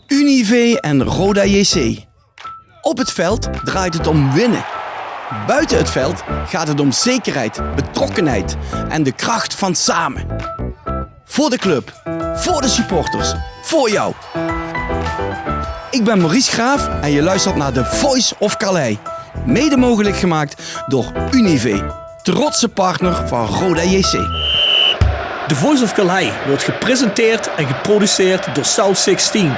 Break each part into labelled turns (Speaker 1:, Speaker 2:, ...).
Speaker 1: Unive en Roda JC. Op het veld draait het om winnen. Buiten het veld gaat het om zekerheid, betrokkenheid en de kracht van samen. Voor de club, voor de supporters, voor jou. Ik ben Maurice Graaf en je luistert naar The Voice of Calais. Mede mogelijk gemaakt door Unive, trotse partner van Roda JC.
Speaker 2: The Voice of Calais wordt gepresenteerd en geproduceerd door South 16.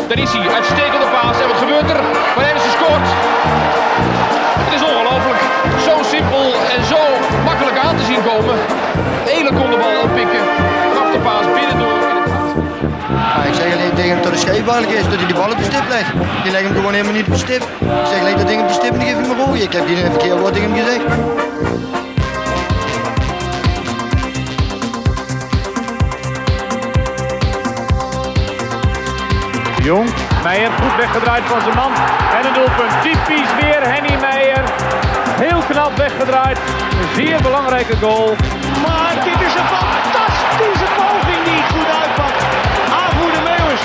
Speaker 3: Daar is hij, uitstekende paas. En wat gebeurt er? Maar hebben ze gescoord. Het is ongelooflijk. Zo simpel en zo makkelijk aan te zien komen. Hele kon de bal oppikken. Gaf de paas binnendoor.
Speaker 4: Ja, ik zeg alleen tegen hem dat de scheepbalk is, dat hij die bal op de stip legt. Die legt hem gewoon helemaal niet op de stip. Ik zeg leg dat ding op de stip en dan geef hem een rooie. Ik heb die een keer wat tegen hem gezegd.
Speaker 5: Jong, Meijer goed weggedraaid van zijn man. En een doelpunt. Typisch weer Henny Meijer. Heel knap weggedraaid. Een zeer belangrijke goal.
Speaker 6: Maar dit is een fantastische poging die goed uitpakt. Aanvoerder Meeuwis.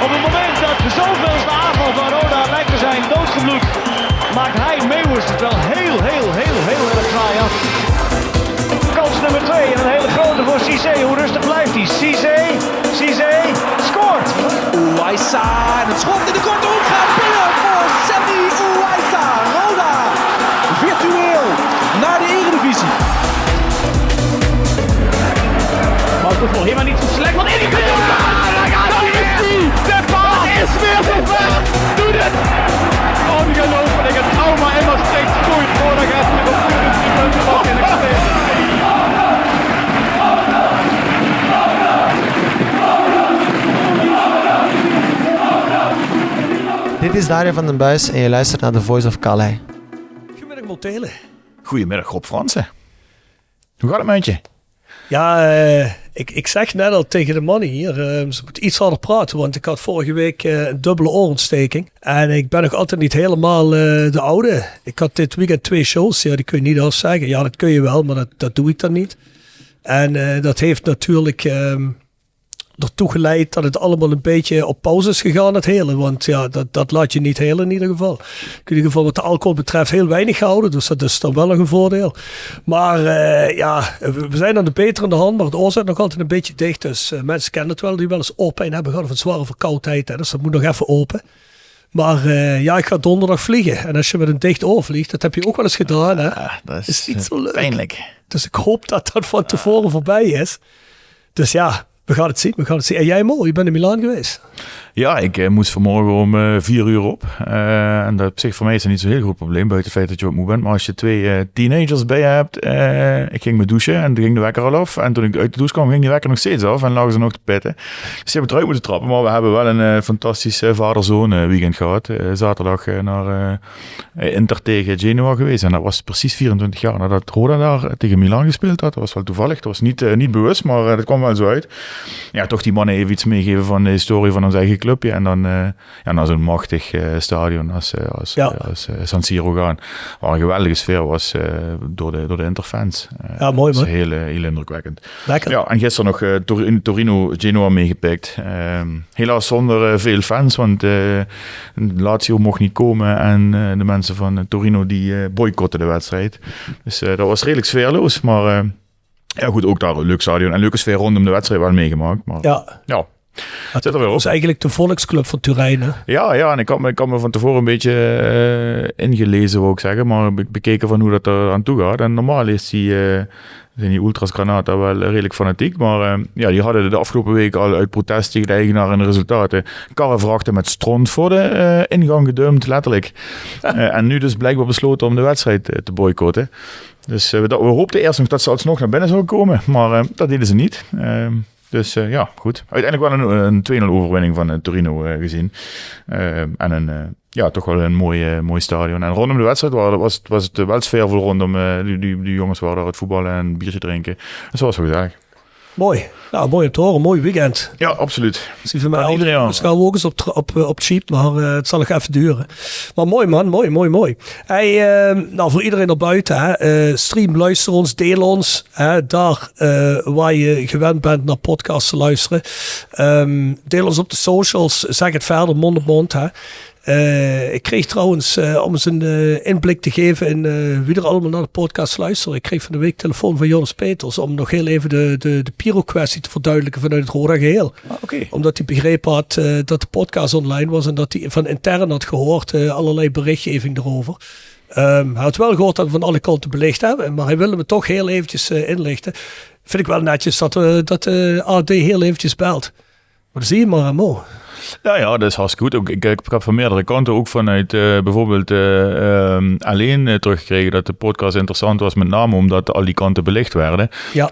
Speaker 6: Op het moment dat de zoveelste aanval van Roda lijkt te zijn doodgebloed, maakt hij Meeuwis het wel heel erg fraai af. Kans nummer 2 en een hele grote voor Cissé. Hoe rustig blijft hij? Cissé scoort.
Speaker 7: Ouaissa en het schot in de korte hoek gaat binnen voor Sammy Ouaissa. Roda virtueel naar de Eredivisie.
Speaker 5: Maar het is nog helemaal niet zo slecht. Want Eddie kunt ook. Daar is hij. De paas is weer zover. Doe het. Ongelooflijk. Het trauma immer steeds groeit. Voordat gaat hij op 20 punten mag in de kasteel.
Speaker 8: Dit is Dario van den Buis en je luistert naar The Voice of Calais.
Speaker 2: Goedemiddag Montelen.
Speaker 9: Goedemiddag Rob Fransen. Hoe gaat het met je?
Speaker 2: Ja, ik zeg net al tegen de mannen hier, ze moeten iets harder praten, want ik had vorige week een dubbele oorontsteking. En ik ben nog altijd niet helemaal de oude. Ik had dit weekend 2 shows, ja, die kun je niet afzeggen. Ja, dat kun je wel, maar dat doe ik dan niet. En dat heeft natuurlijk ertoe geleid dat het allemaal een beetje op pauze is gegaan, het hele. Want ja, dat laat je niet helen in ieder geval. In ieder geval wat de alcohol betreft heel weinig gehouden, dus dat is dan wel een voordeel. Maar ja, we zijn aan de beterende hand, maar het oor zit nog altijd een beetje dicht. Dus mensen kennen het wel, die wel eens oorpijn hebben gehad of een zware verkoudheid. Hè, dus dat moet nog even open. Maar ja, ik ga donderdag vliegen. En als je met een dicht oor vliegt, dat heb je ook wel eens gedaan. Hè?
Speaker 9: Dat
Speaker 2: is niet zo leuk.
Speaker 9: Pijnlijk.
Speaker 2: Dus ik hoop dat dat van tevoren voorbij is. Dus ja, we gaan het zien. En jij Mo, je bent in Milaan geweest.
Speaker 9: Ja, ik moest vanmorgen om 4 uur op. En dat op zich voor mij is dat niet zo'n heel groot probleem, buiten het feit dat je ook moe bent. Maar als je 2 teenagers bij je hebt, ik ging me douchen en toen ging de wekker al af. En toen ik uit de douche kwam, ging die wekker nog steeds af en lagen ze nog te pitten. Dus die hebben eruit moeten trappen. Maar we hebben wel een fantastisch vader-zoon weekend gehad. Zaterdag naar Inter tegen Genoa geweest. En dat was precies 24 jaar nadat Roda daar tegen Milaan gespeeld had. Dat was wel toevallig. Dat was niet bewust, maar dat kwam wel zo uit. Ja, toch die mannen even iets meegeven van de historie van ons eigen clubje. En dan naar zo'n machtig stadion als San Siro gaan. Waar een geweldige sfeer was door de Interfans.
Speaker 2: Ja, mooi.
Speaker 9: Dat is heel indrukwekkend.
Speaker 2: Lekker.
Speaker 9: Ja, en gisteren nog Torino Genoa meegepikt. Helaas zonder veel fans, want Lazio mocht niet komen. En de mensen van Torino die boycotten de wedstrijd. Dus dat was redelijk sfeerloos, maar... ja goed, ook daar een leuk stadion en leuke sfeer rondom de wedstrijd wel meegemaakt. Maar ja.
Speaker 2: Het was eigenlijk de volksclub van Turijn, hè?
Speaker 9: Ja, en ik had me van tevoren een beetje ingelezen, wou ik zeggen. Maar bekeken van hoe dat er aan toe gaat. En normaal is zijn die Ultras Granata wel redelijk fanatiek. Maar ja, die hadden de afgelopen week al uit protest tegen de eigenaar en de resultaten karrevrachten met stront voor de ingang gedumpt, letterlijk. En nu dus blijkbaar besloten om de wedstrijd te boycotten. Dus we hoopten eerst nog dat ze alsnog naar binnen zouden komen. Maar dat deden ze niet. Dus ja, goed. Uiteindelijk wel een 2-0 overwinning van Torino gezien. En toch wel een mooi stadion. En rondom de wedstrijd was het wel sfeervol rondom. Die jongens waren daar het voetballen en een biertje drinken. En zoals we gezegd.
Speaker 2: Mooi. Nou, mooi om te horen. Mooi weekend.
Speaker 9: Ja, absoluut.
Speaker 2: Zie van mij ouders gaan we ook eens op cheap, maar het zal nog even duren. Maar mooi man, mooi. Hey, nou, voor iedereen erbuiten, stream, luister ons, deel ons. Daar waar je gewend bent naar podcasts te luisteren. Deel ons op de socials, zeg het verder, mond op mond. Ik kreeg trouwens, om eens een inblik te geven in wie er allemaal naar de podcast luisteren. Ik kreeg van de week telefoon van Jonas Peters om nog heel even de Piro-kwestie te verduidelijken vanuit het Roda geheel.
Speaker 9: Okay.
Speaker 2: Omdat hij begrepen had dat de podcast online was en dat hij van intern had gehoord allerlei berichtgeving erover. Hij had wel gehoord dat we van alle kanten belicht hebben, maar hij wilde me toch heel eventjes inlichten. Vind ik wel netjes dat de AD heel eventjes belt. Maar dan zie je maar, Mo.
Speaker 9: Ja, dat is hartstikke goed. Ik heb van meerdere kanten ook vanuit bijvoorbeeld alleen teruggekregen dat de podcast interessant was, met name omdat al die kanten belicht werden.
Speaker 2: Ja.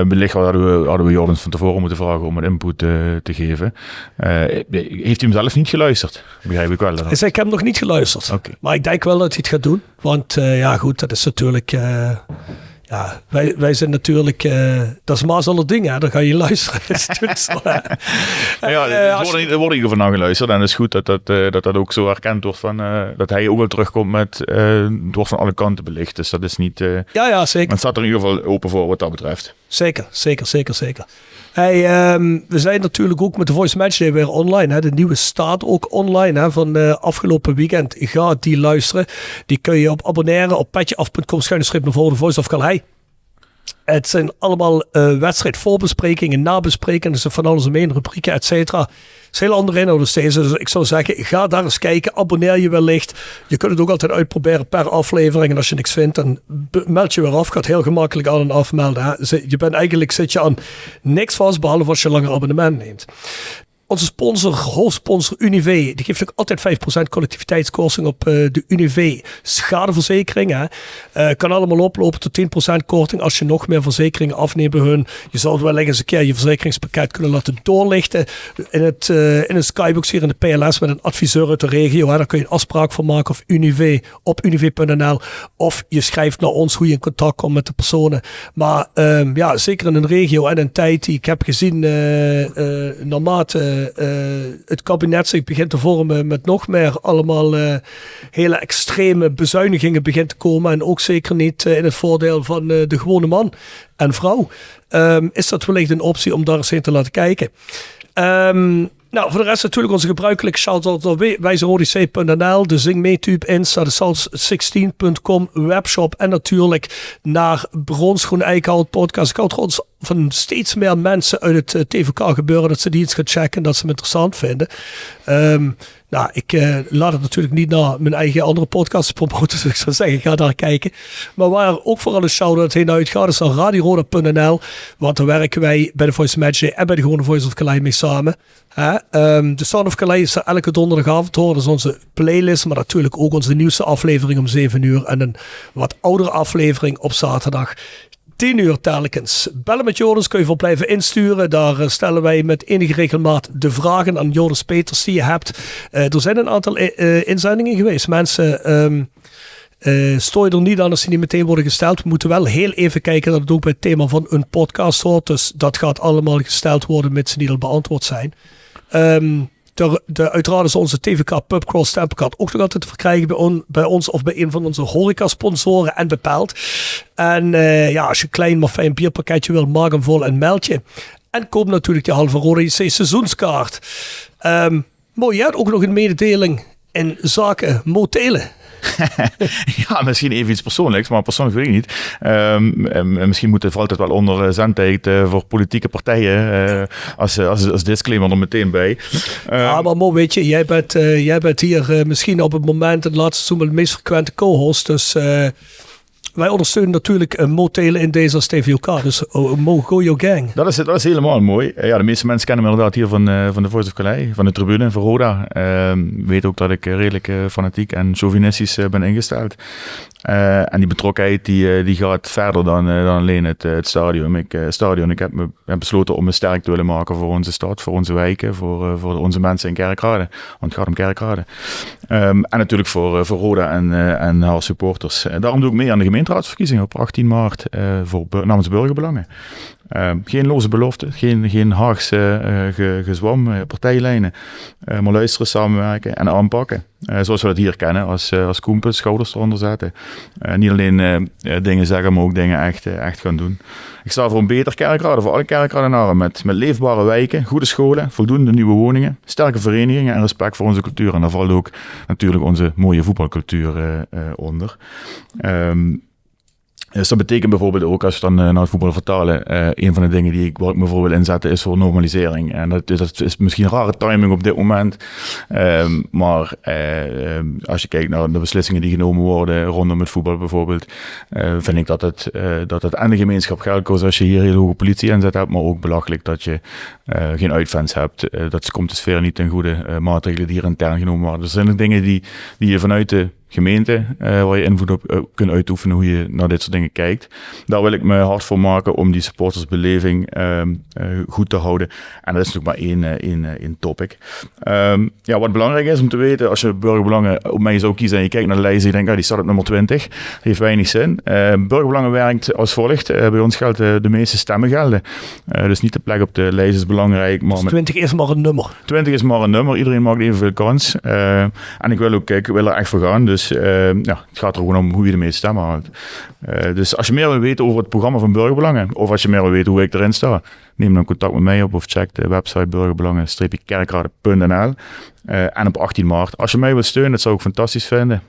Speaker 9: Belicht hadden we Jordan van tevoren moeten vragen om een input te geven. Heeft hij hem zelf niet geluisterd? Begrijp ik wel.
Speaker 2: Ik heb hem nog niet geluisterd. Okay. Maar ik denk wel dat hij het gaat doen. Want goed, dat is natuurlijk... Ja, wij zijn natuurlijk, dat is maar zo'n ding, hè? Dan ga je luisteren.
Speaker 9: Er wordt in ieder geval naar geluisterd en het is goed dat ook zo erkend wordt van, dat hij ook wel terugkomt met, het wordt van alle kanten belicht, dus dat is niet,
Speaker 2: ja, zeker.
Speaker 9: Het staat er in ieder geval open voor wat dat betreft.
Speaker 2: Zeker. Hey, we zijn natuurlijk ook met de Voice Matchday weer online. Hè? De nieuwe staat ook online van afgelopen weekend. Ga die luisteren. Die kun je op abonneren op petjeaf.com/naar de Voice of Calais. Het zijn allemaal wedstrijdvoorbesprekingen, nabesprekingen. Dus van alles omheen, rubrieken, et cetera. Het is heel andere inhoud dus deze. Dus ik zou zeggen, ga daar eens kijken. Abonneer je wellicht. Je kunt het ook altijd uitproberen per aflevering. En als je niks vindt, dan meld je weer af. Gaat heel gemakkelijk aan en afmelden. Hè. Zit je aan niks vast, behalve als je langer abonnement neemt. Onze hoofdsponsor Unive, die geeft ook altijd 5% collectiviteitskorting op de Unive schadeverzekering. Kan allemaal oplopen tot 10% korting als je nog meer verzekeringen afneemt bij hun. Je zou wel eens een keer je verzekeringspakket kunnen laten doorlichten in een skybox hier in de PLS met een adviseur uit de regio. Daar kun je een afspraak voor maken of Unive op unive.nl of je schrijft naar ons hoe je in contact komt met de personen. Maar zeker in een regio en een tijd die ik heb gezien naarmate het kabinet zich begint te vormen met nog meer allemaal hele extreme bezuinigingen begint te komen en ook zeker niet in het voordeel van de gewone man en vrouw, is dat wellicht een optie om daar eens heen te laten kijken. Nou, voor de rest natuurlijk onze gebruikelijke shout-out op wijzerodc.nl, de Zing Meetube, Insta, de Sals16.com, webshop en natuurlijk naar Brons Groen Eikenhout podcast. Ik hou trouwens van steeds meer mensen uit het TVK gebeuren dat ze die eens gaan checken en dat ze hem interessant vinden. Ik laat het natuurlijk niet naar mijn eigen andere podcasts promoten, dus ik zou zeggen, ga daar kijken. Maar waar ook vooral een shout-out heen uitgaat, is naar radioroda.nl, want daar werken wij bij de Voice Matchday en bij de gewone Voice of Calais mee samen. De Sound of Calais is er elke donderdagavond te horen, dat is onze playlist, maar natuurlijk ook onze nieuwste aflevering om 7 uur en een wat oudere aflevering op zaterdag. 10 uur telkens. Bellen met Joris kun je voor blijven insturen. Daar stellen wij met enige regelmaat de vragen aan Joris Peters die je hebt. Er zijn een aantal inzendingen geweest. Mensen stoor je er niet aan als die niet meteen worden gesteld. We moeten wel heel even kijken dat het ook bij het thema van een podcast hoort. Dus dat gaat allemaal gesteld worden mits ze niet al beantwoord zijn. Uiteraard is onze TVK Pubcrawl stempelkaart ook nog altijd te verkrijgen bij ons of bij een van onze horeca-sponsoren en bepaald. En als je een klein maar fijn bierpakketje wil, maak hem vol en meld je. En koop natuurlijk die halve Roda JC seizoenskaart. Mooi, jij had ook nog een mededeling in zaken motelen.
Speaker 9: Ja, misschien even iets persoonlijks, maar persoonlijk weet ik niet. Misschien valt het wel onder zendtijd voor politieke partijen als disclaimer er meteen bij.
Speaker 2: Maar Mo, weet je, jij bent hier misschien op het moment het laatste seizoen de meest frequente co-host, dus wij ondersteunen natuurlijk motelen in deze als TVOK, dus Mo, go your gang.
Speaker 9: Dat is helemaal mooi. Ja, de meeste mensen kennen me inderdaad hier van de Voice of Calais, van de tribune, van Roda. Weet ook dat ik redelijk fanatiek en chauvinistisch ben ingesteld. En die betrokkenheid die gaat verder dan alleen het stadion. Ik heb besloten om me sterk te willen maken voor onze stad, voor onze wijken, voor onze mensen in Kerkrade. Want het gaat om Kerkrade. En natuurlijk voor Roda en haar supporters. Daarom doe ik mee aan de gemeenteraadsverkiezingen op 18 maart namens burgerbelangen. Geen loze beloften, geen Haagse gezwam, partijlijnen. Maar luisteren, samenwerken en aanpakken. Zoals we dat hier kennen, als koempels, schouders eronder zetten. Niet alleen dingen zeggen, maar ook dingen echt gaan doen. Ik sta voor een beter kerkraden, voor alle kerkradenaren, met leefbare wijken, goede scholen, voldoende nieuwe woningen, sterke verenigingen en respect voor onze cultuur. En daar valt ook natuurlijk onze mooie voetbalcultuur onder. Dus dat betekent bijvoorbeeld ook, als we dan naar het voetbal vertalen, een van de dingen waar ik me voor wil inzetten is voor normalisering. En dat is misschien een rare timing op dit moment. Maar als je kijkt naar de beslissingen die genomen worden rondom het voetbal bijvoorbeeld, vind ik dat het aan de gemeenschap geld kost als je hier heel hoge politie inzet hebt, maar ook belachelijk dat je geen uitfans hebt. Dat komt de sfeer niet ten goede, maatregelen die hier intern genomen worden. Dus er zijn er dingen die je vanuit de gemeente, waar je invloed op kunt uitoefenen hoe je naar dit soort dingen kijkt. Daar wil ik me hard voor maken om die supportersbeleving goed te houden. En dat is natuurlijk maar één topic. Wat belangrijk is om te weten, als je burgerbelangen op mij zou kiezen en je kijkt naar de lijst en je denkt, die staat op nummer 20, dat heeft weinig zin. Burgerbelangen werkt als volgt. Bij ons geldt de meeste stemmen gelden. Dus niet de plek op de lijst is belangrijk. Maar
Speaker 2: dus 20 is maar een nummer.
Speaker 9: 20 is maar een nummer. Iedereen maakt evenveel kans. En ik wil er echt voor gaan. Dus het gaat er gewoon om hoe je de meeste stemmen haalt. Dus als je meer wil weten over het programma van Burgerbelangen, of als je meer wil weten hoe ik erin sta, neem dan contact met mij op of check de website burgerbelangen-kerkraden.nl. En op 18 maart, als je mij wilt steunen, dat zou ik fantastisch vinden,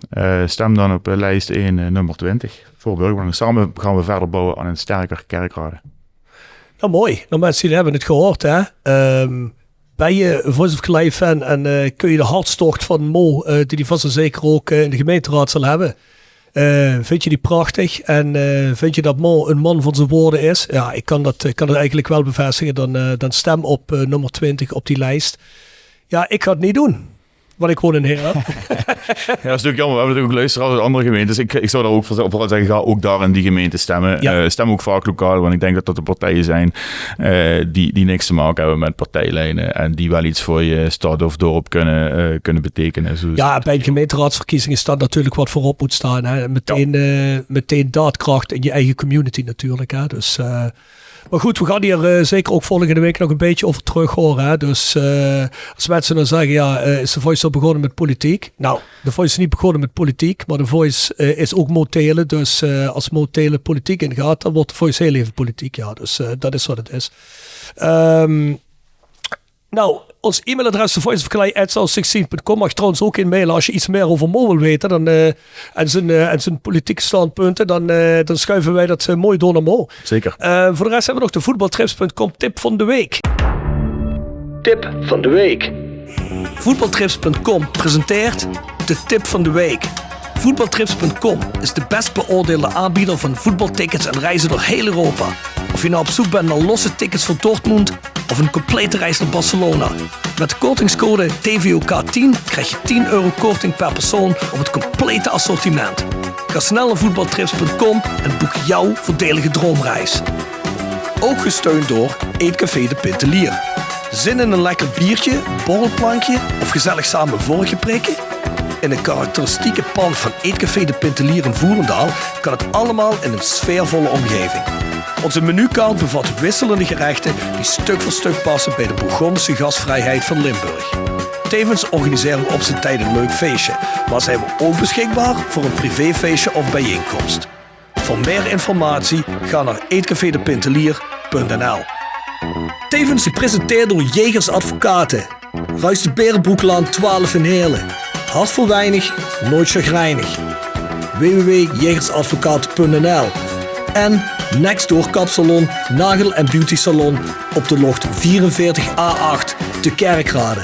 Speaker 9: stem dan op lijst 1, nummer 20 voor Burgerbelangen. Samen gaan we verder bouwen aan een sterker kerkraden.
Speaker 2: Nou, mooi. Nou, mensen, jullie hebben het gehoord, hè? Ben je een Voice of Clay fan en kun je de hartstocht van Mo, die vast en zeker ook in de gemeenteraad zal hebben, vind je die prachtig en vind je dat Mo een man van zijn woorden is? Ja, ik kan het eigenlijk wel bevestigen. Dan stem op nummer 20 op die lijst. Ja, ik ga het niet doen. Wat ik gewoon een heer heb.
Speaker 9: Ja, dat is natuurlijk jammer. We hebben natuurlijk ook luisteraars uit andere gemeentes. Ik zou daar ook vooral zeggen, ga ook daar in die gemeente stemmen. Ja. Stem ook vaak lokaal, want ik denk dat de partijen zijn die niks te maken hebben met partijlijnen en die wel iets voor je stad of dorp kunnen betekenen. Zoals
Speaker 2: ja, bij de gemeenteraadsverkiezingen staat natuurlijk wat voorop moet staan. Hè. Meteen daadkracht in je eigen community natuurlijk. Hè. Dus... maar goed, we gaan hier zeker ook volgende week nog een beetje over terug horen. Hè? Dus als mensen dan zeggen, is de Voice al begonnen met politiek? Nou, de Voice is niet begonnen met politiek, maar de Voice is ook motelen. Dus als motelen politiek ingaat, dan wordt de Voice heel even politiek. Ja, dus dat is wat het is. Nou, ons e-mailadres thevoiceofclay@16.com mag je trouwens ook inmailen als je iets meer over Mo wil weten en zijn politieke standpunten. Dan schuiven wij dat mooi door naar Mo.
Speaker 9: Zeker.
Speaker 2: Voor de rest hebben we nog de voetbaltrips.com tip van de week. Tip van de week. Voetbaltrips.com presenteert de tip van de week. Voetbaltrips.com is de best beoordeelde aanbieder van voetbaltickets en reizen door heel Europa. Of je nou op zoek bent naar losse tickets voor Dortmund of een complete reis naar Barcelona. Met de kortingscode TVOK10 krijg je €10 korting per persoon op het complete assortiment. Ga snel naar voetbaltrips.com en boek jouw voordelige droomreis. Ook gesteund door Eetcafé de Pintelier. Zin in een lekker biertje, borrelplankje of gezellig samen vorkje prikken? In een karakteristieke pan van Eetcafé de Pintelier in Voerendaal kan het allemaal in een sfeervolle omgeving. Onze menukaart bevat wisselende gerechten die stuk voor stuk passen bij de Bourgondische gastvrijheid van Limburg. Tevens organiseren we op zijn tijd een leuk feestje, maar zijn we ook beschikbaar voor een privéfeestje of bijeenkomst. Voor meer informatie ga naar eetcafedepintelier.nl. Tevens gepresenteerd door Jegers Advocaten. Ruist de Berenbroeklaan 12 in Heerlen. Hart voor weinig, nooit chagrijnig. www.jegersadvocaten.nl. En Nextdoor Kapsalon, Nagel en Beauty Salon op de locht 44A8 te Kerkrade.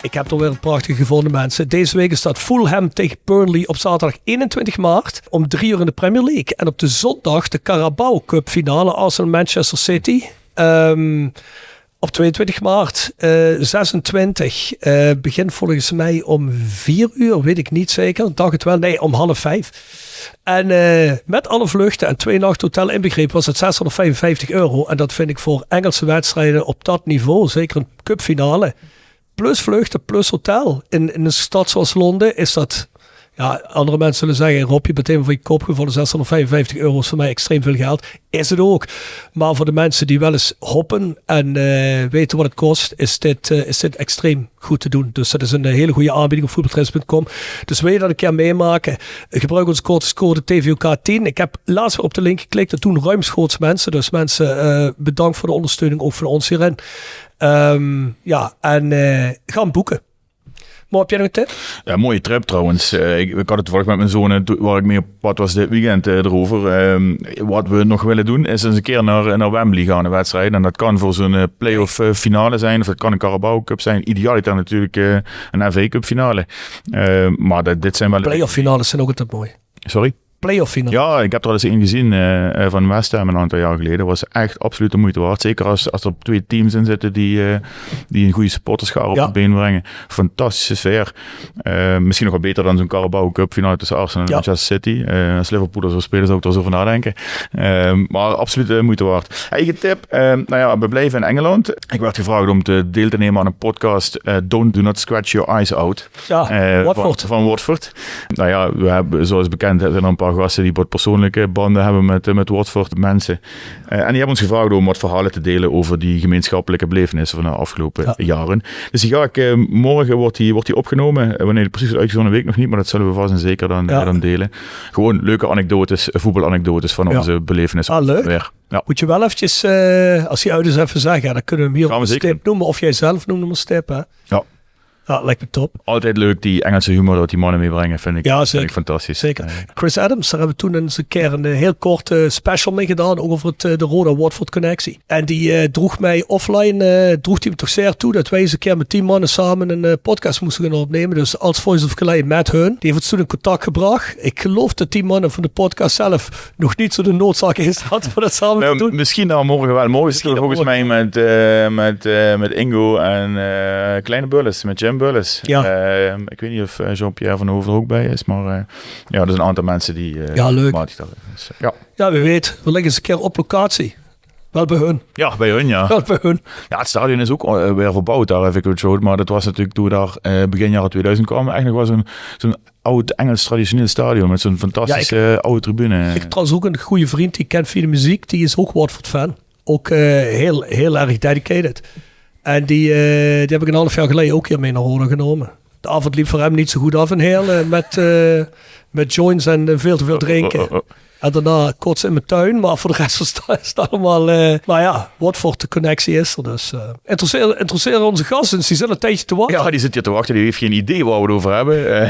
Speaker 2: Ik heb er weer een prachtige gevonden, mensen. Deze week staat Fulham tegen Burnley op zaterdag 21 maart om 3 uur in de Premier League. En op de zondag de Carabao Cup finale Arsenal-Manchester City. Op 22 maart, 26, begint volgens mij om 4 uur, weet ik niet zeker. Dacht het wel, nee, om 4:30. En met alle vluchten en 2 nachten hotel inbegrepen was het €655. En dat vind ik voor Engelse wedstrijden op dat niveau, zeker een cupfinale, plus vluchten, plus hotel. In een stad zoals Londen is dat Ja, andere mensen zullen zeggen, Rob, je bent helemaal van je kop gevallen. €655 is voor mij extreem veel geld. Is het ook. Maar voor de mensen die wel eens hoppen en weten wat het kost, is dit extreem goed te doen. Dus dat is een hele goede aanbieding op voetbaltrends.com. Dus wil je dat een keer meemaken, gebruik onze kortingscode TVOK10. Ik heb laatst weer op de link geklikt en toen ruimschoots mensen. Dus mensen, bedankt voor de ondersteuning, ook van ons hierin. Gaan boeken. Maar heb jij nog een tip?
Speaker 9: Ja, mooie trip trouwens. Ik had het toevallig met mijn zoon, waar ik mee op pad was dit weekend erover. Wat we nog willen doen, is eens een keer naar Wembley gaan, een wedstrijd. En dat kan voor zo'n play-off finale zijn, of dat kan een Carabao Cup zijn. Idealiter natuurlijk een FA Cup finale. Maar dit zijn wel...
Speaker 2: Play-off finales zijn ook altijd mooi.
Speaker 9: Sorry?
Speaker 2: Playoff finale.
Speaker 9: Ja, ik heb er al eens een gezien van West Ham een aantal jaar geleden. Dat was echt absoluut de moeite waard. Zeker als er 2 teams in zitten die een goede supporterschaar op de been brengen. Fantastische sfeer. Misschien nog wel beter dan zo'n Carabao Cup finale tussen Arsenal en Manchester City. Als Liverpool er zo spelen, zou ik er zo over nadenken. Maar absoluut de moeite waard. Eigen tip. We blijven in Engeland. Ik werd gevraagd om deel te nemen aan een podcast Do Not Scratch Your Eyes Out.
Speaker 2: Ja, Watford.
Speaker 9: Van Watford. Nou ja, we hebben, zoals bekend, er een paar gasten die wat persoonlijke banden hebben met Watford mensen. En die hebben ons gevraagd om wat verhalen te delen over die gemeenschappelijke belevenissen van de afgelopen jaren. Dus die ga ik morgen wordt die opgenomen. Wanneer die precies is uitgezonden, weet ik nog niet, maar dat zullen we vast en zeker dan delen. Gewoon leuke anekdotes, voetbalanekdotes van onze belevenissen.
Speaker 2: Leuk.
Speaker 9: Weer. Ja.
Speaker 2: Moet je wel eventjes, als die ouders even zeggen, dan kunnen we hem hier op een stip noemen. Of jij zelf noemt hem een stip, hè?
Speaker 9: Ja.
Speaker 2: Ja, lijkt me top.
Speaker 9: Altijd leuk, die Engelse humor dat die mannen meebrengen, vind ik fantastisch.
Speaker 2: Zeker. Chris Adams, daar hebben we toen eens een keer een heel korte special mee gedaan, ook over de Roda-Watford connectie. En die droeg mij offline, droeg hij me toch zeer toe, dat wij eens een keer met 10 mannen samen een podcast moesten gaan opnemen. Dus als Voice of Calais met hun. Die heeft ons toen in contact gebracht. Ik geloof dat 10 mannen van de podcast zelf nog niet zo de noodzaak is hadden voor dat samen te doen.
Speaker 9: Misschien dan morgen wel. Morgen is het volgens mij met Ingo en Kleine Bullis, met Jim Bullis.
Speaker 2: Ja.
Speaker 9: Ik weet niet of Jean-Pierre van Hoven er ook bij is, maar er zijn een aantal mensen die...
Speaker 2: leuk.
Speaker 9: Dus,
Speaker 2: ja, wie weet. We liggen eens een keer op locatie. Wel bij hun.
Speaker 9: Ja, bij hun, ja.
Speaker 2: Wel bij hun.
Speaker 9: Ja, het stadion is ook weer verbouwd daar, heb ik het zo. Maar dat was natuurlijk toen we daar begin jaren 2000 kwamen. Eigenlijk was zo'n oud Engels traditioneel stadion met zo'n fantastische oude tribune.
Speaker 2: Ik trouwens ook een goede vriend die ik ken via de muziek. Die is ook Watford fan. Ook heel, heel erg dedicated. En die heb ik een half jaar geleden ook hier mee naar Roda genomen. De avond liep voor hem niet zo goed af in Heerlen met joints en veel te veel drinken. En daarna kort in mijn tuin, maar voor de rest is het allemaal... maar ja, Watford, de connectie is er dus. Interesseren onze gasten, dus die zitten een tijdje te wachten.
Speaker 9: Ja, die zit hier te wachten, die heeft geen idee waar we het over hebben.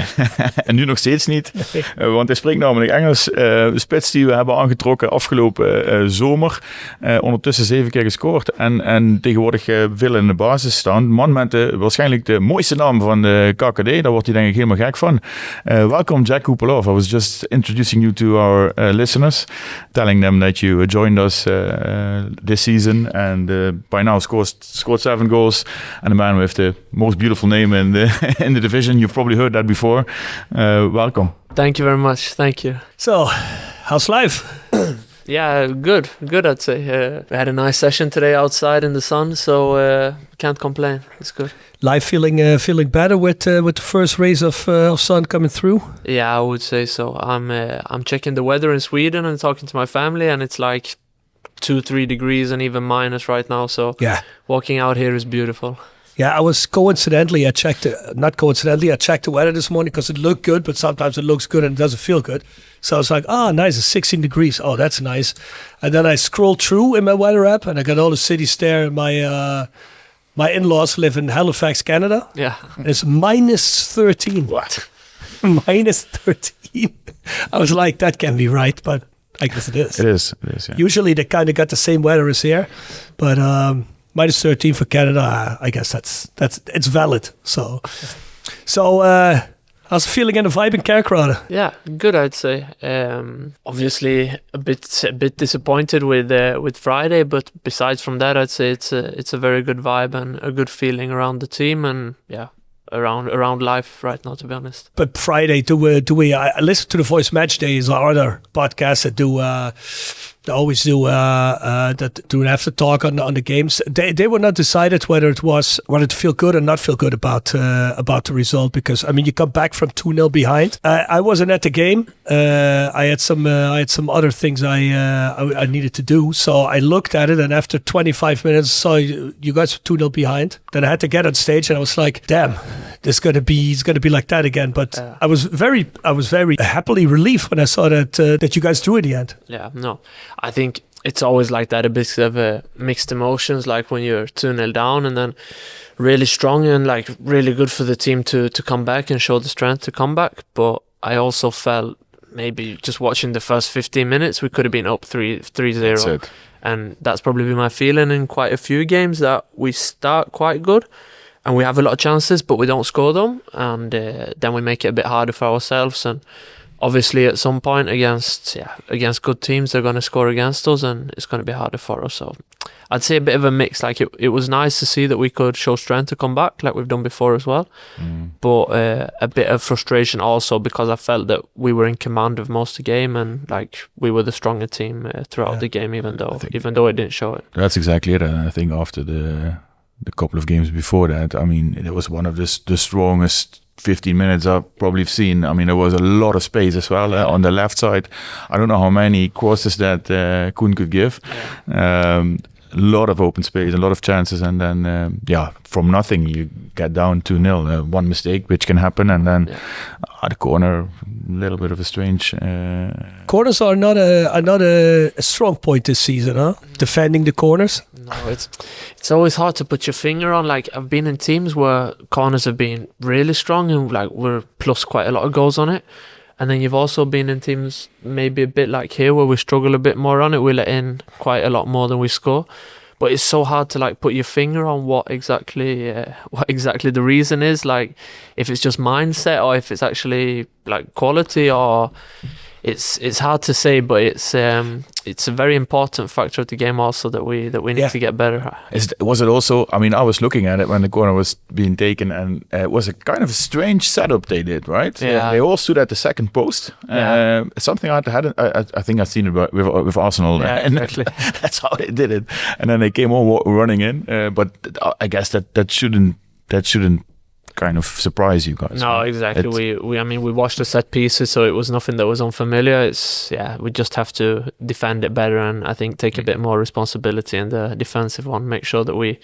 Speaker 9: En nu nog steeds niet. Want hij spreekt namelijk Engels. De spits die we hebben aangetrokken afgelopen zomer. Ondertussen 7 keer gescoord. En tegenwoordig veel in de basis staan. Man met waarschijnlijk de mooiste naam van de KKD. Daar wordt hij denk ik helemaal gek van. Welkom Jack Koepelhoff. I was just introducing you to our listeners, telling them that you joined us this season and by now scored 7 goals and a man with the most beautiful name in the division. You've probably heard that before. Welcome.
Speaker 10: Thank you very much. Thank you.
Speaker 2: So, how's life?
Speaker 10: Yeah, good, I'd say. We had a nice session today outside in the sun, so can't complain. It's good.
Speaker 2: Life feeling better with the first rays of sun coming through?
Speaker 10: Yeah, I would say so. I'm checking the weather in Sweden and talking to my family, and it's like 2-3 degrees and even minus right now. So walking out here is beautiful.
Speaker 2: Yeah, I was coincidentally, I checked the weather this morning because it looked good, but sometimes it looks good and it doesn't feel good. So I was like, nice, it's 16 degrees. Oh, that's nice. And then I scrolled through in my weather app and I got all the cities there. My in-laws live in Halifax, Canada.
Speaker 10: Yeah.
Speaker 2: And it's minus 13.
Speaker 10: What?
Speaker 2: Minus 13. I was like, that can't be right, but I guess it is.
Speaker 9: It is, yeah.
Speaker 2: Usually they kind of got the same weather as here, but minus 13 for Canada, I guess it's valid. So how's the feeling and the vibe in Kerkrade?
Speaker 10: Yeah, good, I'd say. Obviously a bit disappointed with Friday, but besides from that, I'd say it's a very good vibe and a good feeling around the team and around life right now, to be honest.
Speaker 2: But Friday, do we? I listen to the Voice Match Days or other podcasts that do They always do do an after talk on the games. They were not decided whether to feel good or not feel good about the result, because I mean you come back from 2-0 behind. I wasn't at the game. I had some other things I needed to do, so I looked at it, and after 25 minutes saw you guys were 2-0 behind. Then I had to get on stage, and I was like, damn, it's gonna be like that again. But I was very happily relieved when I saw that you guys drew in the end.
Speaker 10: Yeah, no, I think it's always like that, a bit of mixed emotions, like when you're 2-0 down and then really strong and like really good for the team to come back and show the strength to come back. But I also felt maybe just watching the first 15 minutes, we could have been up 3-0. And that's probably been my feeling in quite a few games, that we start quite good and we have a lot of chances, but we don't score them. And then we make it a bit harder for ourselves. And obviously at some point against good teams, they're going to score against us and it's going to be harder for us. So I'd say a bit of a mix. Like it was nice to see that we could show strength to come back like we've done before as well. But a bit of frustration also, because I felt that we were in command of most of the game and like we were the stronger team throughout the game, even though it didn't show it.
Speaker 9: That's exactly it. And I think after the couple of games before that, I mean, it was one of the strongest 15 minutes I've probably seen. I mean, there was a lot of space as well on the left side. I don't know how many crosses that Koen could give. A lot of open space, a lot of chances, and then from nothing you get down 2-0. One mistake which can happen, and then at the corner, a little bit of a strange.
Speaker 2: Corners are not a strong point this season, huh? Defending the corners.
Speaker 10: No, it's always hard to put your finger on. Like I've been in teams where corners have been really strong and like we're plus quite a lot of goals on it. And then you've also been in teams maybe a bit like here where we struggle a bit more on it. We let in quite a lot more than we score. But it's so hard to like put your finger on what exactly the reason is. Like if it's just mindset or if it's actually like quality, or it's hard to say. But it's a very important factor of the game also that we need to get better.
Speaker 9: Was it also? I mean, I was looking at it when the corner was being taken, and it was a kind of a strange setup they did, right?
Speaker 10: Yeah.
Speaker 9: They all stood at the second post. Something I think I've seen it with Arsenal.
Speaker 10: Yeah,
Speaker 9: and
Speaker 10: exactly.
Speaker 9: That's how they did it. And then they came all running in. But I guess that shouldn't kind of surprise you guys.
Speaker 10: No, exactly. We watched the set pieces, so it was nothing that was unfamiliar. We just have to defend it better, and I think take a bit more responsibility in the defensive one. Make sure that we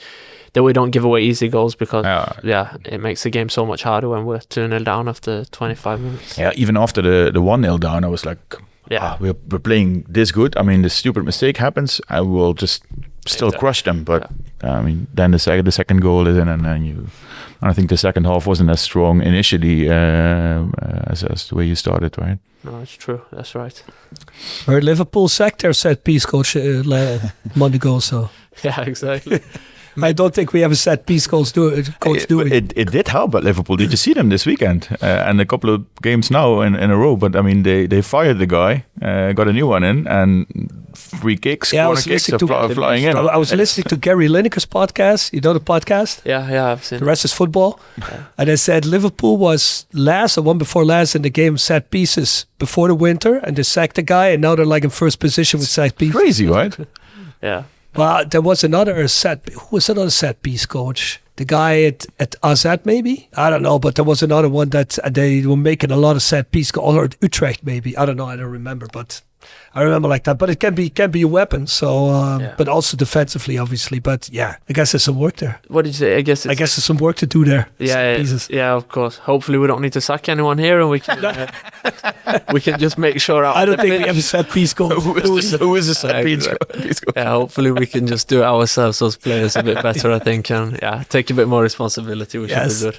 Speaker 10: don't give away easy goals, because it makes the game so much harder when we're 2-0 down after 25 minutes.
Speaker 9: Yeah, even after the 1-0 down, I was like, we're playing this good. I mean, the stupid mistake happens, I will just still crush them. But I mean, then the second goal is in, and then I think the second half wasn't as strong initially as the way you started, right?
Speaker 10: No, it's true. That's right.
Speaker 2: Heard Liverpool sacked their set piece coach Monday ago, so
Speaker 10: yeah, exactly.
Speaker 2: I don't think we have a set piece coach doing.
Speaker 9: It did help at Liverpool. Did you see them this weekend? And a couple of games now in a row. But I mean, they fired the guy, got a new one in, and free kicks, corner kicks are flying in.
Speaker 2: I was listening to Gary Lineker's podcast. You know the podcast?
Speaker 10: Yeah, I've seen.
Speaker 2: The rest is football. Yeah. And they said Liverpool was last or one before last in the game set pieces before the winter, and they sacked the guy, and now they're like in first position with set pieces.
Speaker 9: Crazy, right?
Speaker 10: Yeah.
Speaker 2: Well, there was another who was another set piece coach? The guy at AZ maybe? I don't know, but there was another one that they were making a lot of set piece, or at Utrecht maybe. I don't know, I don't remember, but I remember like that. But it can be a weapon, so but also defensively, obviously. But yeah, I guess there's some work there.
Speaker 10: What did you say? I guess
Speaker 2: there's some work to do there.
Speaker 10: Yeah, of course. Hopefully, we don't need to sack anyone here, and we can we can just make sure.
Speaker 2: I don't think we have a set piece goal.
Speaker 9: Who is the set piece goal?
Speaker 10: Yeah, hopefully we can just do it ourselves, those players, a bit better, I think, and take a bit more responsibility. We should be good.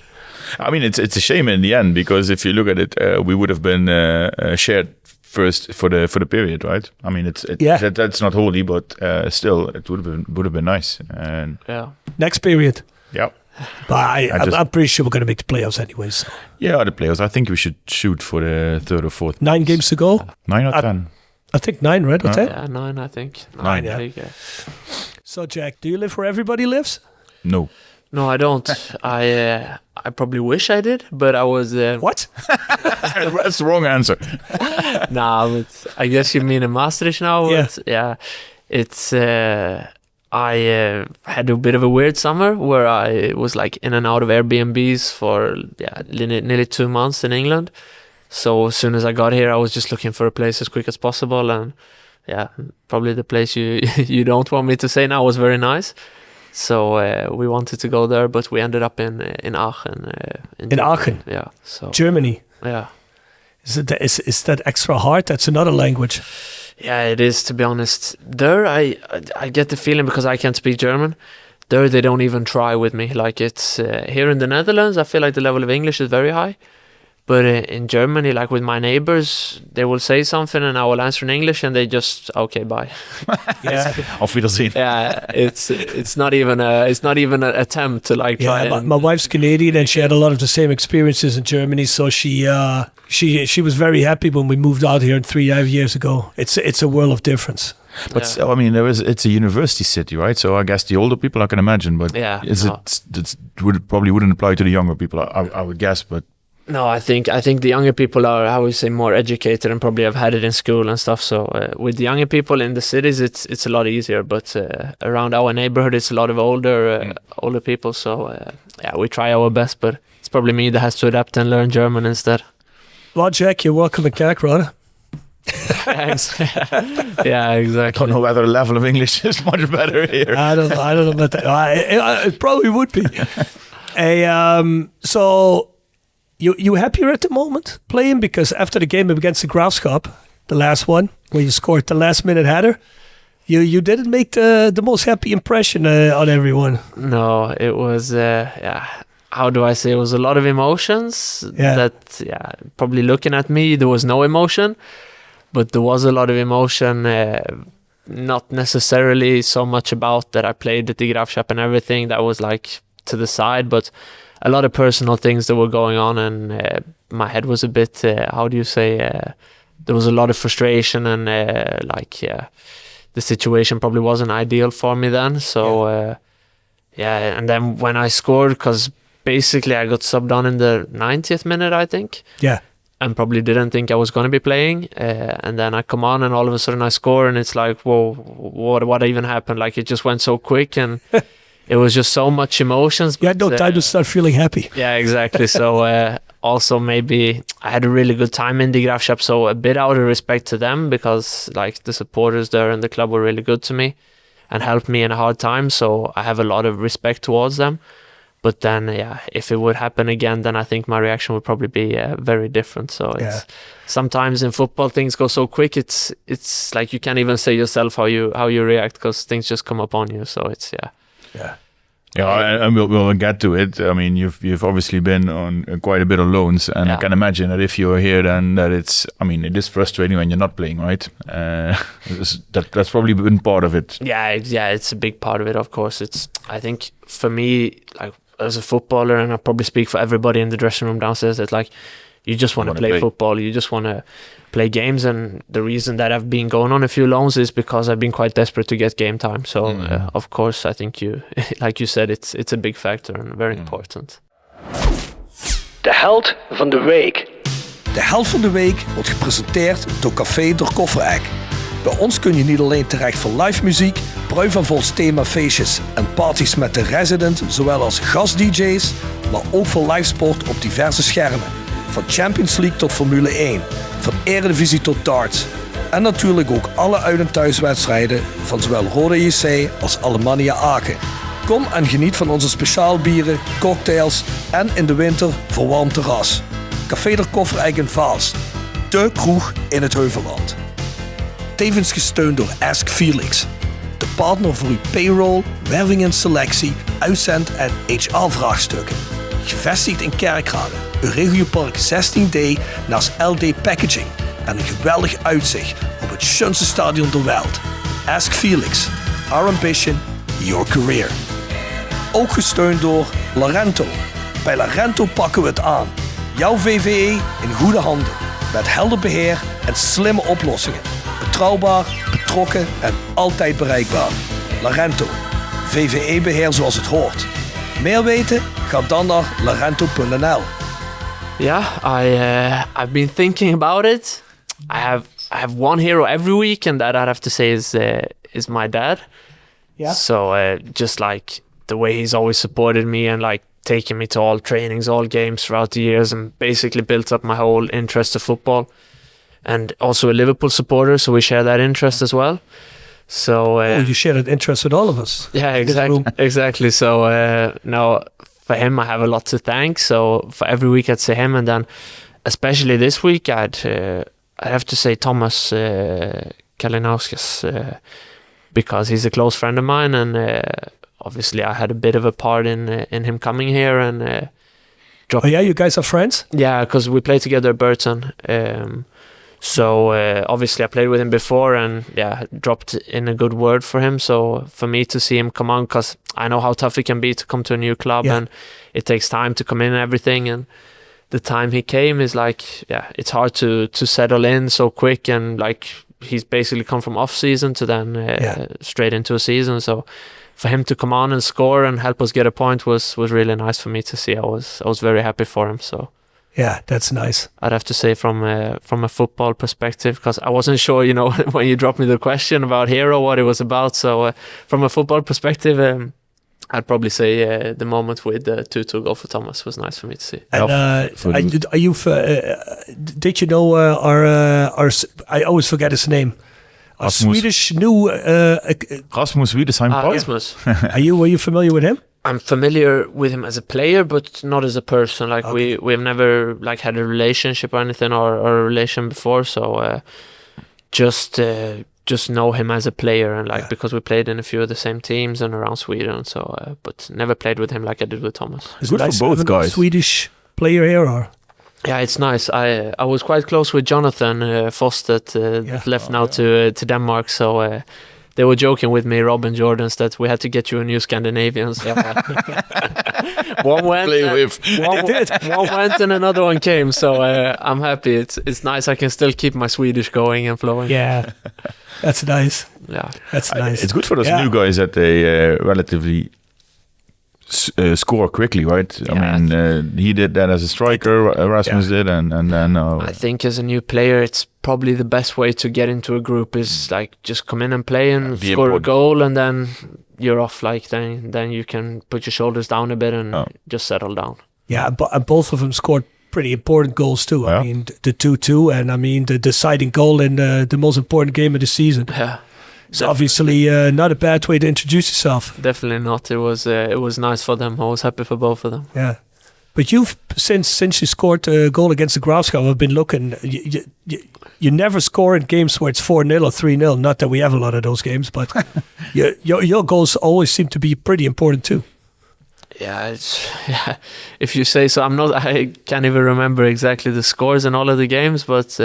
Speaker 9: I mean, it's a shame in the end, because if you look at it, we would have been shared first for the period, right? I mean, that's not holy, but still, it would have been nice. And
Speaker 2: next period.
Speaker 9: Yeah.
Speaker 2: But I'm pretty sure we're going to make the playoffs anyway. So.
Speaker 9: Yeah, the playoffs. I think we should shoot for the third or fourth.
Speaker 2: 9 games to go.
Speaker 9: 9 or 10.
Speaker 2: I think 9, right? Or 10?
Speaker 10: Yeah, 9. I think
Speaker 9: 9. Yeah.
Speaker 2: So, Jack, do you live where everybody lives?
Speaker 9: No.
Speaker 10: No, I don't. I probably wish I did, but I was...
Speaker 2: What?
Speaker 9: That's the wrong answer.
Speaker 10: Nah, but I guess you mean a Maastricht now?
Speaker 2: Yeah.
Speaker 10: But yeah. It's... I had a bit of a weird summer where I was like in and out of Airbnbs for nearly 2 months in England. So as soon as I got here, I was just looking for a place as quick as possible. And yeah, probably the place you don't want me to say now was very nice. So we wanted to go there, but we ended up in Aken.
Speaker 2: In Aken?
Speaker 10: Yeah. So
Speaker 2: Germany?
Speaker 10: Yeah.
Speaker 2: Is that extra hard? That's another language.
Speaker 10: Yeah, it is, to be honest. There, I get the feeling, because I can't speak German, there they don't even try with me. Like, it's here in the Netherlands, I feel like the level of English is very high. But in Germany, like with my neighbors, they will say something and I will answer in English and they just, okay, bye.
Speaker 2: Yeah.
Speaker 9: Auf Wiedersehen.
Speaker 10: Yeah, it's not even an attempt to like try.
Speaker 2: Yeah, my wife's Canadian and she had a lot of the same experiences in Germany, so she was very happy when we moved out here 3 years ago. It's a world of difference.
Speaker 9: But so, I mean, it's a university city, right? So I guess the older people I can imagine, but probably wouldn't apply to the younger people, I would guess, but.
Speaker 10: No, I think the younger people are, I would say, more educated and probably have had it in school and stuff. So with the younger people in the cities, it's a lot easier. But around our neighborhood, it's a lot of older people. So we try our best, but it's probably me that has to adapt and learn German instead.
Speaker 2: Well, Jack, you're welcome to Kerkrade.
Speaker 10: Thanks. Yeah, exactly.
Speaker 9: I don't know whether the level of English is much better here.
Speaker 2: I don't know about that. It probably would be. So. You happier at the moment playing? Because after the game against the Graafschap, the last one, where you scored the last minute header, you didn't make the most happy impression on everyone.
Speaker 10: No, it was, how do I say, it was a lot of emotions that, probably looking at me, there was no emotion, but there was a lot of emotion, not necessarily so much about that I played at the Graafschap and everything, that was like to the side, but a lot of personal things that were going on, and my head was a bit, there was a lot of frustration, and the situation probably wasn't ideal for me then. So, and then when I scored, because basically I got subbed on in the 90th minute, I think. Yeah. And probably didn't think I was going to be playing. And then I come on and all of a sudden I score, and it's like, whoa, what even happened? Like, it just went so quick, and it was just so much emotions.
Speaker 2: You had no time to start feeling happy.
Speaker 10: Yeah, exactly. So also maybe I had a really good time in the Graafschap, so a bit out of respect to them, because like the supporters there and the club were really good to me and helped me in a hard time. So I have a lot of respect towards them. But then, if it would happen again, then I think my reaction would probably be very different. So it's sometimes in football things go so quick. It's like you can't even say yourself how you react, because things just come upon you. So it's
Speaker 9: and we'll get to it. I mean, you've obviously been on quite a bit of loans, and I can imagine that if you're here, then that it is frustrating when you're not playing, right? That's probably been part of it.
Speaker 10: Yeah, it's a big part of it, of course. I think for me, like as a footballer, and I probably speak for everybody in the dressing room downstairs, that like you just want to play football, you just want to play games, and the reason that I've been going on a few loans is because I've been quite desperate to get game time. So of course I think like you said, it's a big factor and very important.
Speaker 11: De held van de week.
Speaker 2: De held van de week wordt gepresenteerd door Café Der Kofferek. Bij ons kun je niet alleen terecht voor live muziek, brui van Vols themafeestjes en parties met de resident, zowel als gast-dj's, maar ook voor livesport op diverse schermen. Van Champions League tot Formule 1, van Eredivisie tot darts. En natuurlijk ook alle uit- en thuiswedstrijden van zowel Rode JC als Alemannia Aken. Kom en geniet van onze speciaalbieren, cocktails en in de winter verwarmd terras. Café Der Kofferek in Vaals, de kroeg in het Heuvelland. Tevens gesteund door Ask Felix, de partner voor uw payroll, werving en selectie, uitzend- en HR-vraagstukken. Gevestigd in Kerkrade, Regiopark 16D naast LD Packaging en een geweldig uitzicht op het schoonste stadion ter wereld. Ask Felix, our ambition, your career. Ook gesteund door Larento. Bij Larento pakken we het aan. Jouw VVE in goede handen, met helder beheer en slimme oplossingen. Betrouwbaar, betrokken en altijd bereikbaar. Larento. VVE-beheer zoals het hoort. Meer weten? Ga dan naar larento.nl.
Speaker 10: Yeah, I've been thinking about it. I have one hero every week, and that I'd have to say is my dad.
Speaker 2: Yeah.
Speaker 10: So just like the way he's always supported me and like taking me to all trainings, all games throughout the years, and basically built up my whole interest of football. And also a Liverpool supporter, so we share that interest as well. So
Speaker 2: you share that interest with all of us.
Speaker 10: yeah, exactly. So now for him, I have a lot to thank. So for every week, I'd say him, and then especially this week, I'd have to say Thomas Kalinauskas, because he's a close friend of mine, and obviously I had a bit of a part in him coming here and.
Speaker 2: Oh yeah, you guys are friends?
Speaker 10: Yeah, because we played together at Burton. So obviously I played with him before, and yeah, dropped in a good word for him. So for me to see him come on, because I know how tough it can be to come to a new club, and it takes time to come in and everything. And the time he came is like, yeah, it's hard to settle in so quick, and like he's basically come from off season to then straight into a season. So for him to come on and score and help us get a point was really nice for me to see. I was very happy for him. So.
Speaker 2: Yeah, that's nice.
Speaker 10: I'd have to say from a football perspective, because I wasn't sure, when you dropped me the question about Hero, what it was about. So from a football perspective, I'd probably say the moment with the 2-2 goal for Thomas was nice for me to see.
Speaker 2: And did you know our I always forget his name. Our Swedish new
Speaker 9: Rasmus Wiedesheim.
Speaker 10: Rasmus.
Speaker 2: Were you familiar with him?
Speaker 10: I'm familiar with him as a player, but not as a person. Like we have never like had a relationship or anything, or a relation before. So just know him as a player, and like because we played in a few of the same teams and around Sweden. So but never played with him like I did with Thomas.
Speaker 9: It's good for both guys.
Speaker 2: Swedish player here, or?
Speaker 10: Yeah, it's nice. I was quite close with Jonathan Fostet, left now to Denmark. So. They were joking with me, Rob and Jordans, that we had to get you a new Scandinavian. So one went, one went, and another one came. So I'm happy. It's nice. I can still keep my Swedish going and flowing.
Speaker 2: Yeah, that's nice.
Speaker 10: Yeah,
Speaker 2: that's nice.
Speaker 9: It's good for those new guys that they relatively score quickly, right?
Speaker 10: Yeah.
Speaker 9: I mean, he did that as a striker, Rasmus did, and then...
Speaker 10: I think as a new player, it's probably the best way to get into a group is like just come in and play and score a goal, and then you're off. Like then you can put your shoulders down a bit and just settle down.
Speaker 2: Yeah, but both of them scored pretty important goals too. I mean, the 2-2, and I mean the deciding goal in the most important game of the season.
Speaker 10: Yeah.
Speaker 2: So obviously not a bad way to introduce yourself.
Speaker 10: Definitely not. It was nice for them. I was happy for both of them.
Speaker 2: Yeah, but you've since you scored a goal against the Graafschap, I've been looking. You never score in games where it's 4-0 or 3-0. Not that we have a lot of those games, but your goals always seem to be pretty important too.
Speaker 10: Yeah, if you say so. I can't even remember exactly the scores in all of the games, but.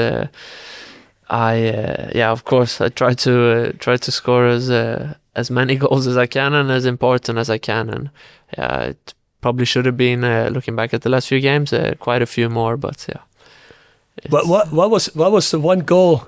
Speaker 10: Of course, I try to score as many goals as I can and as important as I can, and it probably should have been looking back at the last few games, quite a few more, but yeah.
Speaker 2: What was the one goal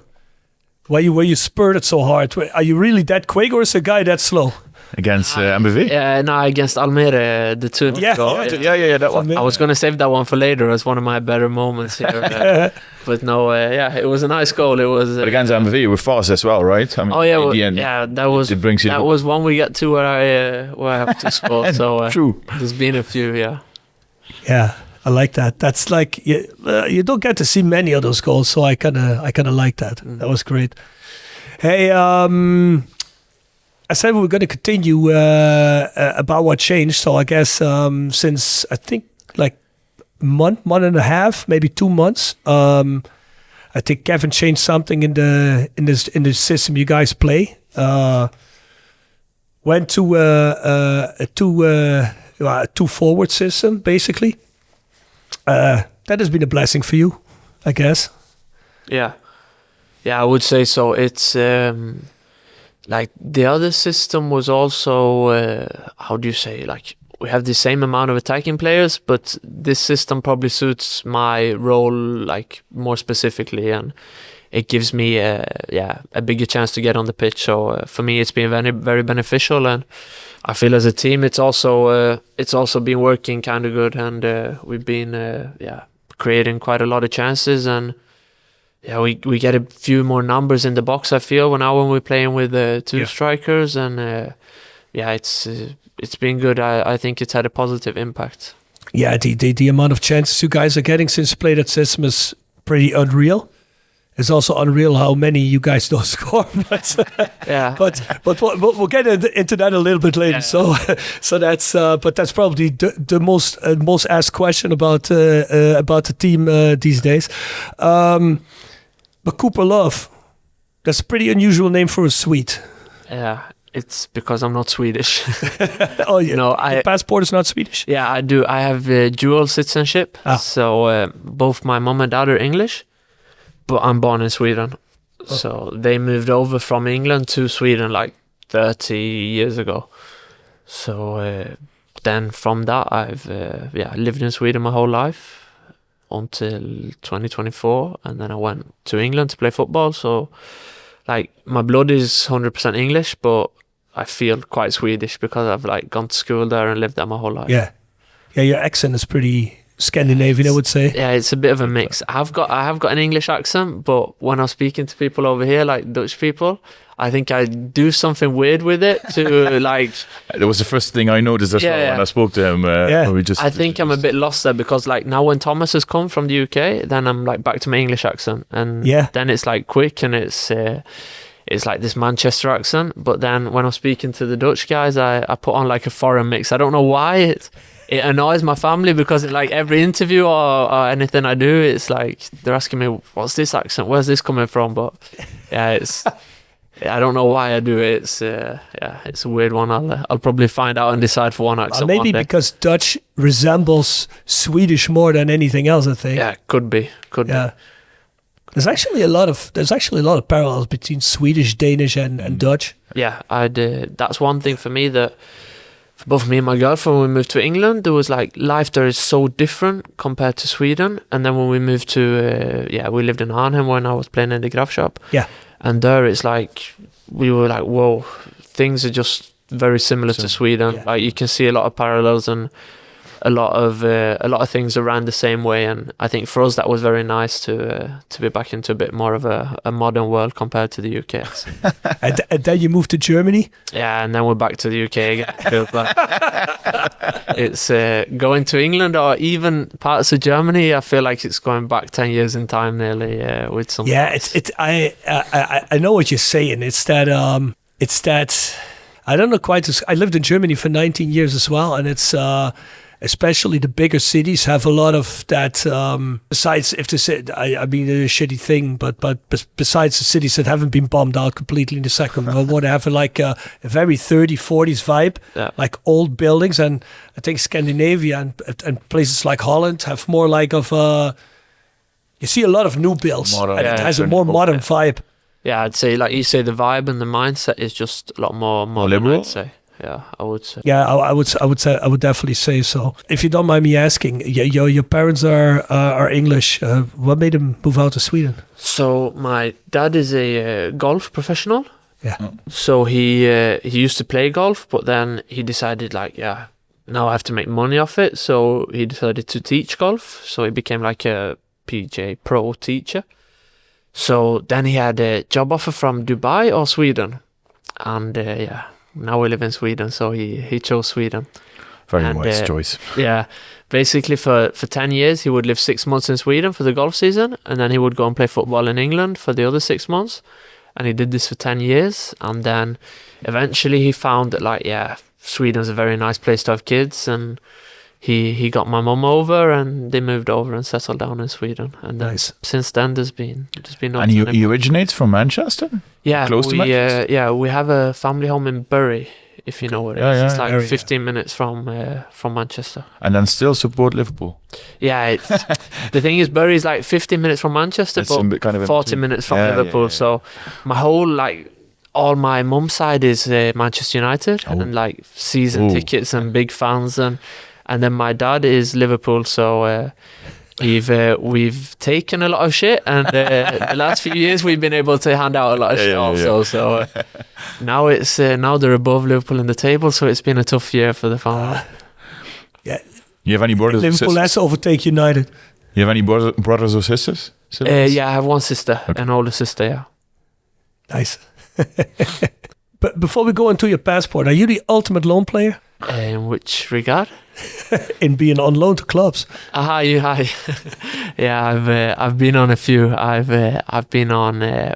Speaker 2: where you spurted so hard? Are you really that quick, or is the guy that slow?
Speaker 9: Against MBV?
Speaker 10: No, against Almere, the 2 goal.
Speaker 9: Yeah, that one.
Speaker 10: I was going to save that one for later as one of my better moments here. But no, it was a nice goal. It was.
Speaker 9: But against MBV, you were fast as well, right? I mean,
Speaker 10: that was.
Speaker 9: It brings you.
Speaker 10: That was one we got to where I have to score. So
Speaker 9: true.
Speaker 10: There's been a few,
Speaker 2: Yeah, I like that. That's like you don't get to see many of those goals, so I kind of like that. That was great. Hey, I said we were going to continue about what changed. So I guess since I think like month and a half, maybe 2 months, I think Kevin changed something in the system you guys play. Went to a two forward system basically. That has been a blessing for you, I guess.
Speaker 10: Yeah, I would say so. It's. Like the other system was also, how do you say, like we have the same amount of attacking players, but this system probably suits my role like more specifically, and it gives me a bigger chance to get on the pitch. So for me, it's been very, very beneficial, and I feel as a team, it's also been working kind of good, and we've been creating quite a lot of chances, and we get a few more numbers in the box. I feel when we're playing with two strikers, and it's been good. I think it's had a positive impact.
Speaker 2: Yeah, the amount of chances you guys are getting since you played at System is pretty unreal. It's also unreal how many you guys don't score. But we'll get into that a little bit later. Yeah. So that's probably the most asked question about the team these days. But Cooper Love, that's a pretty unusual name for a Swede.
Speaker 10: Yeah. It's because I'm not Swedish.
Speaker 2: Oh, yeah. Your passport is not Swedish?
Speaker 10: Yeah, I do. I have dual citizenship. So both my mom and dad are English, but I'm born in Sweden. Oh. So they moved over from England to Sweden like 30 years ago. So then from that, I've lived in Sweden my whole life until 2024. And then I went to England to play football. So like my blood is 100% English, but I feel quite Swedish because I've like gone to school there and lived there my whole life.
Speaker 2: Yeah, your accent is pretty Scandinavian, I would say.
Speaker 10: Yeah, it's a bit of a mix. I have got an English accent, but when I'm speaking to people over here, like Dutch people, I think I do something weird with it to like.
Speaker 9: That was the first thing I noticed as well when I spoke to him. I
Speaker 10: think I'm a bit lost there because like now when Thomas has come from the UK, then I'm like back to my English accent, and then it's like quick and it's like this Manchester accent. But then when I'm speaking to the Dutch guys, I put on like a foreign mix. I don't know why it annoys my family because like every interview or anything I do, it's like they're asking me, what's this accent? Where's this coming from? But I don't know why I do it. It's a weird one. I'll probably find out and decide for one accent.
Speaker 2: Maybe
Speaker 10: one day.
Speaker 2: Because Dutch resembles Swedish more than anything else, I think.
Speaker 10: Yeah, could be.
Speaker 2: There's actually a lot of parallels between Swedish, Danish, and Dutch.
Speaker 10: Yeah, that's one thing for me that for both me and my girlfriend, when we moved to England, there was like life there is so different compared to Sweden. And then when we moved to we lived in Arnhem when I was playing in the Graafschap.
Speaker 2: Yeah,
Speaker 10: and there it's like we were like, whoa, things are just very similar to Sweden. Like you can see a lot of parallels and a lot of things around the same way, and I think for us that was very nice to be back into a bit more of a modern world compared to the UK.
Speaker 2: And then you moved to Germany?
Speaker 10: Yeah, and then we're back to the UK again. Feels like it's going to England or even parts of Germany. I feel like it's going back 10 years in time nearly with some.
Speaker 2: Yeah, I know what you're saying. It's that I don't know quite. I lived in Germany for 19 years as well, and it's. Especially the bigger cities have a lot of that. Besides, if they say, I mean, a shitty thing, but besides the cities that haven't been bombed out completely in the Second World War, they have like a very 30s, 40s vibe, like old buildings. And I think Scandinavia and places like Holland have more like of you see a lot of new builds, and it has a more modern vibe.
Speaker 10: Yeah, I'd say, like you say, the vibe and the mindset is just a lot more
Speaker 9: liberal.
Speaker 10: I'd say. Yeah, I would say.
Speaker 2: Yeah, I would definitely say so. If you don't mind me asking, your parents are English. What made them move out to Sweden?
Speaker 10: So my dad is a golf professional.
Speaker 2: Yeah.
Speaker 10: So he used to play golf, but then he decided now I have to make money off it. So he decided to teach golf. So he became like a PJ Pro teacher. So then he had a job offer from Dubai or Sweden, and now we live in Sweden, so he chose Sweden.
Speaker 9: Very wise choice.
Speaker 10: Yeah. Basically, for 10 years, he would live 6 months in Sweden for the golf season, and then he would go and play football in England for the other 6 months. And he did this for 10 years. And then eventually he found that, Sweden's a very nice place to have kids. And he got my mum over, and they moved over and settled down in Sweden. And
Speaker 2: nice.
Speaker 10: Since then, there's been no.
Speaker 9: And he originates from Manchester?
Speaker 10: Yeah,
Speaker 9: close to Manchester?
Speaker 10: We have a family home in Bury, if you know what it is. It's like 15 minutes from Manchester.
Speaker 9: And then still support Liverpool?
Speaker 10: Yeah, the thing is, Bury is like 15 minutes from Manchester, but kind of 40 minutes from Liverpool. Yeah. So my whole all my mum's side is Manchester United, and like season tickets and big fans, and then my dad is Liverpool. So We've taken a lot of shit, and the last few years we've been able to hand out a lot of shit also. So now now they're above Liverpool in the table, so it's been a tough year for the family.
Speaker 9: You have any brothers or
Speaker 2: Liverpool
Speaker 9: sisters?
Speaker 2: has to overtake United.
Speaker 9: You have any brothers or sisters?
Speaker 10: Yeah, I have one sister, an older sister. Yeah.
Speaker 2: Nice. But before we go into your passport, are you the ultimate loan player?
Speaker 10: In which regard?
Speaker 2: In being on loan to clubs.
Speaker 10: Yeah, I've been on a few. I've been on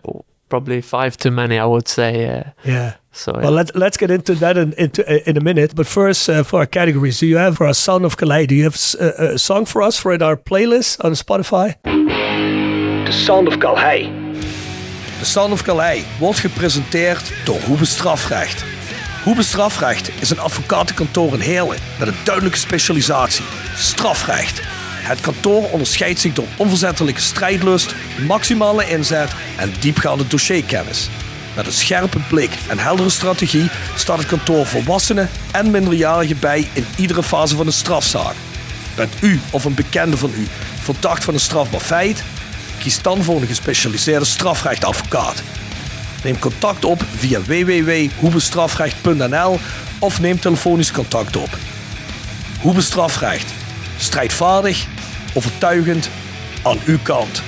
Speaker 10: probably 5 too many, I would say.
Speaker 2: Yeah.
Speaker 10: So
Speaker 2: well, let's get into that in a minute. But first, for our categories, do you have for our Sound of Calais? Do you have a song for us for our playlist on Spotify?
Speaker 11: The Sound of Calais.
Speaker 1: De Sound of Calais wordt gepresenteerd door Hoebe Strafrecht. Hoebe Strafrecht is een advocatenkantoor in Heerlen met een duidelijke specialisatie: strafrecht. Het kantoor onderscheidt zich door onverzettelijke strijdlust, maximale inzet en diepgaande dossierkennis. Met een scherpe blik en heldere strategie staat het kantoor volwassenen en minderjarigen bij in iedere fase van een strafzaak. Bent u of een bekende van u verdacht van een strafbaar feit? Kies dan voor een gespecialiseerde strafrechtadvocaat. Neem contact op via www.hoebestrafrecht.nl of neem telefonisch contact op. Hoebe Strafrecht. Strijdvaardig, overtuigend, aan uw kant.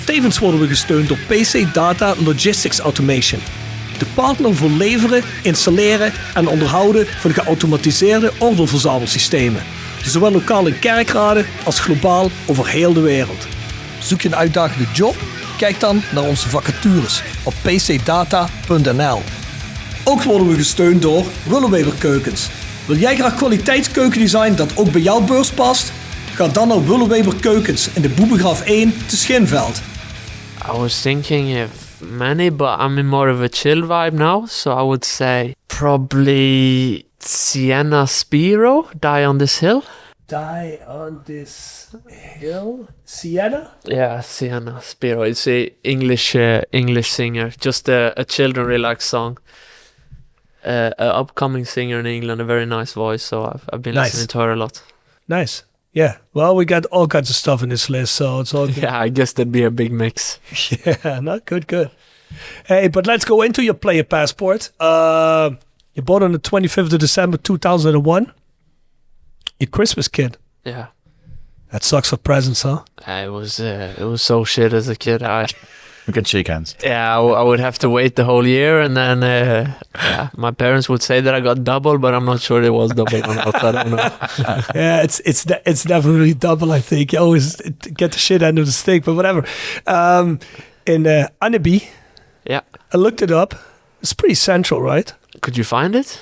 Speaker 1: Tevens worden we gesteund door PC Data Logistics Automation. De partner voor leveren, installeren en onderhouden van geautomatiseerde ordeelverzamelsystemen. Zowel lokaal in kerkraden als globaal over heel de wereld. Zoek je een uitdagende job? Kijk dan naar onze vacatures op pcdata.nl. Ook worden we gesteund door Willeweber Keukens. Wil jij graag kwaliteitskeukendesign dat ook bij jouw beurs past? Ga dan naar Willeweber Keukens in de Boebegraaf 1 te Schinveld.
Speaker 10: I was thinking of many, but I'm in more of a chill vibe now, so I would say probably Sienna Spiro, Die on This Hill.
Speaker 2: Die on This Hill? Sienna?
Speaker 10: Yeah, Sienna Spiro. It's a English singer, just a children relaxed song. An upcoming singer in England, a very nice voice, so I've been listening to her a lot.
Speaker 2: Nice. Yeah. Well, we got all kinds of stuff in this list, so it's all good.
Speaker 10: Yeah, I guess that'd be a big mix.
Speaker 2: Yeah, not good. Hey, but let's go into your player passport. You bought on the 25th of December 2001. Your Christmas kid.
Speaker 10: Yeah.
Speaker 2: That sucks for presents, huh?
Speaker 10: It was so shit as a kid.
Speaker 9: We can shake hands.
Speaker 10: Yeah, I would have to wait the whole year, and then my parents would say that I got double, but I'm not sure it was double or not. I don't know.
Speaker 2: Yeah, it's never really double. I think you always get the shit end of the stick, but whatever. In Anneby,
Speaker 10: yeah,
Speaker 2: I looked it up. It's pretty central, right?
Speaker 10: Could you find it?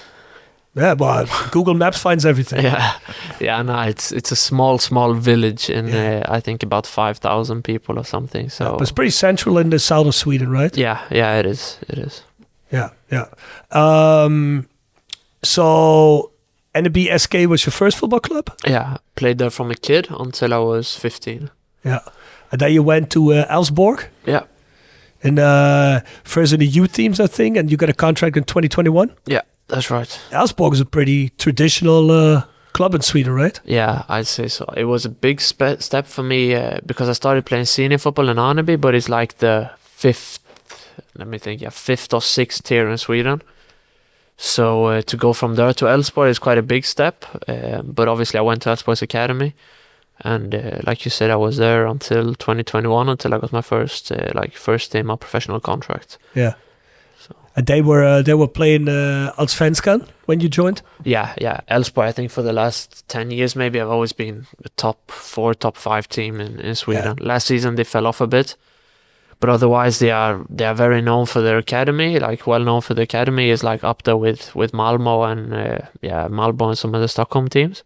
Speaker 2: Yeah, well, Google Maps finds everything.
Speaker 10: Yeah. No, it's a small village in I think about 5,000 people or something. So
Speaker 2: but it's pretty central in the south of Sweden, right?
Speaker 10: Yeah, it is.
Speaker 2: Yeah. So Anneby SK was your first football club?
Speaker 10: Yeah, played there from a kid until I was 15.
Speaker 2: Yeah, and then you went to Elfsborg.
Speaker 10: Yeah.
Speaker 2: And first in the youth teams, I think, and you got a contract in 2021.
Speaker 10: Yeah. That's right.
Speaker 2: Elfsborg is a pretty traditional club in Sweden, right?
Speaker 10: Yeah, I'd say so. It was a big step for me because I started playing senior football in Anneby, but it's like the fifth or sixth tier in Sweden. So to go from there to Elfsborg is quite a big step. But obviously I went to Elfsborg's academy. And like you said, I was there until 2021, until I got my first team professional contract.
Speaker 2: Yeah. And they were playing Allsvenskan when you joined?
Speaker 10: Yeah. Elfsborg, I think for the last 10 years maybe, I've always been a top 4, top 5 team in Sweden. Yeah. Last season they fell off a bit. But otherwise they are very known for their academy. Like well known for the academy is like up there with Malmö and Malmö and some of the Stockholm teams.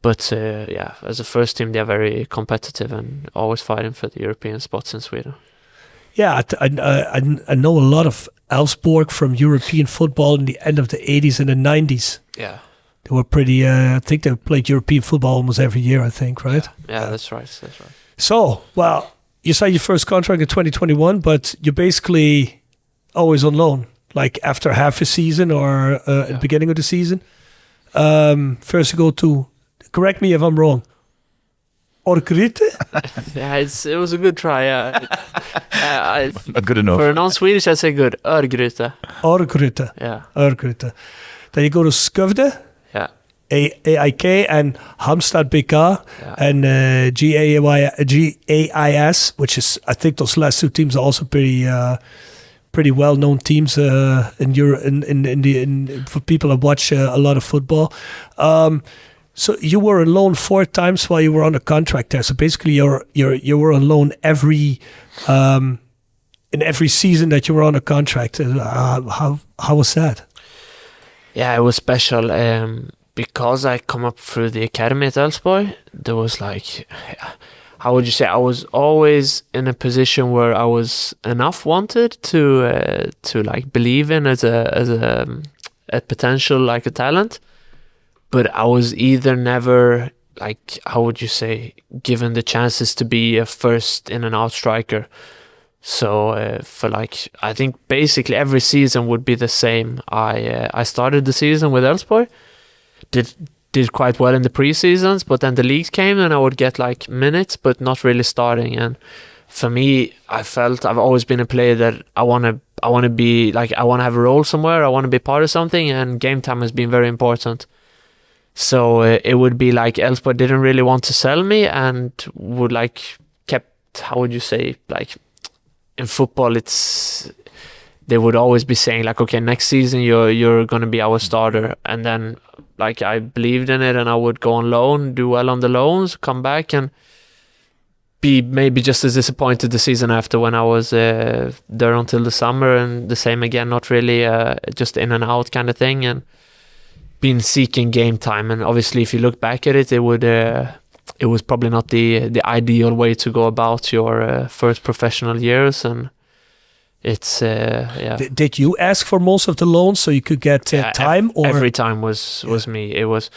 Speaker 10: But as a first team they're very competitive and always fighting for the European spots in Sweden.
Speaker 2: Yeah, I know a lot of Elfsborg from European football in the end of the 80s and the 90s.
Speaker 10: Yeah.
Speaker 2: They were pretty, I think they played European football almost every year, I think, right?
Speaker 10: Yeah, that's right.
Speaker 2: So, well, you signed your first contract in 2021, but you're basically always on loan, like after half a season or at the beginning of the season. First you go to, correct me if I'm wrong, Örgryte?
Speaker 10: Yeah, it was a good try.
Speaker 9: Not good enough.
Speaker 10: For a non-Swedish, I say good. Örgryte.
Speaker 2: Örgryte.
Speaker 10: Yeah.
Speaker 2: Örgryte. Then you go to Skövde.
Speaker 10: Yeah.
Speaker 2: AIK and Halmstad BK and GAIS, which is, I think those last two teams are also pretty well-known teams in Europe, for people that watch a lot of football. So you were on loan 4 times while you were on a contract there. So basically, you were on loan in every season that you were on a contract. How was that?
Speaker 10: Yeah, it was special. Because I come up through the academy at Elfsborg, there was like, how would you say? I was always in a position where I was enough wanted to like believe in as a potential, like a talent, but I was either never, like, how would you say, given the chances to be a first in and out striker. So for like, I think basically every season would be the same. I started the season with Elfsborg, did quite well in the pre-seasons, but then the leagues came and I would get like minutes, but not really starting. And for me, I felt I've always been a player that I want to be like, I want to have a role somewhere, I want to be part of something, and game time has been very important. So it would be like Elfsborg didn't really want to sell me and would like kept, how would you say, like in football, they would always be saying like, okay, next season you're going to be our starter. And then like I believed in it and I would go on loan, do well on the loans, come back and be maybe just as disappointed the season after when I was there until the summer, and the same again, not really just in and out kind of thing, and been seeking game time. And obviously if you look back at it, it was probably not the ideal way to go about your first professional years, and it's yeah.
Speaker 2: Did you ask for most of the loans so you could get time? Or
Speaker 10: every time was me. It was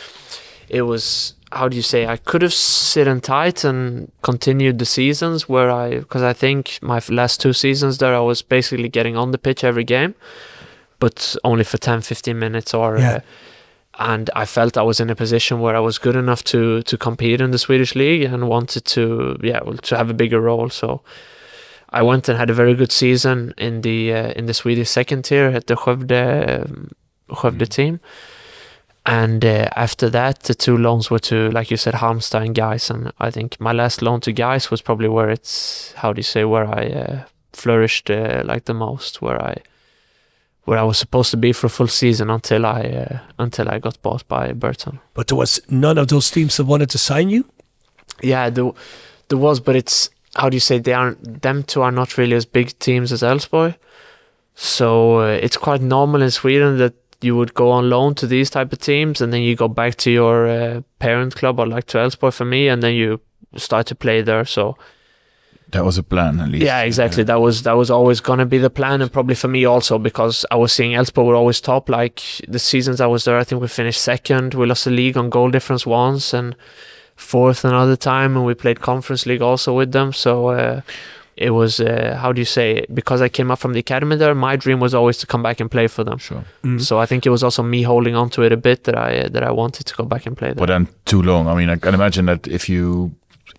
Speaker 10: how do you say? I could have sit tight and continued the seasons because I think my last 2 seasons there I was basically getting on the pitch every game, but only for 10-15 minutes or. And I felt I was in a position where I was good enough to compete in the Swedish league and wanted to have a bigger role. So I went and had a very good season in the Swedish second tier at the Skövde team. And after that, the 2 loans were to, like you said, Halmstad and Gais. And I think my last loan to Gais was probably where I flourished like the most, where I was supposed to be for a full season until I got bought by Burton.
Speaker 2: But there was none of those teams that wanted to sign you?
Speaker 10: Yeah, there was, but it's, how do you say, them 2 are not really as big teams as Elfsborg. So it's quite normal in Sweden that you would go on loan to these type of teams and then you go back to your parent club, or like to Elfsborg for me, and then you start to play there. So
Speaker 9: that was a plan, at least.
Speaker 10: Yeah, exactly. That was always going to be the plan, and probably for me also, because I was seeing Elfsborg were always top. Like the seasons I was there, I think we finished second. We lost the league on goal difference once and 4th another time, and we played Conference League also with them. So it was, how do you say, because I came up from the academy there, my dream was always to come back and play for them.
Speaker 9: Sure.
Speaker 2: Mm.
Speaker 10: So I think it was also me holding on to it a bit that I wanted to go back and play there.
Speaker 9: But then too long. I mean, I can imagine that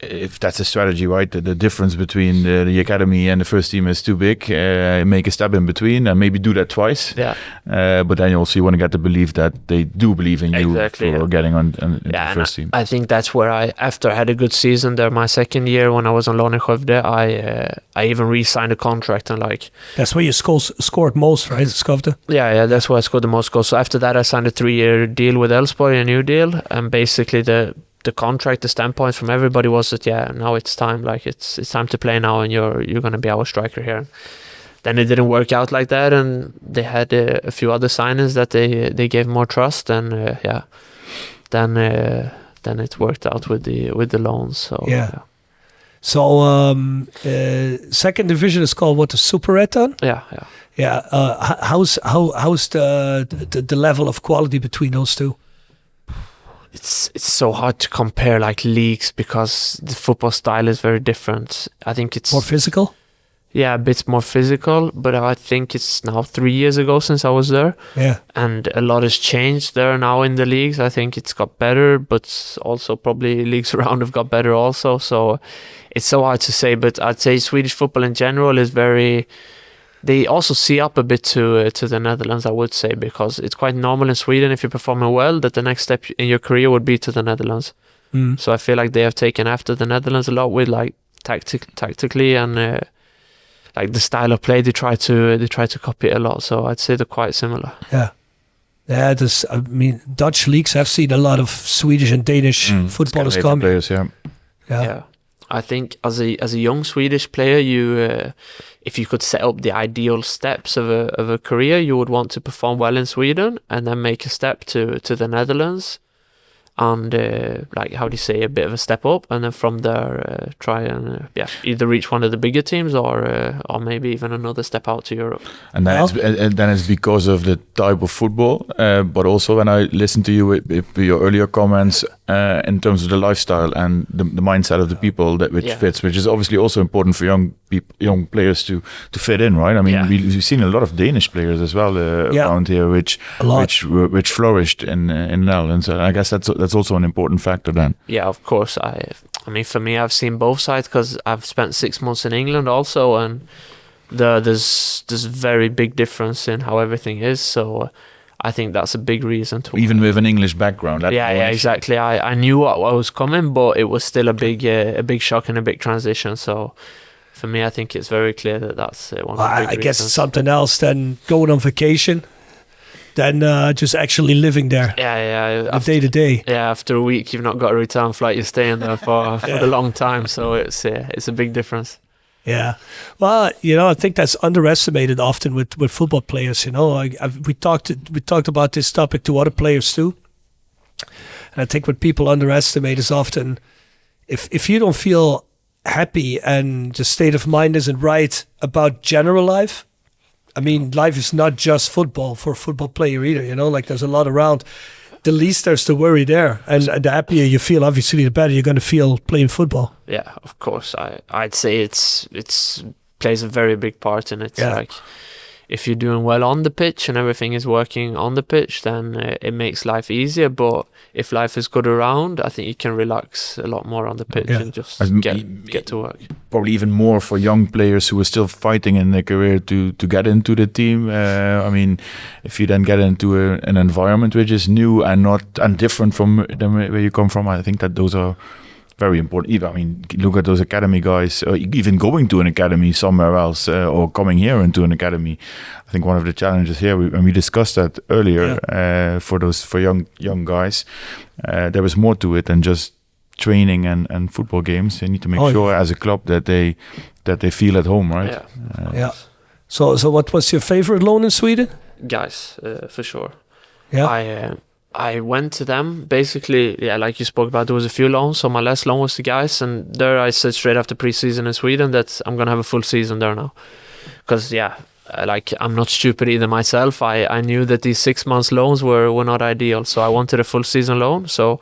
Speaker 9: if that's a strategy, right? The difference between the academy and the first team is too big. Make a step in between and maybe do that twice.
Speaker 10: Yeah.
Speaker 9: But then you also want to get the belief that they do believe in you for getting on the first team.
Speaker 10: I think that's where after I had a good season there, my second year when I was on loan in Skövde, I even re-signed a contract and like.
Speaker 2: That's where you scored most, right? Skövde.
Speaker 10: Yeah, that's where I scored the most goals. So after that, I signed a 3-year deal with Elfsborg, a new deal, and basically the contract, the standpoint from everybody was that now it's time, like it's time to play now, and you're going to be our striker here. Then it didn't work out like that, and they had a few other signings that they gave more trust, and then it worked out with the loans. So
Speaker 2: So second division is called what, the Superettan?
Speaker 10: Yeah.
Speaker 2: How's the level of quality between those two?
Speaker 10: It's so hard to compare like leagues because the football style is very different. I think it's
Speaker 2: more physical.
Speaker 10: a bit more physical, but I think it's now 3 years ago since I was there.
Speaker 2: Yeah.
Speaker 10: And a lot has changed there now in the leagues. I think it's got better, but also probably leagues around have got better also. So it's so hard to say, but I'd say Swedish football in general is very... They also see up a bit to the Netherlands, I would say, because it's quite normal in Sweden, if you're performing well, that the next step in your career would be to the Netherlands. So I feel like they have taken after the Netherlands a lot with like tactically and like the style of play. They try to copy it a lot. So I'd say they're quite similar.
Speaker 2: Yeah. Yeah, I mean, Dutch leagues have seen a lot of Swedish and Danish footballers coming.
Speaker 9: Players,
Speaker 10: Yeah. I think as a young Swedish player, you if you could set up the ideal steps of a career, you would want to perform well in Sweden and then make a step to the Netherlands, and like, how do you say, a bit of a step up, and then from there try and either reach one of the bigger teams or maybe even another step out to Europe.
Speaker 9: And then it's because of the type of football, but also when I listened to you with your earlier comments in terms of the lifestyle and the mindset of the people fits, which is obviously also important for young players to fit in, right? I mean, we've seen a lot of Danish players as well around here, which flourished in the Netherlands. And I guess that's also an important factor then.
Speaker 10: Yeah, of course. I mean, for me, I've seen both sides because I've spent 6 months in England also, and there's very big difference in how everything is. So I think that's a big reason to...
Speaker 9: Even with an English background.
Speaker 10: Yeah, exactly. I knew what was coming, but it was still a big shock and a big transition. So for me, I think it's very clear that's one of the big
Speaker 2: I guess
Speaker 10: reasons.
Speaker 2: it's something else than going on vacation, than just actually living there.
Speaker 10: Yeah.
Speaker 2: Day to day.
Speaker 10: Yeah, after a week, you've not got a return flight. You're staying there for a long time. So it's a big difference.
Speaker 2: Yeah, well, I think that's underestimated often with football players. We talked about this topic to other players too, and I think what people underestimate is often if you don't feel happy and the state of mind isn't right about general life. I mean, life is not just football for a football player either. Like there's a lot around. The least there's the worry there, and the happier you feel, obviously, the better you're going to feel playing football.
Speaker 10: Yeah, of course. I'd say it's plays a very big part in it. Like, if you're doing well on the pitch and everything is working on the pitch, then it makes life easier. But if life is good around, I think you can relax a lot more on the pitch and just get to work.
Speaker 9: Probably even more for young players who are still fighting in their career to get into the team. I mean, if you then get into an environment which is new and different from where you come from, I think that those are very important. Even, I mean, look at those academy guys, or even going to an academy somewhere else, or coming here into an academy. I think one of the challenges here, and we discussed that earlier, for young guys, there was more to it than just training and football games. They need to make sure as a club that they feel at home, right?
Speaker 10: Yeah.
Speaker 2: So what was your favorite loan in Sweden?
Speaker 10: Guys, for sure.
Speaker 2: Yeah.
Speaker 10: I went to them basically, like you spoke about, there was a few loans. So my last loan was to Guys, and there I said straight after pre-season in Sweden that I'm going to have a full season there now. Because, I'm not stupid either myself. I knew that these 6 months loans were not ideal. So I wanted a full season loan. So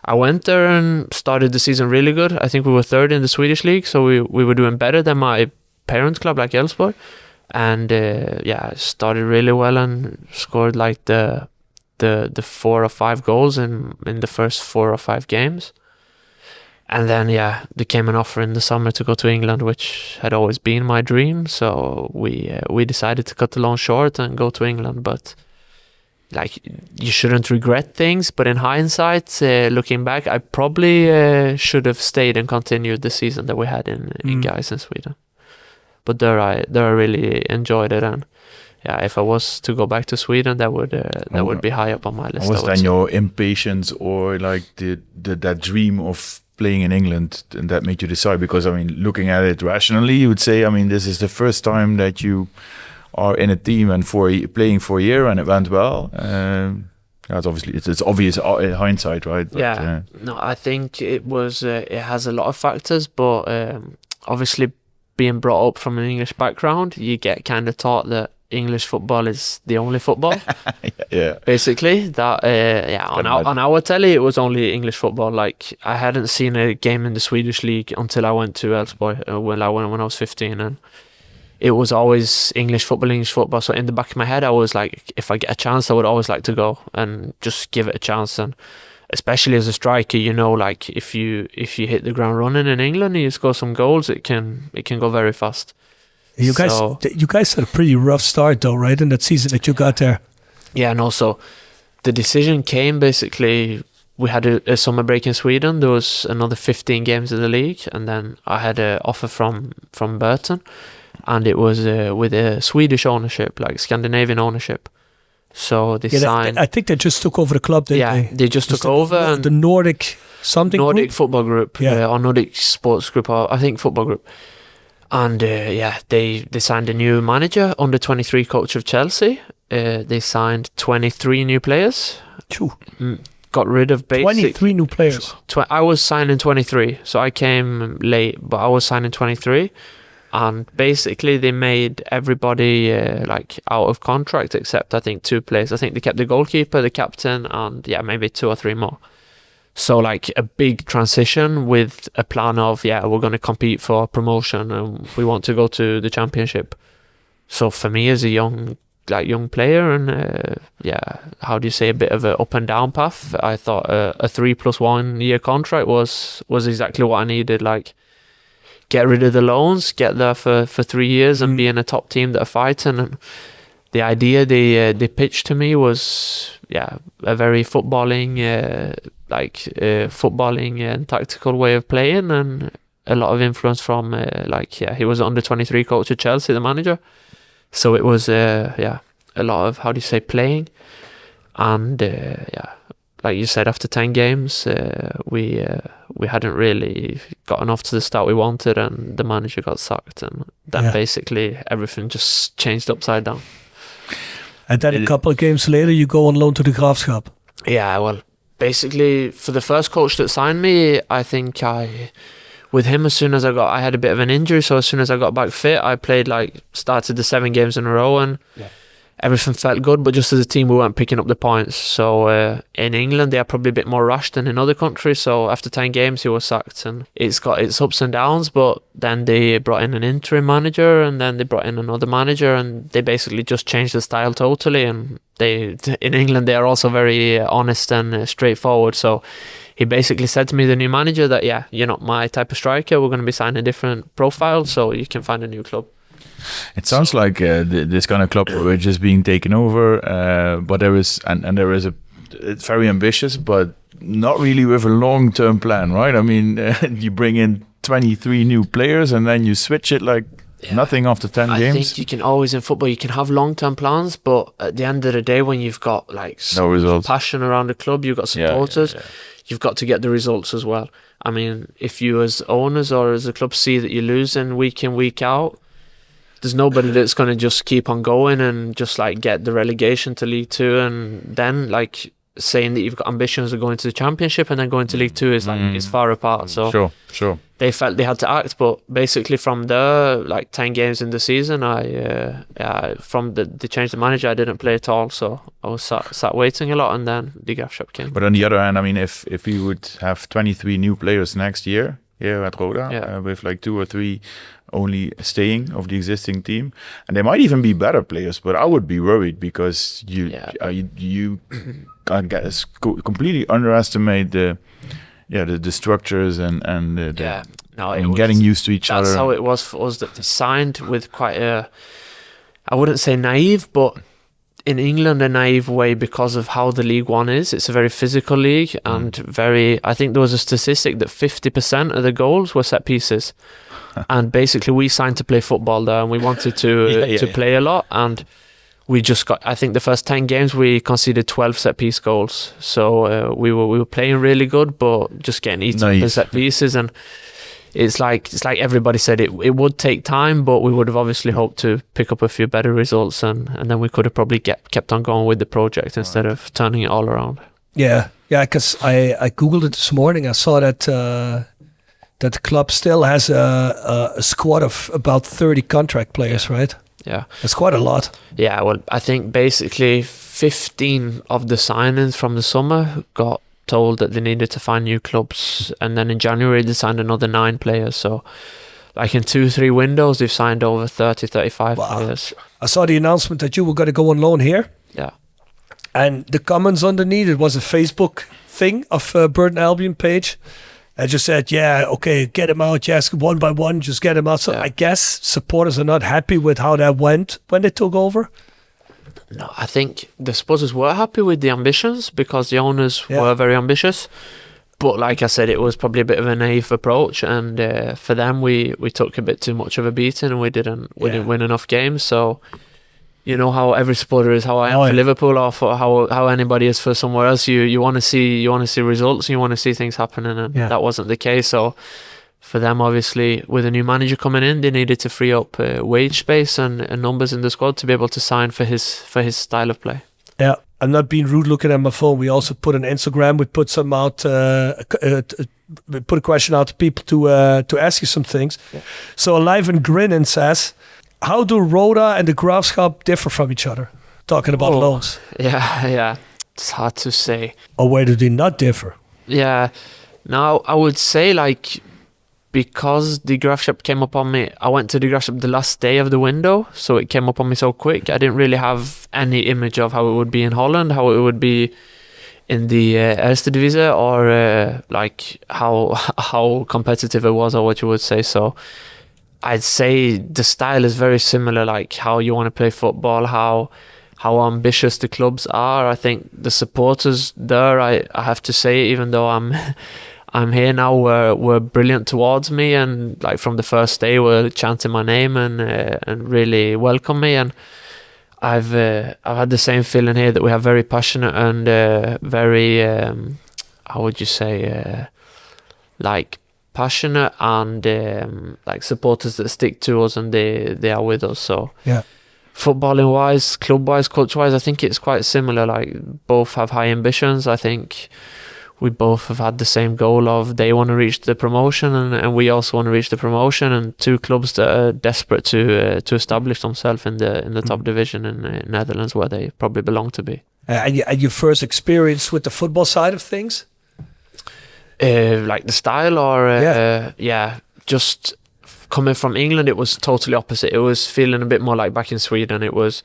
Speaker 10: I went there and started the season really good. I think we were third in the Swedish league. So we were doing better than my parent club, like Elfsborg. And I started really well and scored like the 4 or 5 goals in the first 4 or 5 games. And then, there came an offer in the summer to go to England, which had always been my dream. So we decided to cut the loan short and go to England. But you shouldn't regret things. But in hindsight, looking back, I probably should have stayed and continued the season that we had in Guys in Sweden. But there I really enjoyed it, and if I was to go back to Sweden, that would be high up on my list.
Speaker 9: Was then your impatience or like that dream of playing in England and that made you decide? Because I mean, looking at it rationally, you would say, I mean, this is the first time that you are in a team and playing for a year and it went well. It's obviously it's obvious in hindsight, right? But,
Speaker 10: no, I think it was. It has a lot of factors, but obviously being brought up from an English background, you get kind of taught that English football is the only football. Basically that on our telly it was only English football. Like I hadn't seen a game in the Swedish league until I went to Elfsborg when I was 15, and it was always English football. So in the back of my head, I was like, if I get a chance, I would always like to go and just give it a chance. And especially as a striker, like if you hit the ground running in England and you score some goals, it can go very fast.
Speaker 2: You guys had a pretty rough start though, right? In that season that you got there.
Speaker 10: Yeah, and also the decision came basically. We had a summer break in Sweden. There was another 15 games in the league, and then I had an offer from Burton, and it was with a Swedish ownership, like Scandinavian ownership. So they signed.
Speaker 2: I think they just took over the club.
Speaker 10: They just took over
Speaker 2: the Nordic
Speaker 10: Nordic football group,
Speaker 2: yeah.
Speaker 10: Or Nordic sports group, or I think football group. And they signed a new manager, under 23 coach of Chelsea. They signed 23 new players. Got rid of
Speaker 2: 23 new players.
Speaker 10: I was signing 23, so I came late, but I was signing 23. And basically they made everybody out of contract except I think 2 players. I think they kept the goalkeeper, the captain, and maybe 2 or 3 more. So like a big transition with a plan of we're going to compete for promotion and we want to go to the championship. So for me as a young player and how do you say, a bit of an up and down path, I thought a 3+1 year contract was exactly what I needed. Like, get rid of the loans, get there for 3 years and be in a top team that are fighting. And the idea they pitched to me was a very footballing and tactical way of playing, and a lot of influence from he was under 23 coach at Chelsea, the manager. So it was a lot of, how do you say, playing. And like you said, after 10 games, we hadn't really gotten off to the start we wanted, and the manager got sacked, and then basically everything just changed upside down.
Speaker 2: And then a couple of games later, you go on loan to the Graafschap. Yeah,
Speaker 10: well, basically for the first coach that signed me, I think with him, I had a bit of an injury, so as soon as I got back fit, I started the 7 games in a row, and everything felt good, but just as a team, we weren't picking up the points. So in England, they are probably a bit more rushed than in other countries. So after 10 games, he was sacked, and it's got its ups and downs. But then they brought in an interim manager, and then they brought in another manager, and they basically just changed the style totally. And in England, they are also very honest and straightforward. So he basically said to me, the new manager, that you're not my type of striker. We're going to be signing a different profile, so you can find a new club.
Speaker 9: It sounds like this kind of club were just being taken over, but there is it's very ambitious, but not really with a long-term plan, right? I mean, you bring in 23 new players and then you switch it like nothing after 10 games.
Speaker 10: I think you can always, in football, you can have long-term plans, but at the end of the day, when you've got
Speaker 9: no results,
Speaker 10: passion around the club, you've got supporters, you've got to get the results as well. I mean, if you as owners or as a club see that you're losing week in, week out, there's nobody that's going to just keep on going and just get the relegation to League 2, and then saying that you've got ambitions of going to the Championship and then going to League 2 is is far apart. So
Speaker 9: sure.
Speaker 10: They felt they had to act, but basically from there, 10 games in the season, from they changed the manager, I didn't play at all, so I was sat waiting a lot, and then the Graafschap came.
Speaker 9: But on the other hand, I mean, if we would have 23 new players next year here at Roda, with 2 or 3 only staying of the existing team, and they might even be better players, but I would be worried because you completely underestimate the structures and getting used to each other.
Speaker 10: That's how it was for us, that they signed with quite I wouldn't say naive, but in England a naive way, because of how the League One is. It's a very physical league, and I think there was a statistic that 50% of the goals were set pieces. And basically we signed to play football there, and we wanted to play a lot, and we just got, I think the first 10 games we conceded 12 set piece goals. So we were playing really good, but just getting eaten up in set pieces. And it's like everybody said, it would take time, but we would have obviously hoped to pick up a few better results, and then we could have probably kept on going with the project instead of turning it all around.
Speaker 2: Because I googled it this morning. I saw that that the club still has a squad of about 30 contract players, right?
Speaker 10: Yeah.
Speaker 2: That's quite a lot.
Speaker 10: Yeah, well, I think basically 15 of the signings from the summer got told that they needed to find new clubs, and then in January they signed another 9 players. So like in 2-3 windows, they've signed over 30-35 players.
Speaker 2: I saw the announcement that you were going to go on loan here.
Speaker 10: Yeah.
Speaker 2: And the comments underneath, it was a Facebook thing of Burton Albion page. I just said, yeah, okay, get him out. Yes, one by one, just get him out. So I guess supporters are not happy with how that went when they took over.
Speaker 10: No, I think the supporters were happy with the ambitions because the owners were very ambitious. But like I said, it was probably a bit of a naive approach, and for them, we took a bit too much of a beating, and we didn't win enough games. So, you know how every supporter is, how I am for Liverpool, or for how anybody is for somewhere else. You want to see results, and you want to see things happening, and that wasn't the case. So, for them, obviously, with a new manager coming in, they needed to free up wage space and numbers in the squad to be able to sign for his style of play.
Speaker 2: Yeah. I'm not being rude looking at my phone. We also put on Instagram, we put some out, we put a question out to people to ask you some things. Yeah. So Alive and Grinning says, how do Roda and the Graafschap differ from each other? Talking about loans.
Speaker 10: Yeah. It's hard to say.
Speaker 2: Or where do they not differ?
Speaker 10: Yeah. Now, I would say because the Graafschap came up on me, I went to the Graafschap the last day of the window, so it came up on me so quick. I didn't really have any image of how it would be in Holland, how it would be in the Eerste Divisie, or how competitive it was, or what you would say. So I'd say the style is very similar, like how you want to play football, how ambitious the clubs are. I think the supporters there, I have to say, even though I'm here now, were brilliant towards me, and like from the first day were chanting my name and really welcome me. And I've had the same feeling here, that we have very passionate and very how would you say passionate and like supporters that stick to us, and they are with us. So footballing wise, club wise, culture wise, I think it's quite similar. Like both have high ambitions. I think we both have had the same goal of they want to reach the promotion, and we also want to reach the promotion, and two clubs that are desperate to establish themselves in the top division in Netherlands, where they probably belong to be.
Speaker 2: And your first experience with the football side of things?
Speaker 10: Like the style, or just coming from England, it was totally opposite. It was feeling a bit more like back in Sweden. It was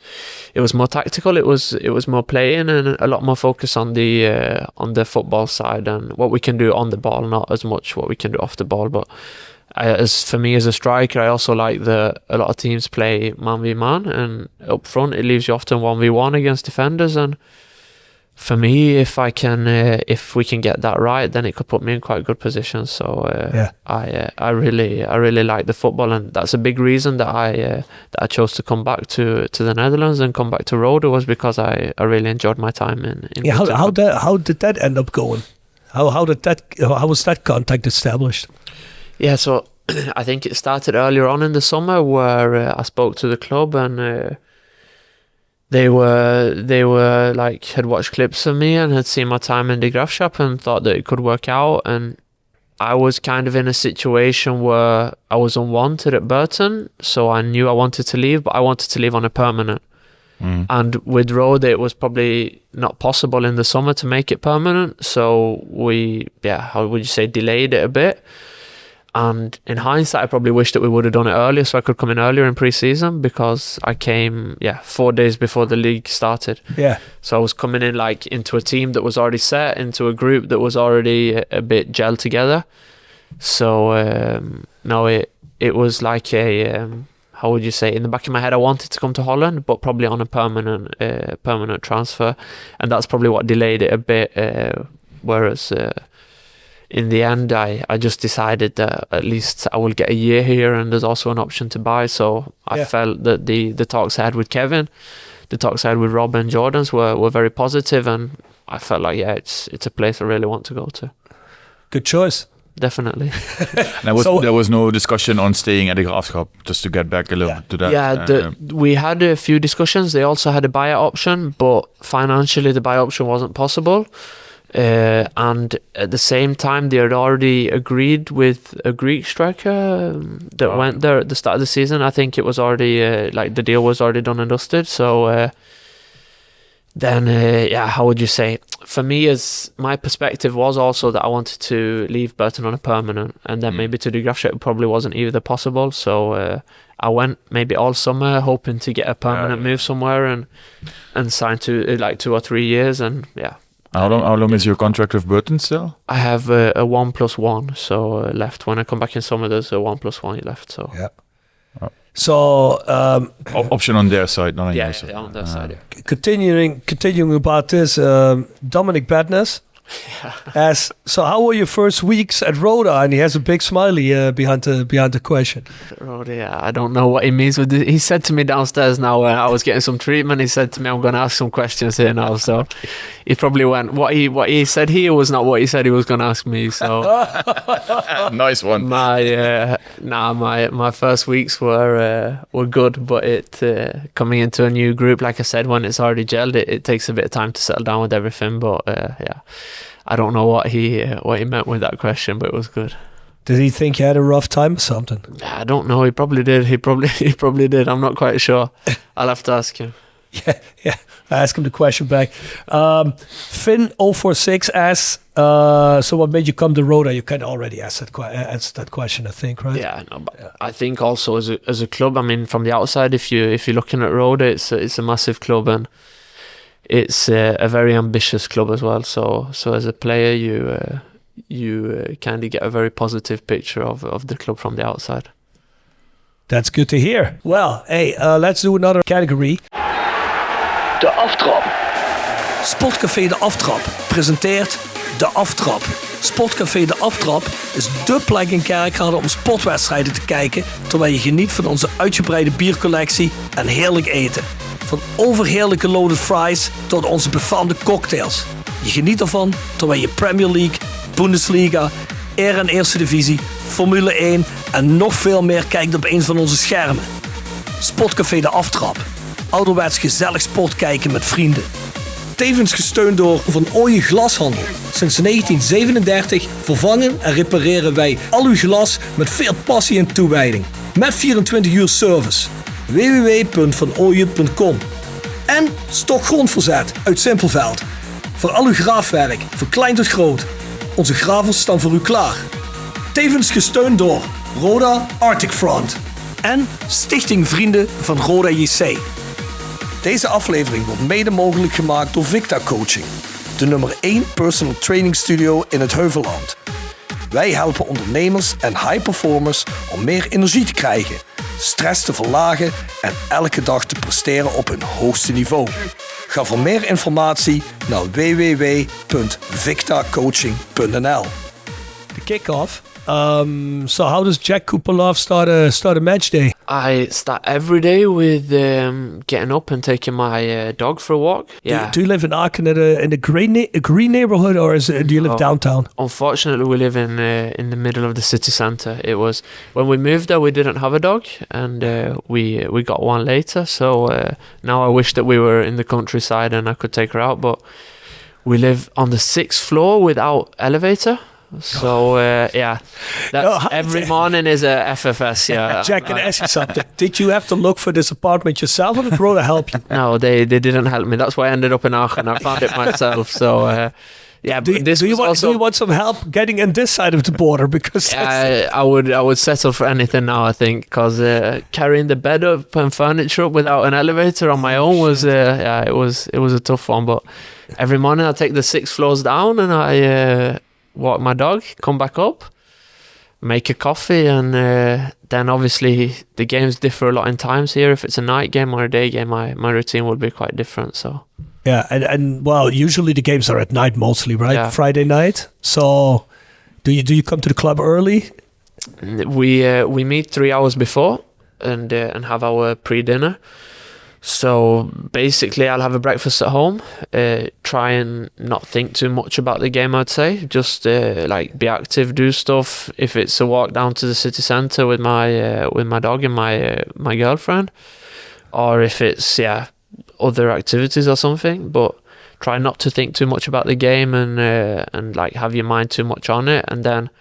Speaker 10: more tactical. It was more playing, and a lot more focus on the football side and what we can do on the ball, not as much what we can do off the ball. But for me as a striker, I also like that a lot of teams play man v man, and up front it leaves you often 1v1 against defenders. And for me, if we can get that right, then it could put me in quite good position. So I really like the football, and that's a big reason that I chose to come back to the Netherlands and come back to Roda, was because I really enjoyed my time in
Speaker 2: how did that end up going? How was that contact established?
Speaker 10: Yeah, so I think it started earlier on in the summer, where I spoke to the club, and they were like, had watched clips of me and had seen my time in the Graafschap and thought that it could work out. And I was kind of in a situation where I was unwanted at Burton, so I knew I wanted to leave, but I wanted to leave on a permanent. And with Roda, it was probably not possible in the summer to make it permanent, so we, how would you say, delayed it a bit. And in hindsight, I probably wish that we would have done it earlier, so I could come in earlier in pre-season, because I came 4 days before the league started. Yeah. So I was coming in like into a team that was already set, into a group that was already a bit gelled together. So it was like a how would you say, in the back of my head, I wanted to come to Holland, but probably on a permanent transfer, and that's probably what delayed it a bit. Whereas in the end, I just decided that at least I will get a year here, and there's also an option to buy. So I felt that the talks I had with Kevin, the talks I had with Rob and Jordans were very positive, and I felt like it's a place I really want to go to.
Speaker 2: Good choice.
Speaker 10: Definitely.
Speaker 9: There was no discussion on staying at the Graafschap, just to get back a little bit to that.
Speaker 10: Yeah, we had a few discussions. They also had a buyout option, but financially the buyout option wasn't possible. And at the same time, they had already agreed with a Greek striker that went there at the start of the season. I think it was already the deal was already done and dusted. So then how would you say? For me, as my perspective was also that I wanted to leave Burton on a permanent, and then maybe to do Graafschap probably wasn't either possible. So I went maybe all summer hoping to get a permanent move somewhere and sign to like 2 or 3 years, and
Speaker 9: How long is your contract with Burton still?
Speaker 10: I have a 1+1, so left. When I come back in summer, there's a 1+1 left. So
Speaker 2: So
Speaker 9: option on their side, not on your side.
Speaker 10: Yeah, on their side. Yeah.
Speaker 2: Continuing about this, Dominic Badness. So how were your first weeks at Roda? And he has a big smiley behind the question.
Speaker 10: Roda, I don't know what he means with this. He said to me downstairs now when I was getting some treatment, he said to me, I'm going to ask some questions here now. So he probably went, what he said here was not what he said he was going to ask me. So
Speaker 9: nice one.
Speaker 10: My first weeks were good, but coming into a new group, like I said, when it's already gelled, it takes a bit of time to settle down with everything. But I don't know what he meant with that question, but it was good.
Speaker 2: Did he think you had a rough time or something?
Speaker 10: I don't know. He probably did. He probably did. I'm not quite sure. I'll have to ask him.
Speaker 2: Yeah. I ask him the question back. Finn046 asks, so what made you come to Roda? You kind of already answered that question, I think, right?
Speaker 10: Yeah, no, but I think also as a club, I mean, from the outside, if you're looking at Roda, it's a massive club, and it's a very ambitious club as well. So as a player, you kind of get a very positive picture of the club from the outside.
Speaker 2: That's good to hear. Well, hey, let's do another category.
Speaker 11: De aftrap.
Speaker 2: Sportcafé De Aftrap presenteert De Aftrap. Sportcafé De Aftrap is dé plek in Kerkrade om sportwedstrijden te kijken, terwijl je geniet van onze uitgebreide biercollectie en heerlijk eten. Van overheerlijke loaded fries tot onze befaamde cocktails. Je geniet ervan terwijl je Premier League, Bundesliga, Eer en Eerste Divisie, Formule 1 en nog veel meer kijkt op een van onze schermen. Sportcafé De Aftrap. Ouderwets gezellig sport kijken met vrienden. Tevens gesteund door Van Ooyen Glashandel. Sinds 1937 vervangen en repareren wij al uw glas met veel passie en toewijding. Met 24 uur service. www.vanooyen.com. En Stokgrondverzet uit Simpelveld. Voor al uw graafwerk, van klein tot groot. Onze gravels staan voor u klaar. Tevens gesteund door Roda Arctic Front. En Stichting Vrienden van Roda JC. Deze aflevering wordt mede mogelijk gemaakt door Victa Coaching. De nummer 1 personal training studio in het Heuvelland. Wij helpen ondernemers en high performers om meer energie te krijgen, stress te verlagen en elke dag te presteren op hun hoogste niveau. Ga voor meer informatie naar www.victacoaching.nl. De kick-off. So how does Jack Kupalov start a match day?
Speaker 10: I start every day with getting up and taking my dog for a walk. Yeah.
Speaker 2: Do you live in Aken in a green neighborhood, or do you live downtown?
Speaker 10: Unfortunately, we live in the middle of the city centre. It was when we moved there, we didn't have a dog, and we got one later. So now I wish that we were in the countryside and I could take her out. But we live on the 6th floor without elevator. So every morning is a FFS. Yeah,
Speaker 2: Jack, can I ask you something? Did you have to look for this apartment yourself, or did Roda help you?
Speaker 10: No, they didn't help me. That's why I ended up in Aken. I found it myself. So do you
Speaker 2: want some help getting in this side of the border? Because
Speaker 10: I would settle for anything now, I think, because carrying the bed up and furniture up without an elevator on my own was it was a tough one. But every morning I take the 6 floors down and I walk my dog, come back up, make a coffee, and then obviously the games differ a lot in times here. If it's a night game or a day game, my routine would be quite different. So
Speaker 2: yeah, and well, usually the games are at night mostly, right?
Speaker 10: Yeah.
Speaker 2: Friday night. So do you come to the club early?
Speaker 10: We meet 3 hours before and have our pre-dinner. So basically I'll have a breakfast at home, try and not think too much about the game, I'd say. Just be active, do stuff. If it's a walk down to the city centre with my dog and my girlfriend, or if it's other activities or something, but try not to think too much about the game and have your mind too much on it, and then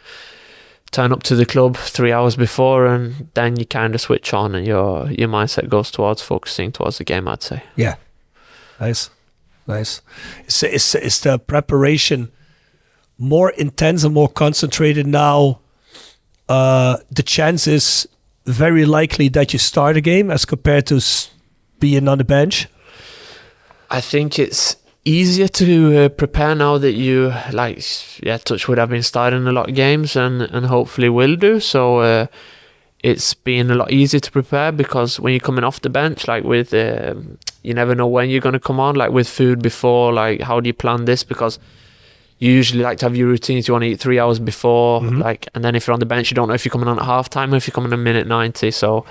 Speaker 10: turn up to the club 3 hours before, and then you kind of switch on and your mindset goes towards focusing towards the game, I'd say.
Speaker 2: Yeah. Nice. Nice. Is the preparation more intense and more concentrated now? The chance is very likely that you start a game as compared to being on the bench.
Speaker 10: I think it's easier to prepare now that you touch wood, I've been starting a lot of games and hopefully will do. So it's been a lot easier to prepare, because when you're coming off the bench, like with you never know when you're going to come on. Like with food before, like how do you plan this? Because you usually like to have your routines. You want to eat 3 hours before, and then if you're on the bench, you don't know if you're coming on at half time or if you're coming in minute 90. So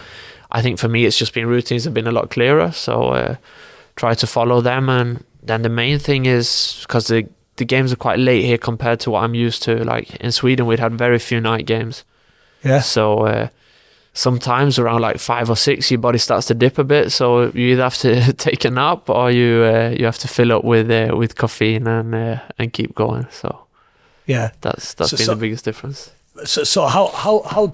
Speaker 10: I think for me, it's just been routines have been a lot clearer. So try to follow them, and then the main thing is because the games are quite late here compared to what I'm used to. Like in Sweden, we'd had very few night games.
Speaker 2: Yeah.
Speaker 10: So sometimes around like 5 or 6, your body starts to dip a bit. So you either have to take a nap or you have to fill up with caffeine and keep going. So
Speaker 2: yeah,
Speaker 10: that's been the biggest difference.
Speaker 2: So how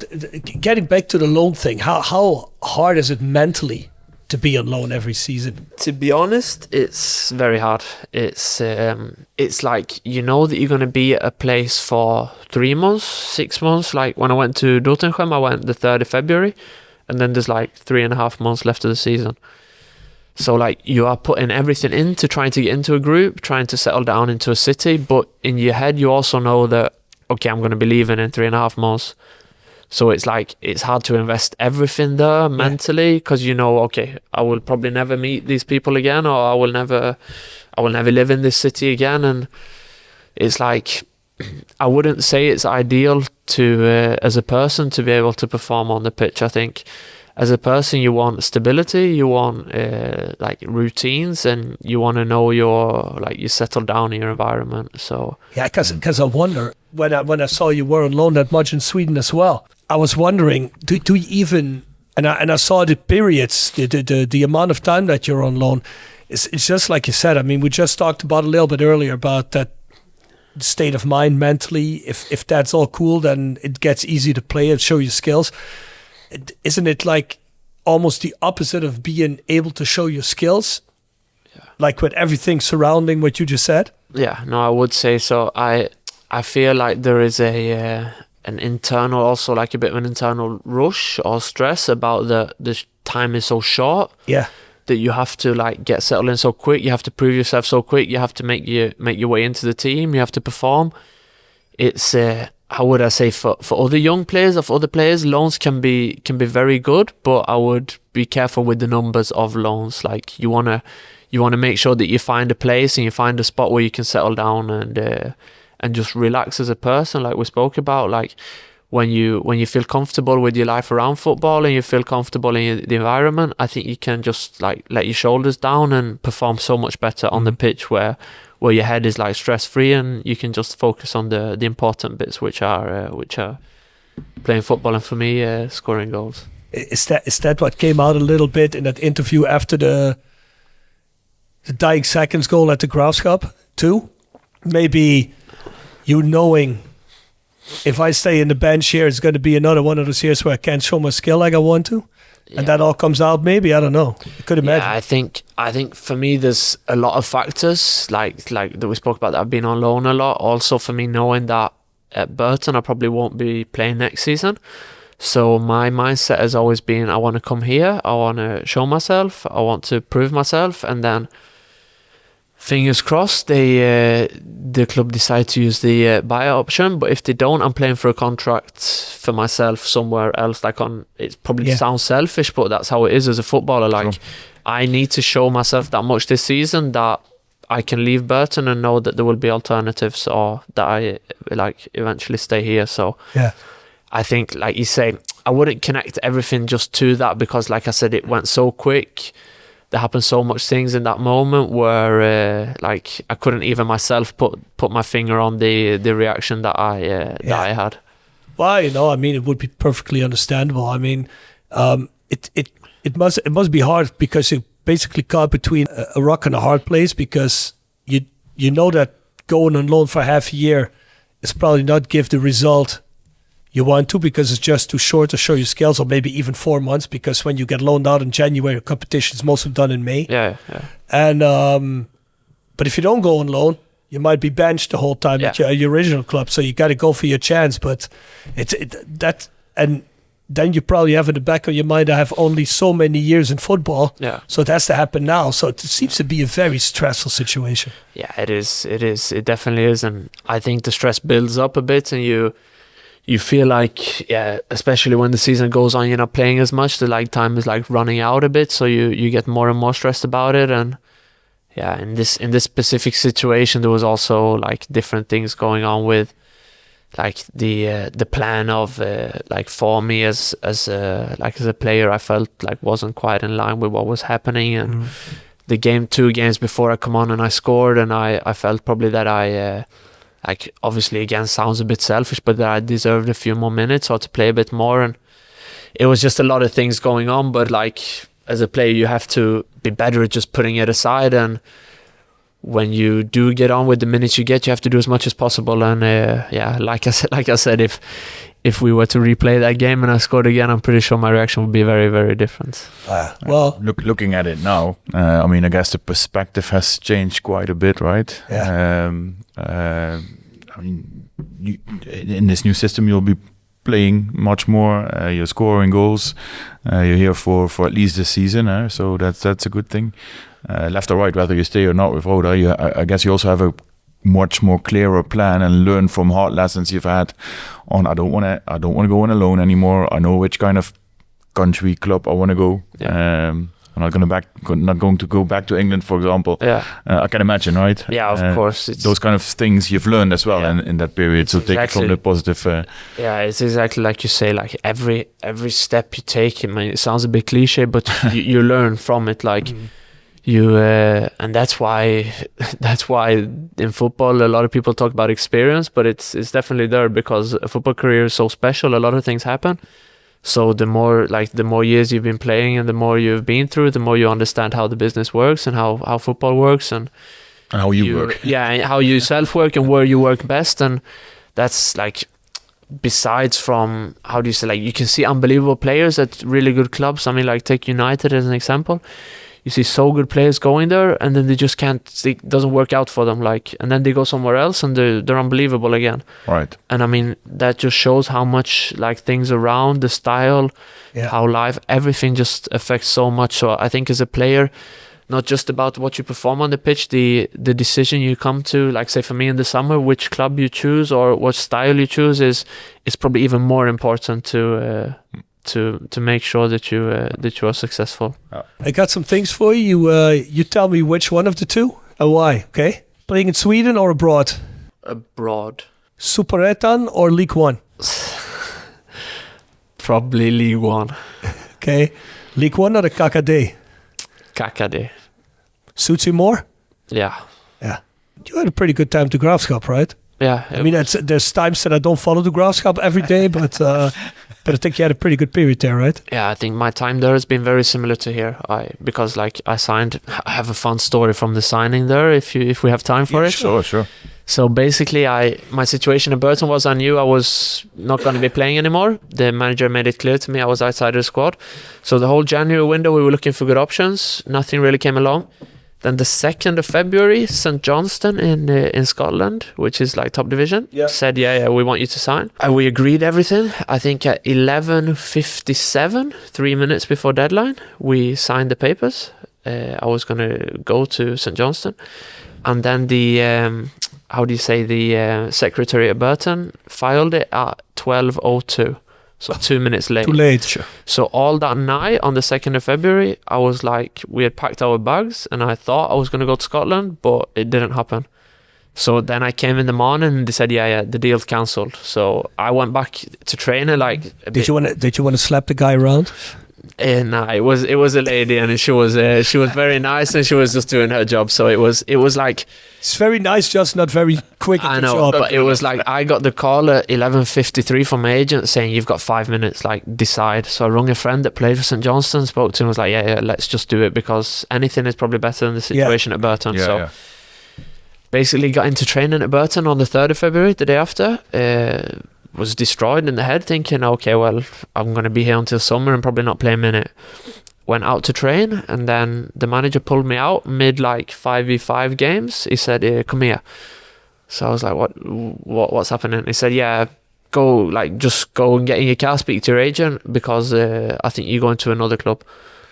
Speaker 2: getting back to the loan thing? How hard is it mentally to be on loan every season?
Speaker 10: To be honest, it's very hard. It's like, you know that you're going to be at a place for 3 months, 6 months. Like when I went to Dortmund, I went the 3rd of February, and then there's like 3.5 months left of the season. So like you are putting everything into trying to get into a group, trying to settle down into a city, but in your head you also know that, okay, I'm going to be leaving in 3.5 months. So it's like, it's hard to invest everything there mentally, because you know, okay, I will probably never meet these people again, or I will never live in this city again. And it's like, I wouldn't say it's ideal to, as a person, to be able to perform on the pitch. I think as a person, you want stability, you want like routines, and you want to know you settle down in your environment. So
Speaker 2: yeah, because I wonder, when I saw you were on loan that much in Sweden as well, I was wondering, do you even, and I saw the periods, the amount of time that you're on loan, it's just like you said. I mean, we just talked about a little bit earlier about that state of mind mentally. If that's all cool, then it gets easy to play and show your skills. Isn't it like almost the opposite of being able to show your skills? Yeah. Like with everything surrounding what you just said? Yeah,
Speaker 10: no, I would say so. I feel like there is an internal, also like a bit of an internal rush or stress about the time is so short.
Speaker 2: Yeah.
Speaker 10: That you have to like get settled in so quick. You have to prove yourself so quick. You have to make your way into the team. You have to perform. It's how would I say, for other young players, or for other players, loans can be very good, but I would be careful with the numbers of loans. Like you wanna make sure that you find a place and you find a spot where you can settle down and just relax as a person, like we spoke about. Like when you feel comfortable with your life around football and you feel comfortable in the environment, I think you can just like let your shoulders down and perform so much better on the pitch, where your head is like stress free and you can just focus on the important bits, which are playing football, and for me, scoring goals.
Speaker 2: Is that what came out a little bit in that interview after the dying seconds goal at the Graafschap too? Maybe you knowing, if I stay in the bench here, it's going to be another one of those years where I can't show my skill like I want to. And that all comes out, maybe, I don't know. I could imagine.
Speaker 10: Yeah, I think for me there's a lot of factors like that we spoke about, that I've been on loan a lot. Also for me, knowing that at Burton I probably won't be playing next season. So my mindset has always been, I want to come here, I want to show myself, I want to prove myself, and then fingers crossed the club decide to use the buyout option. But if they don't, I'm playing for a contract for myself somewhere else. Like it probably sounds selfish, but that's how it is as a footballer. Like I need to show myself that much this season that I can leave Burton and know that there will be alternatives, or that I like eventually stay here. So
Speaker 2: yeah,
Speaker 10: I think, like you say, I wouldn't connect everything just to that, because like I said, it went so quick. There happened so much things in that moment where like I couldn't even myself put my finger on the reaction that I had.
Speaker 2: Well, I mean, it would be perfectly understandable. I mean, it must be hard, because you basically caught between a rock and a hard place, because you know that going on loan for half a year is probably not give the result you want to, because it's just too short to show your skills, or maybe even 4 months, because when you get loaned out in January, competition is mostly done in May.
Speaker 10: Yeah.
Speaker 2: And But if you don't go on loan, you might be benched the whole time at your original club. So you got to go for your chance. But and then you probably have in the back of your mind, I have only so many years in football.
Speaker 10: Yeah.
Speaker 2: So it has to happen now. So it seems to be a very stressful situation.
Speaker 10: Yeah, it is. It definitely is. And I think the stress builds up a bit, and you feel like, especially when the season goes on, you're not playing as much. The time is running out a bit, so you get more and more stressed about it. And in this specific situation, there was also different things going on with the plan of for me as a player, I felt wasn't quite in line with what was happening. And the 2 games before I come on and I scored, and I felt probably that I obviously again sounds a bit selfish, but that I deserved a few more minutes or to play a bit more. And it was just a lot of things going on, but as a player you have to be better at just putting it aside, and when you do get on with the minutes you get, you have to do as much as possible. And like I said, if we were to replay that game and I scored again, I'm pretty sure my reaction would be very, very different.
Speaker 2: Well,
Speaker 9: looking at it now, I guess the perspective has changed quite a bit, right?
Speaker 2: Yeah.
Speaker 9: In this new system, you'll be playing much more. You're scoring goals. You're here for at least this season, so that's a good thing. Left or right, whether you stay or not with Roda, I guess you also have a much more clearer plan and learn from hard lessons you've had on I don't want to go on alone anymore. I know which kind of country club I want to go. I'm not going to go back to England, for example. I can imagine, right?
Speaker 10: Yeah, of course.
Speaker 9: Those kind of things you've learned as well in that period. So take it from the positive.
Speaker 10: It's exactly like you say. Every step you take, it sounds a bit cliche, but you learn from it. And that's why in football a lot of people talk about experience, but it's definitely there, because a football career is so special. A lot of things happen. So the more years you've been playing and the more you've been through, the more you understand how the business works and how football works and
Speaker 9: how you work.
Speaker 10: And how you self work and where you work best. And that's besides from, how do you say, you can see unbelievable players at really good clubs. Take United as an example. You see so good players going there, and then they just can't. It doesn't work out for them. And then they go somewhere else, and they're unbelievable again.
Speaker 9: Right.
Speaker 10: And that just shows how much things around the style, how life, everything just affects so much. So I think as a player, not just about what you perform on the pitch, the decision you come to, say for me in the summer, which club you choose or what style you choose is probably even more important to make sure that you are successful.
Speaker 2: I got some things for you. You tell me which one of the two and why, okay? Playing in Sweden or abroad?
Speaker 10: Abroad.
Speaker 2: Superettan or League One?
Speaker 10: Probably League One.
Speaker 2: Okay. League One or the KKD?
Speaker 10: KKD.
Speaker 2: Suits you more?
Speaker 10: Yeah.
Speaker 2: Yeah. You had a pretty good time to Graafschap, right?
Speaker 10: Yeah.
Speaker 2: There's times that I don't follow the Graafschap every day, but I think you had a pretty good period there, right?
Speaker 10: Yeah, I think my time there has been very similar to here. Because I signed. I have a fun story from the signing there. If we have time for it.
Speaker 9: Sure.
Speaker 10: So basically, my situation at Burton was I knew I was not going to be playing anymore. The manager made it clear to me I was outside of the squad. So the whole January window we were looking for good options. Nothing really came along. Then the 2nd of February, St. Johnstone in Scotland, which is top division, said, we want you to sign. And we agreed everything. I think at 11:57, 3 minutes before deadline, we signed the papers. I was going to go to St. Johnstone. And then the secretary at Burton filed it at 12:02. So 2 minutes late.
Speaker 2: Too late. Sure.
Speaker 10: So all that night on the 2nd of February, I was we had packed our bags and I thought I was going to go to Scotland, but it didn't happen. So then I came in the morning and they said, the deal's cancelled. So I went back to training
Speaker 2: Did you want to slap the guy around?
Speaker 10: No, it was a lady and she was very nice and she was just doing her job. So it was
Speaker 2: it's very nice, just not very quick at
Speaker 10: I
Speaker 2: the
Speaker 10: know,
Speaker 2: job.
Speaker 10: but it was I got the call at 11:53 from my agent saying you've got 5 minutes, decide. So I rung a friend that played for St. Johnstone, spoke to him, was let's just do it because anything is probably better than the situation at Burton. Basically got into training at Burton on the 3rd of February, the day after. Was destroyed in the head, thinking, okay, well, I'm going to be here until summer and probably not play a minute. went out to train, and then the manager pulled me out mid like 5v5 games. He said, come here. So I was like, what's happening? He said, yeah, just go and get in your car, speak to your agent, because I think you're going to another club.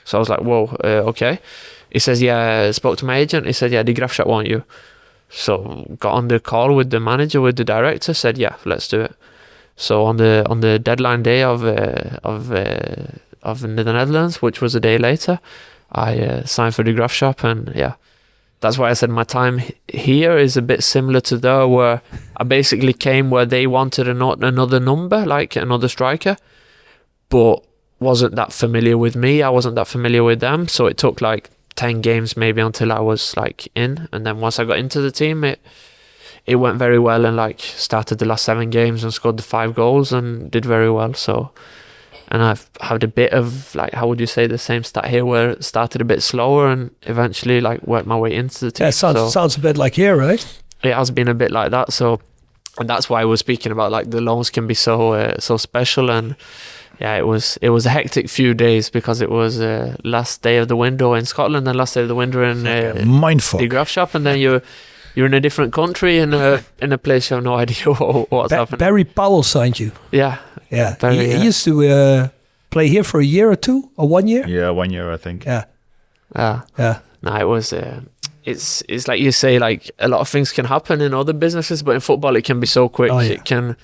Speaker 10: So I was like, whoa, okay. He says, yeah, I spoke to my agent. He said, yeah, the Graafschap want you. So got on the call with the manager, with the director, said, yeah, let's do it. So on the deadline day of the Netherlands, which was a day later, I signed for the Graafschap, and yeah, that's why I said my time here is a bit similar to there, where I basically came where they wanted another number, like another striker, but wasn't that familiar with me. I wasn't that familiar with them, so it took like 10 games maybe until I was like in, and then once I got into the team, it went very well, and like started the last 7 games and scored the 5 goals and did very well. So, and I've had a bit of like, how would you say, the same stat here, where it started a bit slower and eventually like worked my way into the team.
Speaker 2: Yeah, sounds a bit like here, right?
Speaker 10: It has been a bit like that. So, and that's why we're speaking about like the loans can be so special. And yeah, it was a hectic few days, because it was last day of the window in Scotland and last day of the window in
Speaker 9: mindfuck.
Speaker 10: the Graafschap, and then you're in a different country in a place you have no idea what's happening.
Speaker 2: Barry Powell signed you.
Speaker 10: Yeah.
Speaker 2: He used to play here for a year or 2 or 1 year.
Speaker 9: Yeah, 1 year, I think.
Speaker 2: Yeah.
Speaker 10: No, it was. It's like you say, like a lot of things can happen in other businesses, but in football it can be so quick.
Speaker 2: Oh, yeah.
Speaker 10: It can.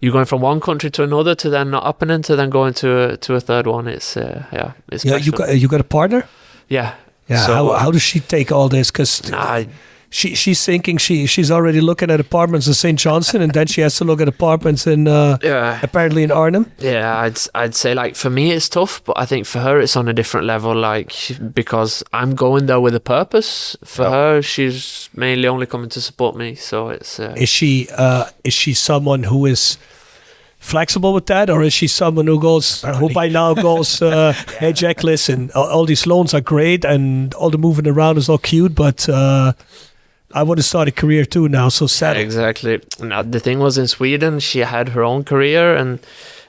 Speaker 10: You're going from one country to another, to then not happening, to then going to a third one. It's It's special.
Speaker 2: You got a partner.
Speaker 10: Yeah.
Speaker 2: So how does she take all this? Because she's thinking she's already looking at apartments in St. Johnson, and then she has to look at apartments in apparently in Arnhem.
Speaker 10: Yeah, I'd say like for me it's tough, but I think for her it's on a different level. Like, because I'm going there with a purpose. For her, she's mainly only coming to support me. So it's.
Speaker 2: Is she someone who is flexible with that, or is she someone who by now goes, hey Jack, listen, all these loans are great and all the moving around is all cute, but I want to start a career too now, so sad.
Speaker 10: Exactly. Now, the thing was, in Sweden she had her own career, and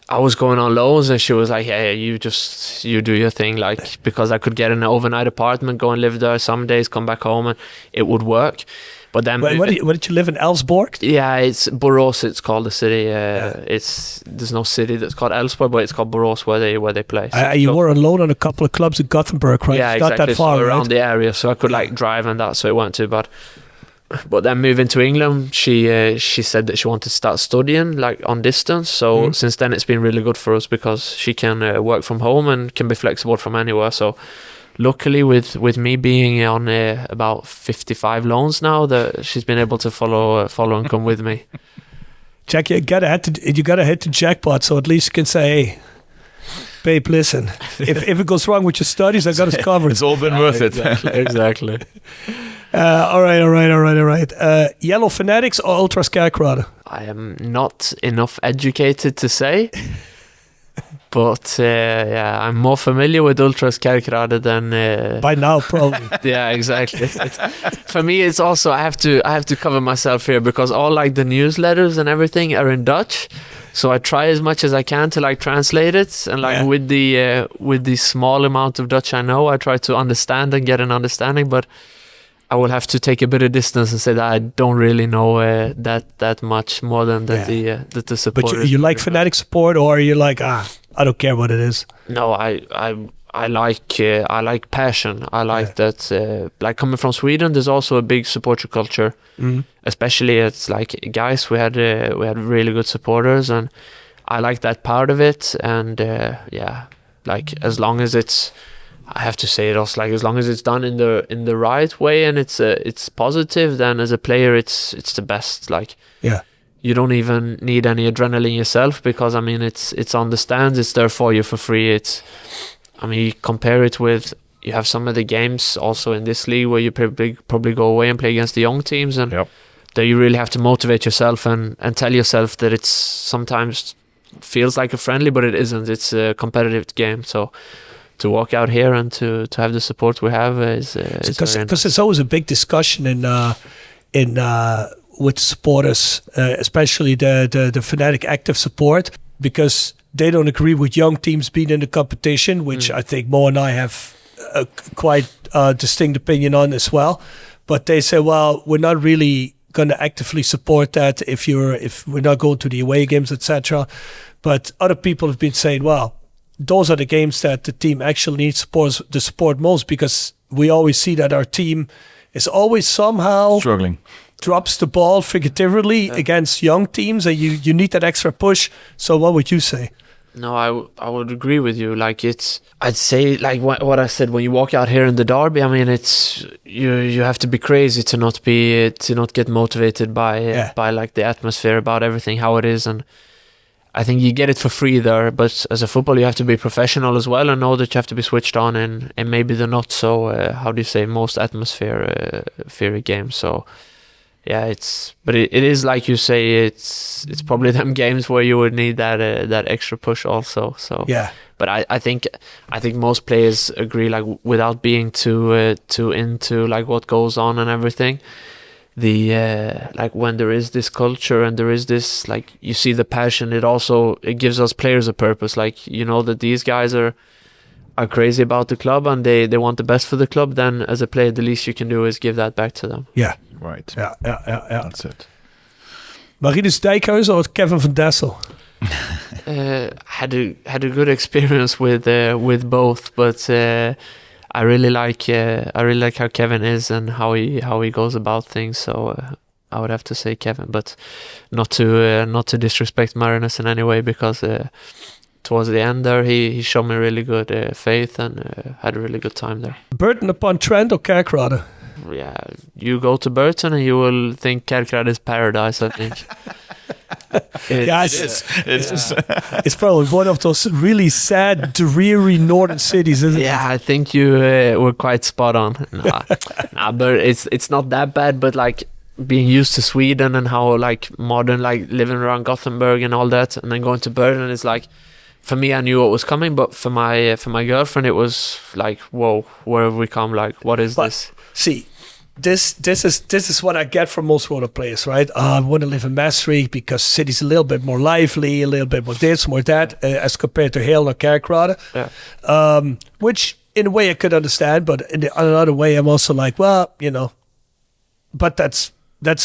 Speaker 10: I was going on loans, and she was like, hey, you do your thing, like, because I could get an overnight apartment, go and live there some days, come back home, and it would work. But then,
Speaker 2: where did you live in Elsborg?
Speaker 10: Yeah, it's Borås. It's called the city. There's no city that's called Elfsborg, but it's called Borås where they play.
Speaker 2: You were on loan on a couple of clubs in Gothenburg, right?
Speaker 10: Yeah,
Speaker 2: it's
Speaker 10: exactly.
Speaker 2: Not that far,
Speaker 10: so around
Speaker 2: right?
Speaker 10: the area, so I could like drive and that, so it weren't too bad. But then moving to England, she said that she wanted to start studying like on distance. So since then, it's been really good for us, because she can work from home and can be flexible from anywhere. So. Luckily, with me being on about 55 loans now, that she's been able to follow and come with me.
Speaker 2: Jack, you gotta hit the jackpot, so at least you can say, hey, babe, listen, if it goes wrong with your studies, I got us covered.
Speaker 9: It's all been worth it.
Speaker 10: Exactly.
Speaker 2: All right. Yellow fanatics or ultra scarecrow?
Speaker 10: I am not enough educated to say. But I'm more familiar with Ultras Kerkrade than
Speaker 2: by now, probably.
Speaker 10: Yeah, exactly. For me, it's also I have to cover myself here, because all like the newsletters and everything are in Dutch, so I try as much as I can to like translate it, and like with the small amount of Dutch I know, I try to understand and get an understanding, but I will have to take a bit of distance and say that I don't really know that much more than that the support.
Speaker 2: But you like fanatic support, or you like I don't care what it is.
Speaker 10: No, I like passion. I like that. Like coming from Sweden, there's also a big supporter culture. Especially it's like guys. We had really good supporters, and I like that part of it. And like as long as it's. I have to say it also, like as long as it's done in the right way and it's positive, then as a player it's the best. Like you don't even need any adrenaline yourself, because I mean it's on the stands, it's there for you for free. You compare it with, you have some of the games also in this league where you probably go away and play against the young teams, and there you really have to motivate yourself and tell yourself that it's sometimes feels like a friendly, but it isn't. It's a competitive game. So to walk out here and to have the support we have is
Speaker 2: because it's always a big discussion in with supporters, especially the fanatic active support, because they don't agree with young teams being in the competition, which I think Mo and I have a quite distinct opinion on as well. But they say, well, we're not really going to actively support that if we're not going to the away games, etc. But other people have been saying, well, those are the games that the team actually needs the support most, because we always see that our team is always somehow
Speaker 9: struggling,
Speaker 2: drops the ball figuratively against young teams, and you need that extra push. So what would you say?
Speaker 10: No, I would agree with you. Like I'd say like what I said, when you walk out here in the derby, I mean, it's you have to be crazy to not get motivated by like the atmosphere, about everything, how it is. And I think you get it for free there, but as a footballer you have to be professional as well and know that you have to be switched on and maybe the not so how do you say, most atmosphere games. So yeah, it is like you say, it's probably them games where you would need that extra push also. So
Speaker 2: yeah,
Speaker 10: but I think most players agree, like without being too into like what goes on and everything. The like when there is this culture and there is this, like, you see the passion, it gives us players a purpose. Like, you know that these guys are crazy about the club and they want the best for the club. Then as a player, the least you can do is give that back to them.
Speaker 2: Yeah.
Speaker 9: Right.
Speaker 2: Yeah.
Speaker 9: That's it.
Speaker 2: Marinus Dijkhuizen or Kevin van Dessel?
Speaker 10: Had a good experience with both, but I really like how Kevin is and how he goes about things. So I would have to say Kevin, but not to disrespect Marinus in any way, because towards the end there he showed me really good faith and had a really good time there.
Speaker 2: Burton Upon Trent or Kerkrade?
Speaker 10: Yeah, you go to Burton and you will think Kerkrade is paradise, I think.
Speaker 2: It's probably one of those really sad, dreary northern cities, isn't it?
Speaker 10: Yeah, I think you were quite spot on. Nah, but it's not that bad. But like being used to Sweden and how like modern, like living around Gothenburg and all that, and then going to Burton, it's like, for me, I knew what was coming, but for my girlfriend, it was like, whoa, where have we come? Like, what is this?
Speaker 2: See, this is what I get from most roller players, right? I want to live in Maastricht because city's a little bit more lively, a little bit more this, more that, as compared to Heel or Kerkrade.
Speaker 10: Yeah.
Speaker 2: Which in a way I could understand, but in another way I'm also like, well, you know, but that's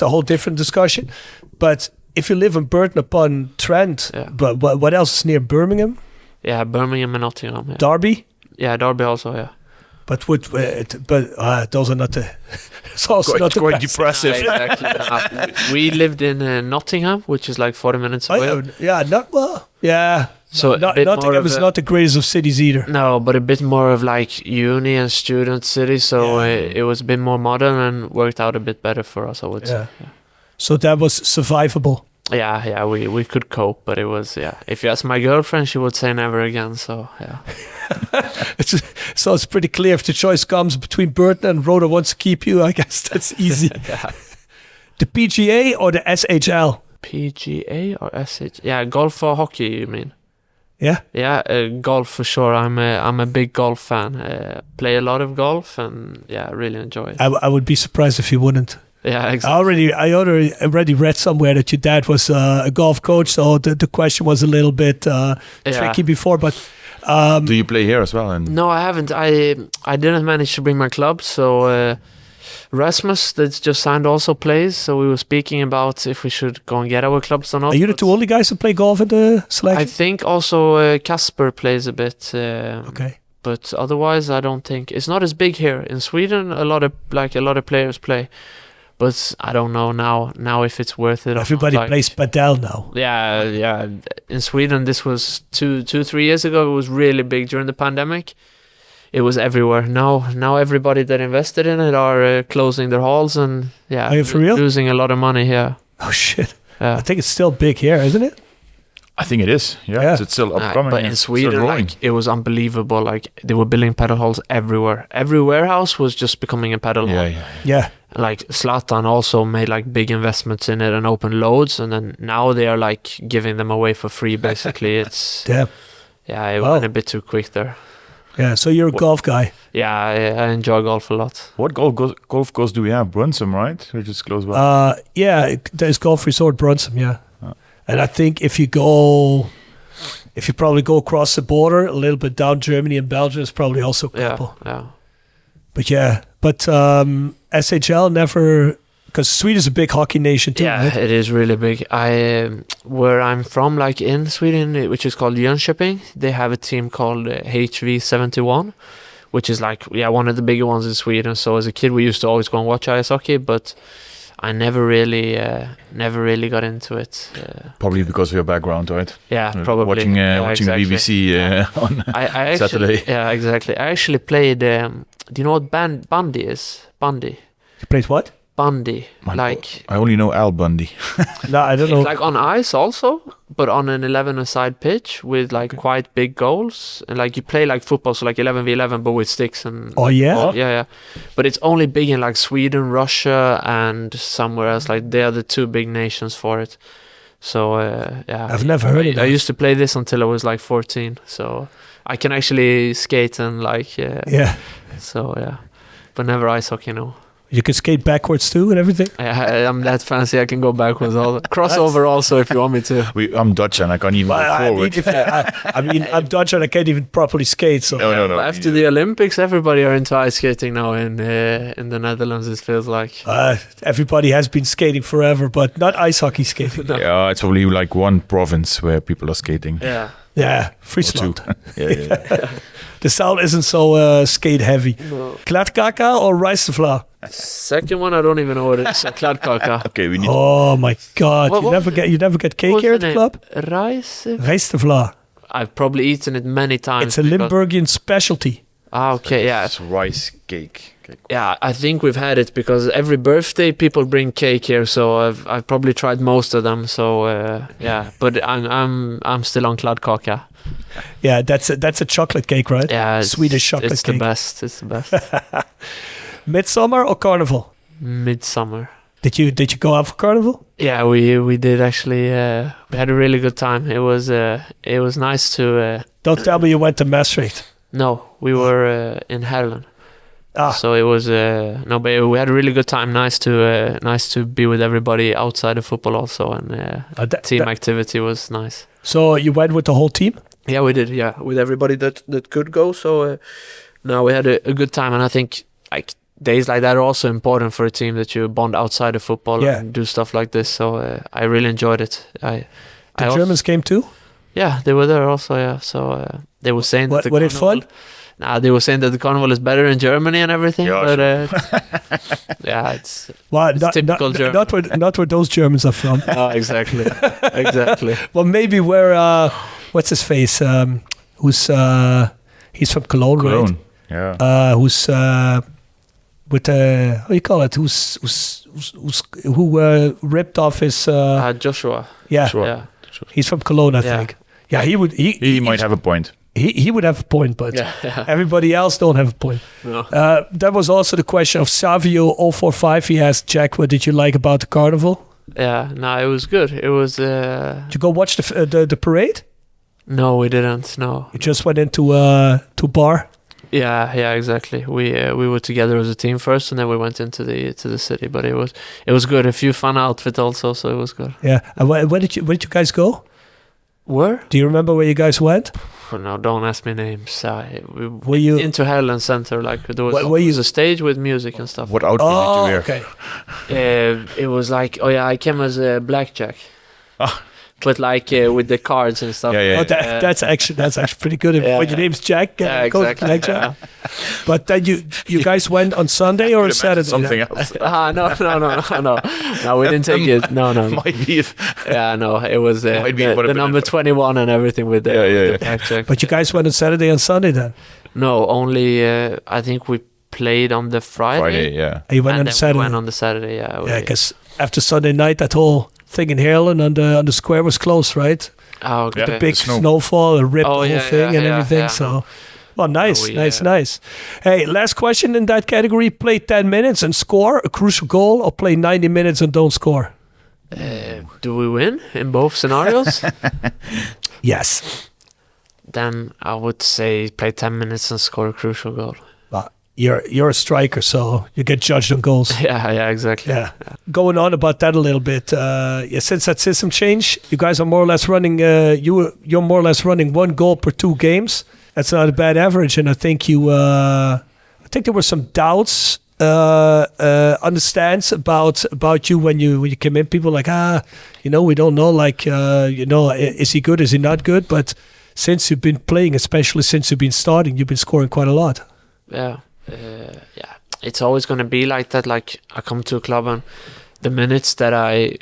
Speaker 2: a whole different discussion. But if you live in Burton Upon Trent, but what else is near Birmingham?
Speaker 10: Yeah, Birmingham and Nottingham. Yeah.
Speaker 2: Derby?
Speaker 10: Yeah, Derby also, yeah.
Speaker 2: But those are not the. It's also not
Speaker 9: quite
Speaker 2: the best.
Speaker 9: depressive.
Speaker 10: No, exactly. We lived in Nottingham, which is like 40 minutes away.
Speaker 2: So Nottingham is not the greatest of cities either.
Speaker 10: No, but a bit more of like uni and student city. So it was a bit more modern and worked out a bit better for us, I would say. Yeah.
Speaker 2: So that was survivable.
Speaker 10: Yeah, we could cope, but it was, if you ask my girlfriend, she would say never again, so yeah.
Speaker 2: So it's pretty clear, if the choice comes between Burton and Rhoda wants to keep you, I guess that's easy.
Speaker 10: Yeah.
Speaker 2: The PGA or the SHL?
Speaker 10: PGA or SH? Yeah, golf or hockey, you mean?
Speaker 2: Yeah?
Speaker 10: Yeah, golf for sure. I'm a big golf fan. Play a lot of golf and really enjoy it.
Speaker 2: I would be surprised if you wouldn't.
Speaker 10: Yeah, exactly.
Speaker 2: I already read somewhere that your dad was a golf coach, so the question was a little bit tricky before. But
Speaker 9: do you play here as well?
Speaker 10: No, I haven't. I didn't manage to bring my club, so Rasmus, that's just signed, also plays. So we were speaking about if we should go and get our clubs or not.
Speaker 2: Are you the two only guys that play golf in the selection?
Speaker 10: I think also Casper plays a bit.
Speaker 2: Okay.
Speaker 10: But otherwise, I don't think it's not as big here in Sweden. A lot of players play. But I don't know now if it's worth it.
Speaker 2: Everybody plays padel now.
Speaker 10: Yeah. In Sweden, this was 2-3 years ago. It was really big during the pandemic. It was everywhere. Now everybody that invested in it are closing their halls and
Speaker 2: are you for real?
Speaker 10: Losing a lot of money here.
Speaker 2: Oh shit! I think it's still big here, isn't it?
Speaker 9: I think it is. Yeah. It's still upcoming.
Speaker 10: But in Sweden, it was unbelievable. Like they were building paddle halls everywhere. Every warehouse was just becoming a paddle hall.
Speaker 2: Yeah.
Speaker 10: Like Zlatan also made like big investments in it and opened loads, and then now they are like giving them away for free. Basically, it's it went a bit too quick there.
Speaker 2: Yeah, so you're a golf guy.
Speaker 10: Yeah, I enjoy golf a lot.
Speaker 9: What golf course do we have? Brunsum, right? Which is close by.
Speaker 2: There's Golf Resort Brunsum. Yeah, and I think if you go if you probably go across the border, a little bit down Germany and Belgium, is probably also a couple.
Speaker 10: Yeah.
Speaker 2: But SHL never, because Sweden is a big hockey nation too,
Speaker 10: Yeah,
Speaker 2: right?
Speaker 10: it is really big. Where I'm from, like in Sweden, which is called Jönköping, they have a team called HV71, which is like one of the bigger ones in Sweden. So as a kid, we used to always go and watch ice hockey, but I never really got into it.
Speaker 9: Probably because of your background, right?
Speaker 10: Yeah, probably.
Speaker 9: Watching
Speaker 10: exactly.
Speaker 9: BBC on Saturday.
Speaker 10: Yeah, exactly. I actually played. Do you know what bandy is? Bandy.
Speaker 2: You played what?
Speaker 10: Bandy.
Speaker 9: I only know Al Bundy.
Speaker 2: No, I don't know.
Speaker 10: It's like on ice also, but on an 11-a-side pitch with like quite big goals, and like you play like football, so like 11v11, but with sticks and.
Speaker 2: Oh yeah.
Speaker 10: Yeah. But it's only big in like Sweden, Russia, and somewhere else. Like they are the two big nations for it. So yeah.
Speaker 2: I've never heard of that.
Speaker 10: I used to play this until I was like 14, so I can actually skate and like.
Speaker 2: Yeah.
Speaker 10: So yeah, but never ice hockey, no.
Speaker 2: You can skate backwards too and everything.
Speaker 10: I'm that fancy. I can go backwards. Crossover also, if you want me to.
Speaker 9: I'm Dutch and I can't even go forward.
Speaker 2: I'm Dutch and I can't even properly skate. So
Speaker 9: No.
Speaker 10: After the Olympics, everybody are into ice skating now in the Netherlands. It feels like
Speaker 2: everybody has been skating forever, but not ice hockey skating.
Speaker 10: No.
Speaker 9: Yeah, it's probably like one province where people are skating.
Speaker 10: Yeah,
Speaker 2: Friesland.
Speaker 9: Yeah.
Speaker 2: The sound isn't so skate heavy.
Speaker 10: No.
Speaker 2: Kladkaka or rijstevla?
Speaker 10: Second one, I don't even know what it is. Kladkaka.
Speaker 9: Okay, we need.
Speaker 2: Oh my God! You never get cake here at the club. Rijstevla.
Speaker 10: I've probably eaten it many times.
Speaker 2: It's a Limburgian specialty.
Speaker 10: Okay, yeah.
Speaker 9: It's rice cake.
Speaker 10: Yeah, I think we've had it because every birthday people bring cake here, so I've probably tried most of them. So yeah, but I'm still on Kladkaka.
Speaker 2: Yeah, that's a chocolate cake, right?
Speaker 10: Yeah,
Speaker 2: Swedish chocolate
Speaker 10: it's
Speaker 2: cake.
Speaker 10: It's the best.
Speaker 2: Midsummer or carnival?
Speaker 10: Midsummer.
Speaker 2: Did you go out for carnival?
Speaker 10: Yeah, we did actually. We had a really good time. It was nice to.
Speaker 2: Don't tell me you went to Maastricht.
Speaker 10: No, we were in Herlen. So it was but we had a really good time. Nice to be with everybody outside of football also, and team activity was nice.
Speaker 2: So you went with the whole team?
Speaker 10: Yeah, we did. Yeah, with everybody that could go. So no, we had a good time, and I think like days like that are also important for a team that you bond outside of football and do stuff like this. So I really enjoyed it. The
Speaker 2: Germans came too?
Speaker 10: Yeah, they were there also. Yeah, so they were saying that
Speaker 2: was it fun?
Speaker 10: Nah, they were saying that the carnival is better in Germany and everything, but yeah, it's typical German.
Speaker 2: Not where those Germans are from.
Speaker 10: Oh, exactly.
Speaker 2: Well, maybe where what's his face? He's from Cologne, right?
Speaker 9: Yeah.
Speaker 2: Who's with how you call it? Who ripped off his
Speaker 10: Joshua.
Speaker 2: Yeah.
Speaker 10: Yeah.
Speaker 2: He's from Cologne, I think. Yeah, he
Speaker 9: might have a point.
Speaker 2: He would have a point, but everybody else don't have a point.
Speaker 10: No.
Speaker 2: That was also the question of Savio 045. He asked Jack, what did you like about the carnival?
Speaker 10: Yeah, no, it was good. It was.
Speaker 2: Did you go watch the parade?
Speaker 10: No, we didn't. No,
Speaker 2: you just went into to bar.
Speaker 10: Yeah, exactly. We were together as a team first, and then we went into the city. But it was good. A few fun outfits also, so it was good.
Speaker 2: Yeah. And where did you guys go?
Speaker 10: Where?
Speaker 2: Do you remember where you guys went?
Speaker 10: Oh, no, don't ask me names.
Speaker 2: Were you
Speaker 10: into Herlen Center? Like there was a stage with music and stuff.
Speaker 9: What outfit did you wear?
Speaker 2: Okay.
Speaker 10: It was like I came as a blackjack. But like with the cards and stuff.
Speaker 2: Yeah. That's actually pretty good. When your name's Jack, go
Speaker 10: exactly.
Speaker 2: Blackjack. Yeah. But then you guys went on Sunday or Saturday?
Speaker 9: Something else.
Speaker 10: No, we didn't take it. No.
Speaker 9: Might be.
Speaker 10: No, it was the number 21 and everything with the blackjack.
Speaker 2: But you guys went on Saturday and Sunday then?
Speaker 10: No, only I think we played on the Friday.
Speaker 9: Yeah.
Speaker 2: And you went on the Saturday.
Speaker 10: We went on the Saturday. Yeah.
Speaker 2: Yeah, because after Sunday night, that whole thing in Herlen on the square was closed, right?
Speaker 10: Oh, okay.
Speaker 2: The big snowfall, and ripped the whole thing and everything.
Speaker 10: Yeah,
Speaker 2: so, well, nice. Hey, last question in that category: play 10 minutes and score a crucial goal, or play 90 minutes and don't score.
Speaker 10: Do we win in both scenarios?
Speaker 2: Yes.
Speaker 10: Then I would say play 10 minutes and score a crucial goal.
Speaker 2: you're a striker, so you get judged on goals.
Speaker 10: Yeah, exactly.
Speaker 2: Yeah. Going on about that a little bit. Since that system change, you guys are more or less running. You're more or less running 1 goal per 2 games. That's not a bad average, and I think there were some doubts on the stands about you when you came in. People like, we don't know, is he good, is he not good? But since you've been playing, especially since you've been starting, you've been scoring quite a lot.
Speaker 10: Yeah, it's always going to be like that. Like, I come to a club and the minutes that I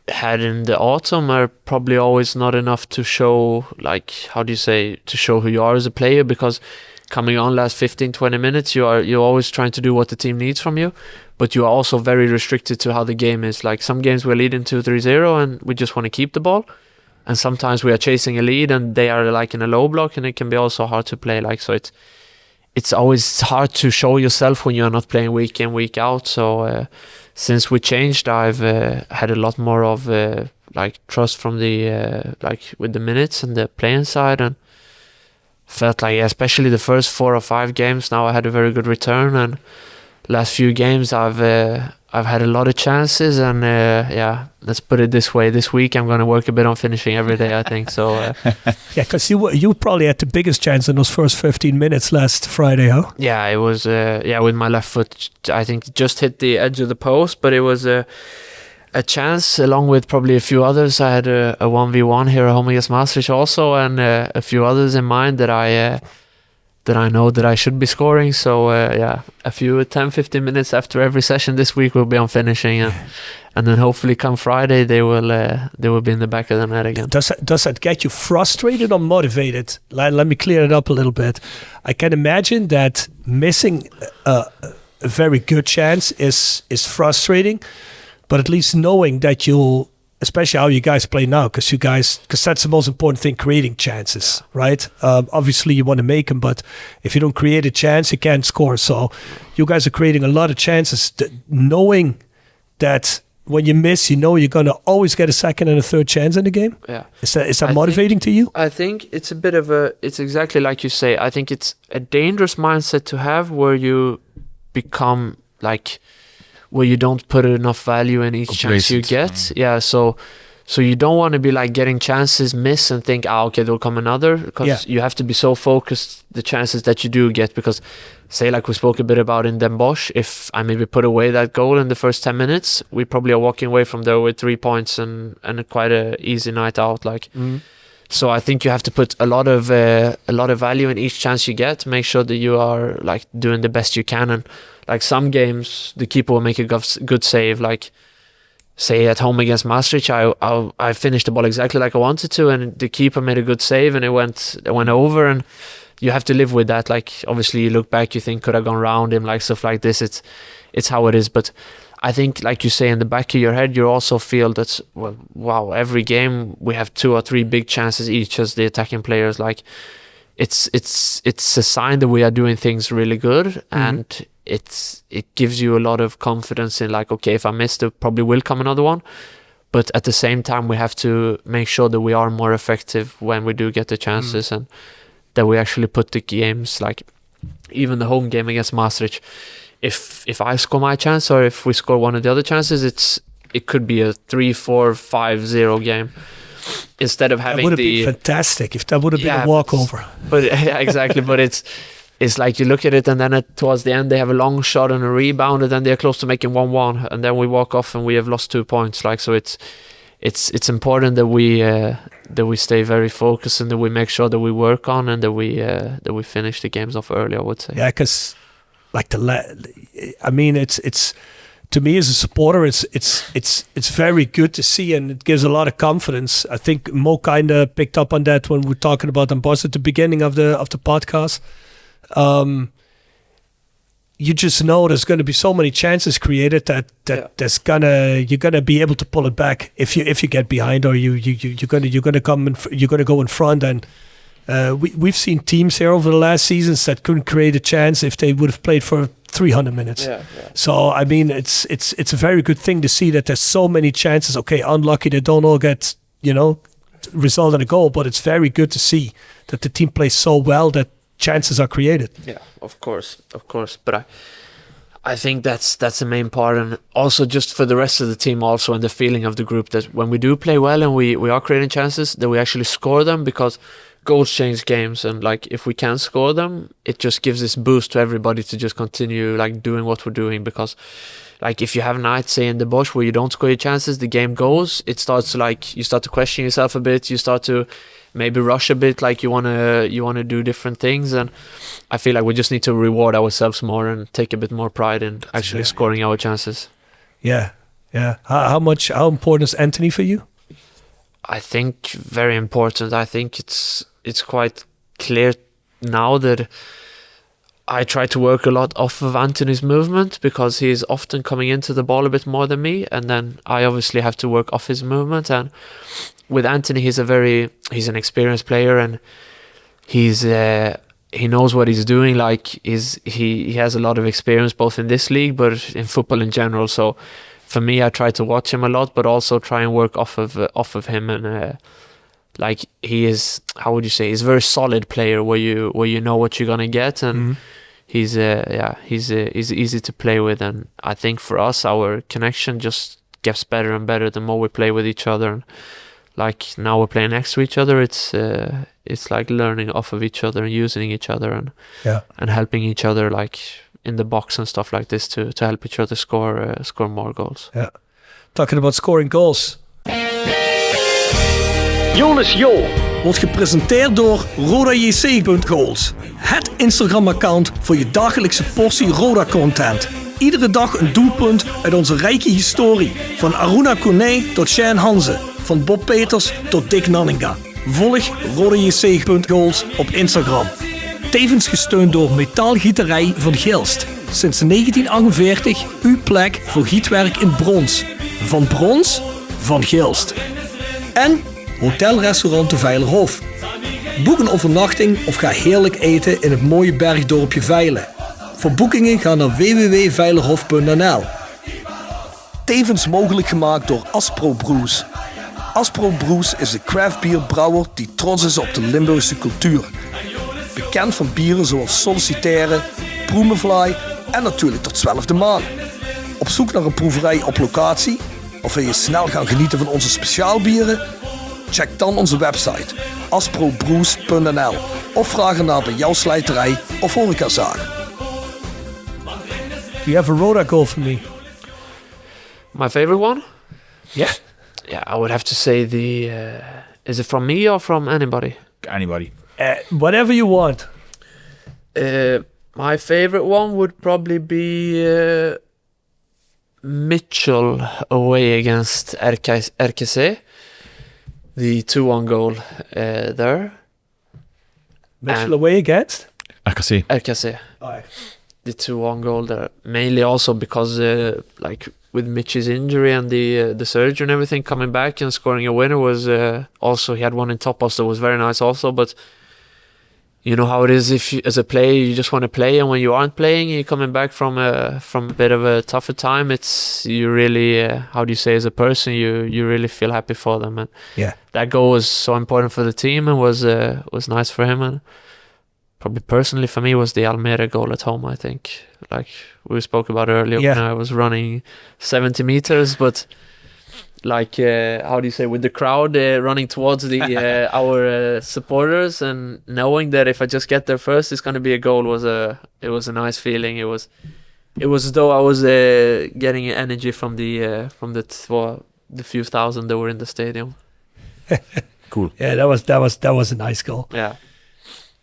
Speaker 10: had in the autumn are probably always not enough to show, like, to show who you are as a player, because coming on last 15-20 minutes, you're always trying to do what the team needs from you, but you are also very restricted to how the game is. Like, some games we're leading 2-3-0 and we just want to keep the ball, and sometimes we are chasing a lead and they are like in a low block, and it can be also hard to play. Like, so it's always hard to show yourself when you're not playing week in, week out. So since we changed, I've had a lot more of trust from the with the minutes and the playing side, and felt like, especially the first 4 or 5 games, now I had a very good return, and last few games I've had a lot of chances, and let's put it this way, this week I'm going to work a bit on finishing every day, I think. So
Speaker 2: because you probably had the biggest chance in those first 15 minutes last Friday, huh?
Speaker 10: Yeah, it was with my left foot, I think just hit the edge of the post, but it was a chance, along with probably a few others. I had a 1v1 here at home against Maastricht also, and a few others in mind that I know that I should be scoring. So a few 10-15 minutes after every session this week will be on finishing, and then hopefully come Friday they will be in the back of the net again.
Speaker 2: Does that get you frustrated or motivated? Let me clear it up a little bit. I can imagine that missing a very good chance is frustrating, but at least knowing that you'll, especially how you guys play now, because that's the most important thing, creating chances, right? Obviously, you want to make them, but if you don't create a chance, you can't score. So you guys are creating a lot of chances, knowing that when you miss, you're going to always get a second and a third chance in the game.
Speaker 10: Yeah.
Speaker 2: Is that motivating to you?
Speaker 10: I think it's a bit of it's exactly like you say. I think it's a dangerous mindset to have, where you become where you don't put enough value in each chance you get. Yeah, so you don't want to be like getting chances, miss, and think, okay, there'll come another, because you have to be so focused the chances that you do get, because say, like we spoke a bit about in Den Bosch, if I maybe put away that goal in the first 10 minutes, we probably are walking away from there with 3 points and quite a easy night out. So I think you have to put a lot of value in each chance you get, make sure that you are like doing the best you can. And like some games, the keeper will make a good save. Like say at home against Maastricht, I finished the ball exactly like I wanted to, and the keeper made a good save, and it went over. And you have to live with that. Like obviously, you look back, you think, could have gone round him, like stuff like this. It's how it is. But I think, like you say, in the back of your head, you also feel that, well, wow, every game we have 2 or 3 big chances each as the attacking players. Like it's a sign that we are doing things really good, and it gives you a lot of confidence in like, okay, if I miss, there probably will come another one. But at the same time, we have to make sure that we are more effective when we do get the chances, and that we actually put the games, like even the home game against Maastricht, if I score my chance, or if we score one of the other chances, it could be a 3-4-5-0 game, instead of having
Speaker 2: that would have been fantastic if that would have been a walkover.
Speaker 10: But yeah, exactly. But it's like you look at it, and then towards the end they have a long shot and a rebound, and then they're close to making 1-1, and then we walk off and we have lost 2 points. Like, so it's important that we stay very focused, and that we make sure that we work on, and that we finish the games off early, I would say.
Speaker 2: Yeah, because like it's to me as a supporter, it's very good to see, and it gives a lot of confidence. I think Mo kind of picked up on that when we were talking about Den Bosch at the beginning of the podcast. You just know there's going to be so many chances created that you're gonna be able to pull it back if you get behind, or you're gonna go in front. And we've seen teams here over the last seasons that couldn't create a chance if they would have played for 300 minutes. So I mean, it's a very good thing to see that there's so many chances. Okay, unlucky they don't all get result in a goal, but it's very good to see that the team plays so well that chances are created.
Speaker 10: Yeah, of course. But I think that's the main part, and also just for the rest of the team also, and the feeling of the group, that when we do play well and we are creating chances, that we actually score them, because goals change games, and like if we can score them, it just gives this boost to everybody to just continue like doing what we're doing. Because like if you have a night, say in the bush, where you don't score your chances, the game goes, it starts to like, you start to question yourself a bit, you start to maybe rush a bit, like you wanna do different things, and I feel like we just need to reward ourselves more and take a bit more pride in actually scoring our chances.
Speaker 2: Yeah. How important is Anthony for you?
Speaker 10: I think very important. I think it's quite clear now that I try to work a lot off of Anthony's movement, because he's often coming into the ball a bit more than me, and then I obviously have to work off his movement. And with Anthony, he's an experienced player, and he knows what he's doing. Like he has a lot of experience both in this league, but in football in general. So for me, I try to watch him a lot, but also try and work off of him. And like he is, how would you say? He's a very solid player where you know what you're gonna get, and he's easy to play with. And I think for us, our connection just gets better and better the more we play with each other. And like now we're playing next to each other, it's like learning off of each other and using each other and helping each other like in the box and stuff like this to help each other score more goals.
Speaker 2: Yeah. Talking about scoring goals.
Speaker 11: Jonas Jol
Speaker 2: Wordt gepresenteerd door rodajc.goals. Het Instagram-account voor je dagelijkse portie Roda-content. Iedere dag een doelpunt uit onze rijke historie. Van Aruna Kone tot Shane Hanze. Van Bob Peters tot Dick Nanninga. Volg rodajc.goals op Instagram. Tevens gesteund door Metaalgieterij van Gilst. Sinds 1948 uw plek voor gietwerk in brons. Van brons, van Gilst. En Hotel-restaurant de Veilerhof. Boek een overnachting of ga heerlijk eten in het mooie bergdorpje Veilen. Voor boekingen ga naar www.veilerhof.nl. Tevens mogelijk gemaakt door Aspro Brews. Aspro Brews is de craftbierbrouwer die trots is op de Limburgse cultuur. Bekend van bieren zoals Sollicitaire, Proemenfly en natuurlijk tot 12 de maan. Op zoek naar een proeverij op locatie? Of wil je snel gaan genieten van onze speciaalbieren? Check dan onze website asprobrews.nl of vraag ernaar bij jouw slijterij of horecazaak. Do you have a Roda goal for me?
Speaker 10: My favorite one?
Speaker 2: Yeah.
Speaker 10: Yeah, I would have to say is it from me or from anybody?
Speaker 9: Anybody.
Speaker 2: Whatever you want.
Speaker 10: My favorite one would probably be Mitchell away against RKC. The 2-1 goal there.
Speaker 2: Mitchell away against?
Speaker 10: RKC. The 2-1 goal there. Mainly also because like with Mitch's injury and the surgery and everything, coming back and scoring a winner was also, he had one in top post that was very nice also. But you know how it is, if you, as a player, you just want to play, and when you aren't playing, you're coming back from a bit of a tougher time. It's, you really, how do you say, as a person, you really feel happy for them, and that goal was so important for the team and was nice for him. And probably personally for me was the Almere goal at home. I think, like we spoke about earlier, when I was running 70 meters, but like how do you say, with the crowd running towards the our supporters, and knowing that if I just get there first, it's going to be a goal, it was a nice feeling. It was as though I was getting energy from the few thousand that were in the stadium.
Speaker 9: Cool.
Speaker 2: Yeah, that was a nice goal.
Speaker 10: Yeah.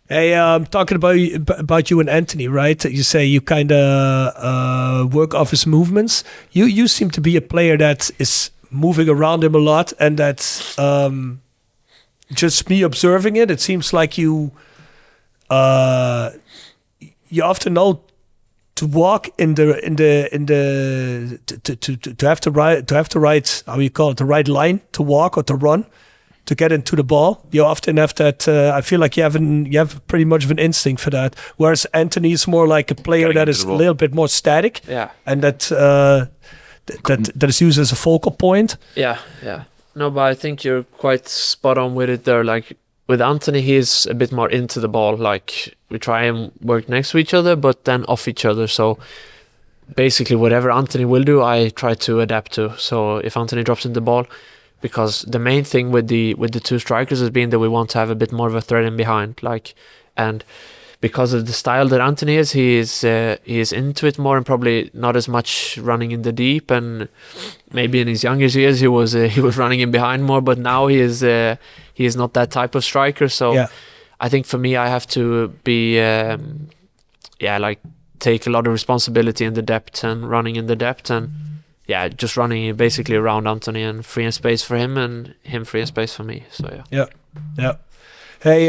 Speaker 2: Hey, talking about you and Anthony, right? You say you kind of work off his movements. You seem to be a player that is moving around him a lot, and that's just me observing it. It seems like you often know to walk in the to have the right, how you call it, the right line to walk or to run to get into the ball. You often have that. I feel like you have pretty much of an instinct for that. Whereas Anthony is more like a player that is a little bit more static.
Speaker 10: Yeah,
Speaker 2: and that is used as a focal point.
Speaker 10: Yeah. No, but I think you're quite spot on with it there. Like with Anthony, he's a bit more into the ball. Like, we try and work next to each other, but then off each other. So basically, whatever Anthony will do, I try to adapt to. So if Anthony drops in the ball, because the main thing with the two strikers has been that we want to have a bit more of a threat in behind. Like, and because of the style that Anthony is, he is into it more and probably not as much running in the deep. And maybe in his younger years he was running in behind more, but now he is not that type of striker. So I think for me, I have to be take a lot of responsibility in the depth and running in the depth and just running basically around Anthony and freeing space for him and him freeing space for me. So
Speaker 2: yeah. Hey,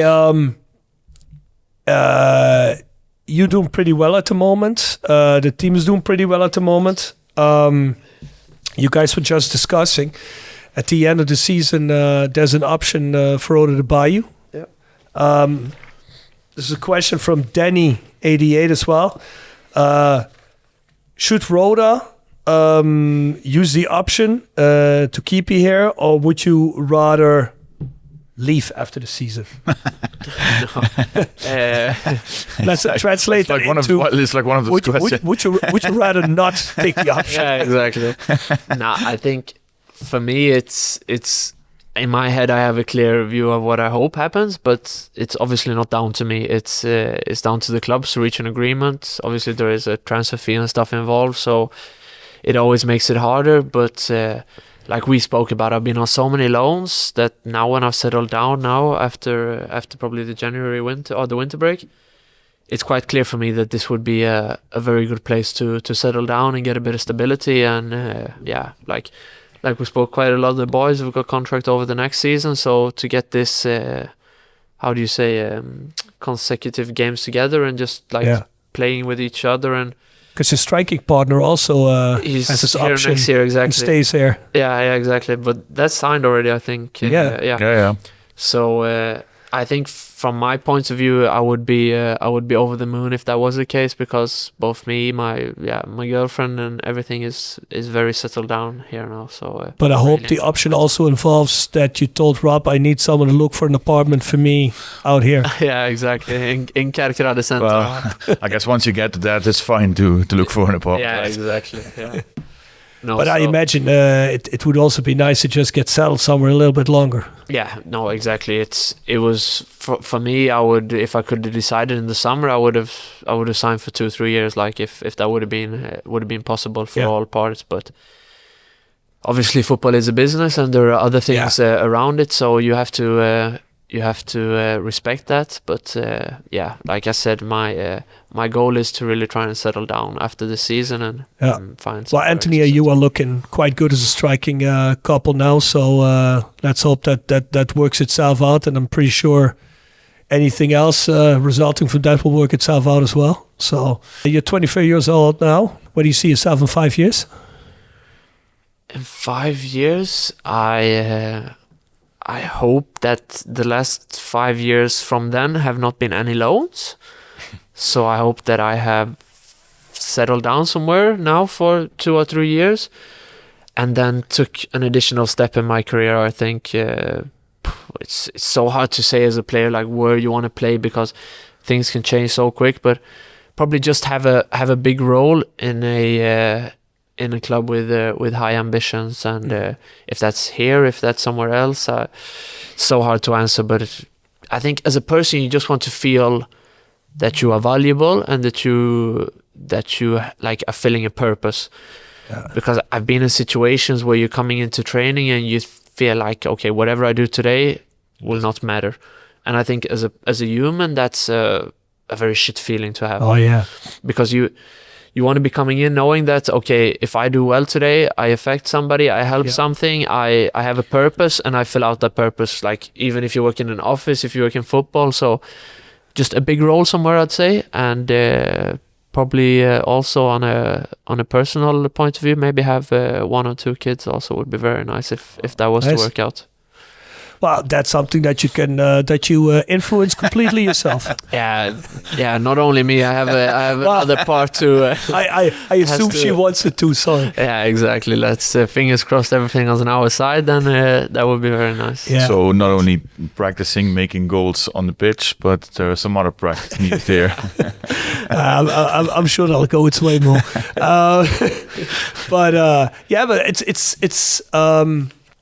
Speaker 2: you're doing pretty well at the moment. The team is doing pretty well at the moment. You guys were just discussing at the end of the season, there's an option for Roda to buy you. Yeah. This is a question from Danny88 as well. Should Roda use the option to keep you here, or would you rather leave after the season? Let's translate that into...
Speaker 9: It's like one of those questions.
Speaker 2: Would you rather not take the option?
Speaker 10: Yeah, exactly. I think for me, it's in my head, I have a clear view of what I hope happens, but it's obviously not down to me. It's down to the clubs to reach an agreement. Obviously, there is a transfer fee and stuff involved, so it always makes it harder, but... like we spoke about, I've been on so many loans that now when I've settled down now after probably the January winter or the winter break, it's quite clear for me that this would be a very good place to settle down and get a bit of stability. And like we spoke, quite a lot of the boys have got contract over the next season. So to get this, consecutive games together and just playing with each other and.
Speaker 2: Because his striking partner also has his option
Speaker 10: next year, exactly.
Speaker 2: And stays here.
Speaker 10: Yeah, exactly. But that's signed already, I think.
Speaker 9: Yeah.
Speaker 10: So I think from my point of view, I would be over the moon if that was the case, because both me, my girlfriend, and everything is very settled down here now. So.
Speaker 2: But I hope the option also involves that you told Rob, I need someone to look for an apartment for me out here.
Speaker 10: Yeah, exactly. In Kerkrade Center.
Speaker 9: Well, I guess once you get to that, it's fine to look for an apartment.
Speaker 10: Yeah, exactly. Yeah. No,
Speaker 2: but I imagine it would also be nice to just get settled somewhere a little bit longer.
Speaker 10: Yeah, no, exactly. It was for me. I would, if I could have decided in the summer, I would have signed for 2-3 years. Like if that would have been possible for all parts. But obviously, football is a business, and there are other things around it. So you have to respect that. But like I said, my goal is to really try and settle down after the season and find. Well,
Speaker 2: Anthony, you are looking quite good as a striking couple now. So let's hope that works itself out. And I'm pretty sure anything else resulting from that will work itself out as well. So you're 24 years old now. Where do you see yourself in 5 years?
Speaker 10: In 5 years, I hope that the last 5 years from then have not been any loans. So I hope that I have settled down somewhere now for 2 or 3 years and then took an additional step in my career. I think it's so hard to say as a player like where you want to play, because things can change so quick, but probably just have a big role in a club with high ambitions, and if that's here, if that's somewhere else, so hard to answer. But I think as a person, you just want to feel that you are valuable and that you like are filling a purpose. Because I've been in situations where you're coming into training and you feel like, okay, whatever I do today will not matter. And I think as a human, that's a very shit feeling to have.
Speaker 2: Oh yeah,
Speaker 10: because you want to be coming in knowing that, okay, if I do well today, I affect somebody, I help something, I have a purpose, and I fill out that purpose. Like even if you work in an office, if you work in football, so just a big role somewhere, I'd say. And probably also on a personal point of view, maybe have 1 or 2 kids also would be very nice if that was to work out.
Speaker 2: Well, that's something that you can influence completely yourself.
Speaker 10: Yeah. Not only me, I have another part too.
Speaker 2: I assume she wants it too. Sorry.
Speaker 10: Yeah, exactly. Let's fingers crossed everything is on our side. Then that would be very nice.
Speaker 2: Yeah.
Speaker 9: So not only practicing making goals on the pitch, but there are some other practice needed there.
Speaker 2: I'm sure that'll go its way more. But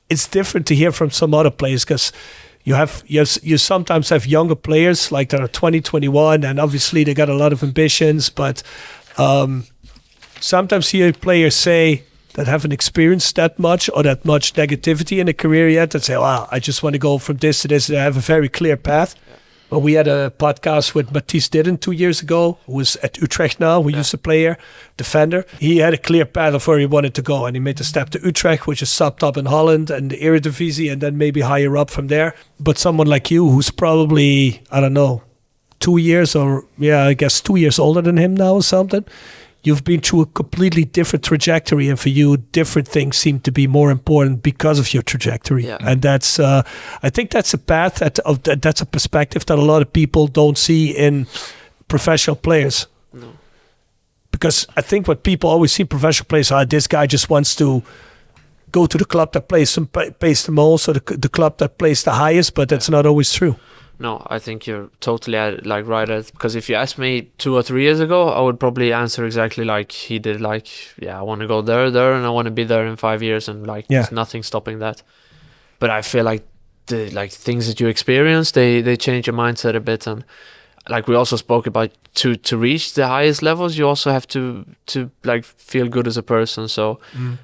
Speaker 2: it's different to hear from some other players because you sometimes have younger players like that are 20, 21, and obviously they got a lot of ambitions. But sometimes you hear players say that haven't experienced that much or that much negativity in a career yet that say, "Wow, I just want to go from this to this." And I have a very clear path. Well, we had a podcast with Matthijs Didden 2 years ago, who was at Utrecht now, who used to play here, defender. He had a clear path of where he wanted to go, and he made the step to Utrecht, which is sub-top in Holland, and the Eredivisie, and then maybe higher up from there. But someone like you, who's probably, 2 years or, 2 years older than him now or something, you've been through a completely different trajectory, and for you, different things seem to be more important because of your trajectory. Yeah. And that's, I think that's a path, that's a perspective that a lot of people don't see in professional players.
Speaker 10: No.
Speaker 2: Because I think what people always see professional players, this guy just wants to go to the club that pays the most, or the club that plays the highest, but that's not always true.
Speaker 10: No, I think you're totally right at, because if you asked me 2 or 3 years ago, I would probably answer exactly like he did. Like, I want to go there, and I want to be there in 5 years, and there's nothing stopping that. But I feel like the things that you experience, they change your mindset a bit, and like we also spoke about, to reach the highest levels, you also have to feel good as a person. So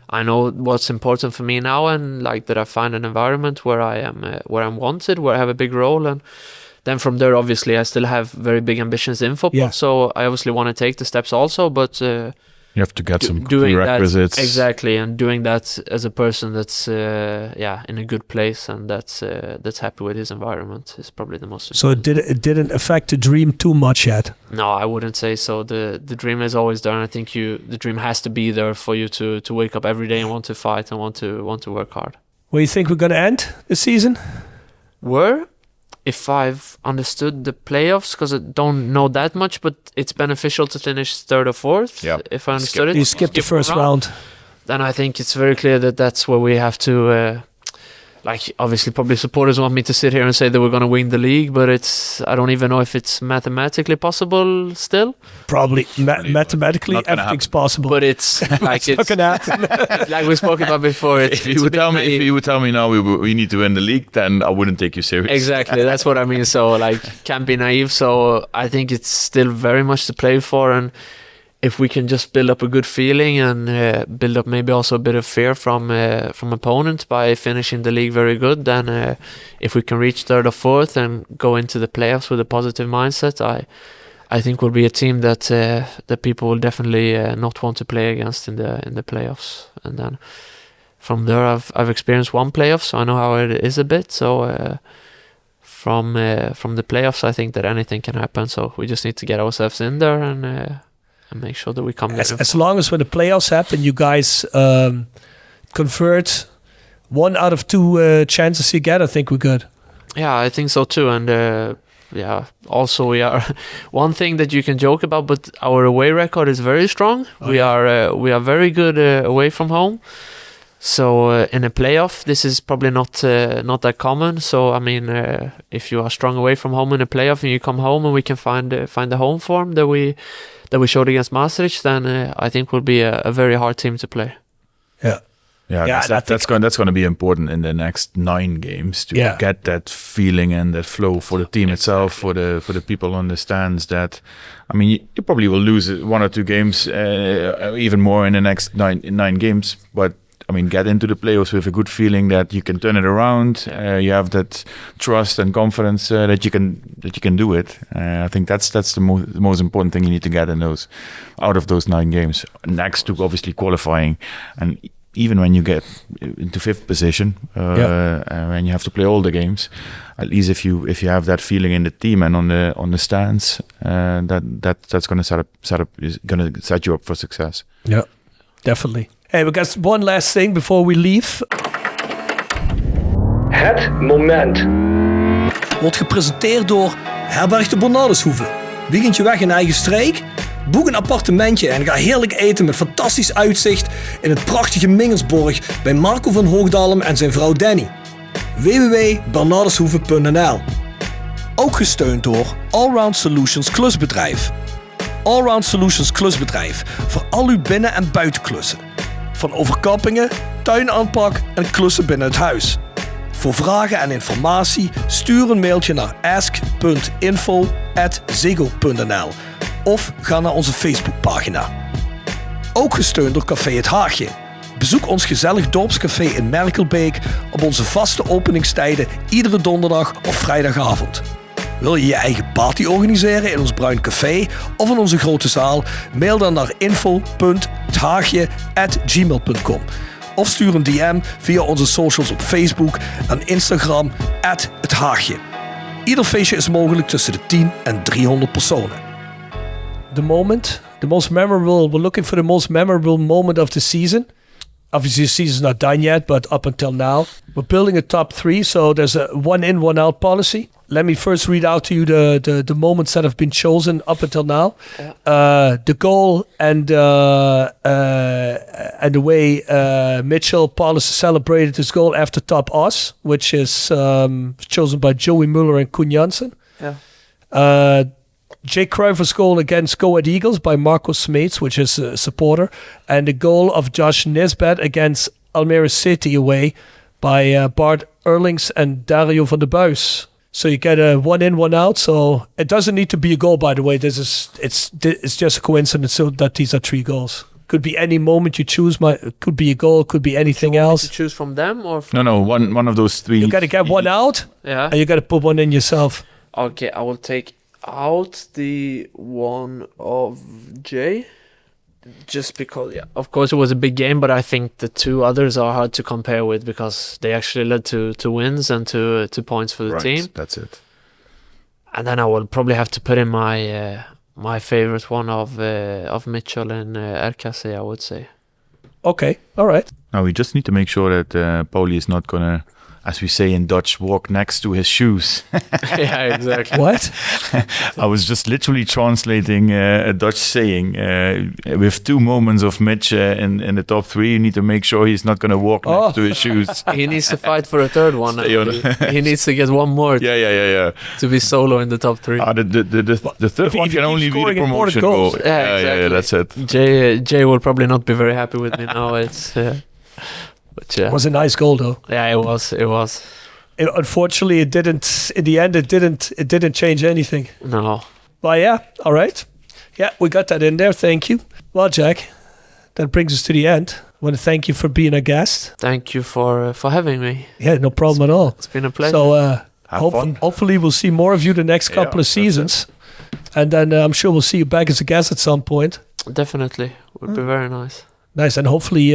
Speaker 10: I know what's important for me now, and that I find an environment where I'm wanted, where I have a big role, and then from there, obviously, I still have very big ambitions in football. Yeah. So I obviously want to take the steps also, but
Speaker 9: you have to get some prerequisites.
Speaker 10: Exactly, and doing that as a person that's in a good place and that's happy with his environment is probably the most important.
Speaker 2: So it didn't affect the dream too much yet?
Speaker 10: No, I wouldn't say so. The dream is always there, and I think the dream has to be there for you to wake up every day and want to fight and want to work hard.
Speaker 2: Where do you think we're going to end this season?
Speaker 10: If I've understood the playoffs, because I don't know that much, but it's beneficial to finish 3rd or 4th.
Speaker 9: Yeah.
Speaker 10: If I understood it.
Speaker 2: You skip the first round.
Speaker 10: Then I think it's very clear that that's where we have to, obviously probably supporters want me to sit here and say that we're going to win the league, but I don't even know if it's mathematically possible still.
Speaker 2: Probably mathematically everything's possible.
Speaker 10: But it's like it's like we spoke about before.
Speaker 9: If you would tell me now we need to win the league, then I wouldn't take you seriously.
Speaker 10: Exactly, that's what I mean. So can't be naive. So I think it's still very much to play for, and if we can just build up a good feeling and build up maybe also a bit of fear from opponents by finishing the league very good, then if we can reach 3rd or 4th and go into the playoffs with a positive mindset, I think we'll be a team that people will definitely not want to play against in the playoffs. And then from there, I've experienced one playoff, so I know how it is a bit. So from the playoffs, I think that anything can happen. So we just need to get ourselves in there and make sure that we come there.
Speaker 2: As long as when the playoffs happen, you guys convert 1 out of 2 chances you get, I think we're good.
Speaker 10: Yeah, I think so too. And also we are one thing that you can joke about, but our away record is very strong. We are very good away from home. So in a playoff, this is probably not that common. So I mean, if you are strong away from home in a playoff and you come home and we can find the home form that we showed against Maastricht, then I think we'll be a very hard team to play.
Speaker 9: Yeah, that's going to be important in the next 9 games to get that feeling and that flow for the team itself, for the people on the stands. That, I mean, you probably will lose 1 or 2 games, even more in the next 9 games, but I mean, get into the playoffs with a good feeling that you can turn it around. You have that trust and confidence that you can do it. I think that's the most important thing you need to get out of those 9 games. Next to obviously qualifying, and even when you get into 5th position, when you have to play all the games, at least if you have that feeling in the team and on the stands, that's going to set you up for success.
Speaker 2: Yeah, definitely. Hey, we got one last thing before we leave.
Speaker 11: Het moment.
Speaker 2: Wordt gepresenteerd door Herberg de Bernardeshoeve. Weekendje weg in eigen streek? Boek een appartementje en ga heerlijk eten met fantastisch uitzicht in het prachtige Mingelsborg bij Marco van Hoogdalem en zijn vrouw Danny. www.bernardeshoeve.nl. Ook gesteund door Allround Solutions Klusbedrijf. Allround Solutions Klusbedrijf voor al uw binnen- en buitenklussen. Van overkappingen, tuinaanpak en klussen binnen het huis. Voor vragen en informatie stuur een mailtje naar ask.info@ziggo.nl of ga naar onze Facebookpagina. Ook gesteund door Café Het Haagje. Bezoek ons gezellig dorpscafé in Merkelbeek op onze vaste openingstijden iedere donderdag of vrijdagavond. Wil je je eigen party organiseren in ons bruin café of in onze grote zaal? Mail dan naar info.haagje@gmail.com of stuur een DM via onze socials op Facebook en Instagram @hethaagje. Ieder feestje is mogelijk tussen de 10 en 300 personen. The most memorable, we're looking for the most memorable moment of the season. Obviously, the season's not done yet, but up until now, we're building a top 3. So there's a one in, one out policy. Let me first read out to you the moments that have been chosen up until now. The goal and the way Mitchell Paulus celebrated his goal after top us, which is chosen by Joey Muller and Koen Jansen. Jake Cruyff's goal against Go Ahead Eagles by Marco Smeets, which is a supporter. And the goal of Josh Nisbet against Almere City away by Bart Erlings and Dario van der Buis. So you get a one in, one out. So it doesn't need to be a goal, by the way. It's just a coincidence so that these are 3 goals. Could be any moment you choose. It could be a goal. Could be anything else.
Speaker 10: To choose from them or?
Speaker 9: No. One of those 3.
Speaker 2: You got to get one out.
Speaker 10: Yeah.
Speaker 2: And you got to put one in yourself.
Speaker 10: Okay, I will take out the one of Jay. Just because, of course, it was a big game, but I think the 2 others are hard to compare with because they actually led to wins and to points for the team.
Speaker 9: That's it.
Speaker 10: And then I will probably have to put in my favorite one of Mitchell and RKC, I would say.
Speaker 2: Okay, all right.
Speaker 9: Now we just need to make sure that Pauli is not gonna, as we say in Dutch, walk next to his shoes.
Speaker 10: Yeah, exactly.
Speaker 2: What?
Speaker 9: I was just literally translating a Dutch saying. With 2 moments of Mitch in the top 3, you need to make sure he's not going to walk next to his shoes.
Speaker 10: He needs to fight for a third one. He needs to get one more.
Speaker 9: Yeah.
Speaker 10: To be solo in the top 3.
Speaker 9: The third one can only be the promotion goal.
Speaker 10: Yeah, exactly.
Speaker 9: That's it.
Speaker 10: Jay will probably not be very happy with me now. It's... But yeah.
Speaker 2: It was a nice goal, though.
Speaker 10: Yeah, it was.
Speaker 2: Unfortunately, it didn't. In the end, it didn't change anything.
Speaker 10: No.
Speaker 2: But yeah, all right. Yeah, we got that in there. Thank you. Well, Jack, that brings us to the end. I want to thank you for being a guest.
Speaker 10: Thank you for having me.
Speaker 2: Yeah, no problem at all.
Speaker 10: It's been a pleasure.
Speaker 2: So
Speaker 9: fun.
Speaker 2: hopefully we'll see more of you the next couple of seasons, and then I'm sure we'll see you back as a guest at some point.
Speaker 10: Definitely, would be very nice.
Speaker 2: Nice, and hopefully.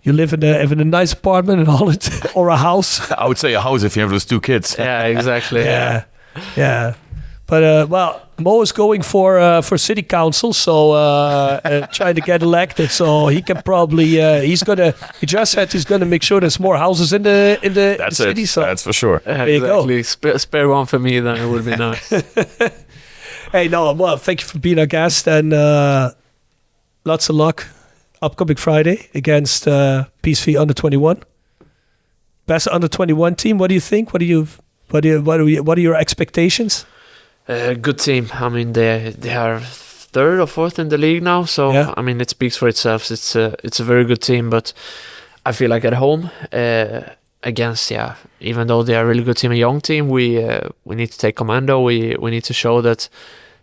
Speaker 2: You live in a nice apartment in Holland or a house.
Speaker 9: I would say a house if you have those 2 kids.
Speaker 10: Yeah, exactly.
Speaker 2: Yeah. But Mo is going for city council, so trying to get elected. So he can probably he just said he's gonna make sure there's more houses in the city.
Speaker 9: It.
Speaker 2: So
Speaker 9: that's for sure.
Speaker 2: There you go.
Speaker 10: Spare one for me, then it would be nice.
Speaker 2: Hey, no, well, thank you for being our guest and lots of luck. Upcoming Friday against PSV under 21. Best under 21 team. What do you think? What are your expectations?
Speaker 10: Good team. I mean, they are 3rd or 4th in the league now. So yeah. I mean, it speaks for itself. It's a very good team. But I feel like at home against even though they are a really good team, a young team, we need to take commando. We need to show that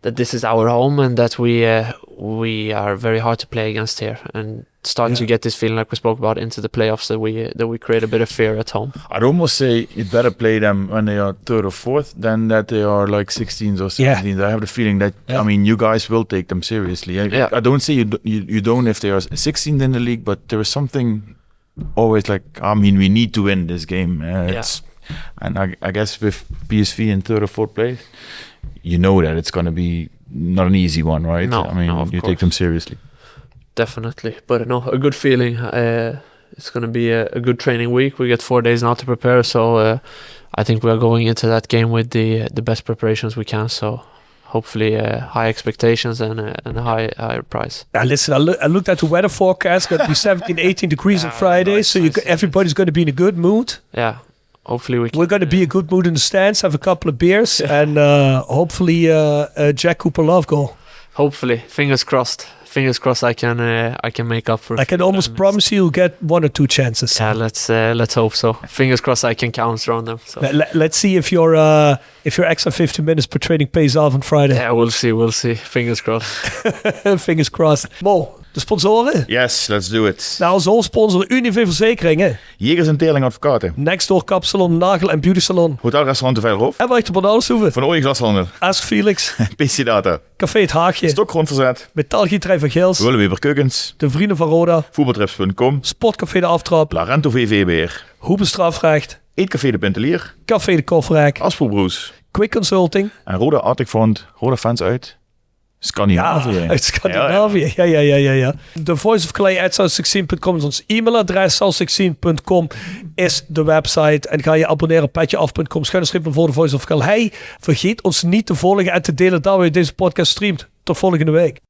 Speaker 10: this is our home and that we are very hard to play against here and start to get this feeling like we spoke about into the playoffs that we create a bit of fear at home.
Speaker 9: I'd almost say you'd better play them when they are 3rd or 4th than that they are like 16s or 17s. I have the feeling that I mean you guys will take them seriously. I don't say you don't if they are 16th in the league, but there is something always like I mean we need to win this game. And I guess with PSV in 3rd or 4th place, you know that it's going to be not an easy one, right?
Speaker 10: No,
Speaker 9: I mean, you take them seriously.
Speaker 10: Definitely. But no, a good feeling. It's going to be a good training week. We get 4 days now to prepare, so I think we are going into that game with the best preparations we can. So hopefully high expectations and a higher price.
Speaker 2: Listen, I looked at the weather forecast. Going to be 17, 18 degrees on Friday, so everybody's going to be in a good mood.
Speaker 10: Yeah. Hopefully
Speaker 2: we're going to be in a good mood in the stands, have a couple of beers, and hopefully Jack Cooper love goal.
Speaker 10: Hopefully, fingers crossed. Fingers crossed, I can make up for.
Speaker 2: I can almost promise you'll get 1 or 2 chances.
Speaker 10: Yeah, let's hope so. Fingers crossed, I can counter on them. So.
Speaker 2: Let's see if your extra 50 minutes per training pays off on Friday.
Speaker 10: Yeah, we'll see. Fingers crossed.
Speaker 2: Fingers crossed. Mo, de sponsoren?
Speaker 9: Yes, let's do it.
Speaker 2: Nou, onze hoofdsponsor Univ Verzekeringen.
Speaker 9: Jegers en Teerling Advocaten.
Speaker 2: Nextdoor Kapsalon, Nagel en Beauty Salon.
Speaker 9: Hotelrestaurant de Veilerhof.
Speaker 2: En Wacht de Bernardeshoeve.
Speaker 9: Van Ooyen Glashandel.
Speaker 2: Ask Felix.
Speaker 9: PC Data.
Speaker 2: Café Het Haagje.
Speaker 9: Stokgrondverzet.
Speaker 2: Metaalgieterij van Gils.
Speaker 9: Willeweber Keukens.
Speaker 2: De Vrienden van Roda.
Speaker 9: Voetbaltrips.com.
Speaker 2: Sportcafé De Aftrap.
Speaker 9: Larento VV-beheer.
Speaker 2: Hoebenstrafrecht.
Speaker 9: Eetcafé De Pintelier.
Speaker 2: Café De Kofferrijk.
Speaker 9: Aspoelbroes.
Speaker 2: Quick Consulting.
Speaker 9: En Roda Arctic Fund. Roda fans uit Scandinavië.
Speaker 2: Ja, uit Scandinavië. Ja. The Voice of Clay @south16.com is ons e-mailadres. South16.com is de website. En ga je abonneren op petjeaf.com. /voor The Voice of Clay. Hey, vergeet ons niet te volgen en te delen dat je deze podcast streamt. Tot volgende week.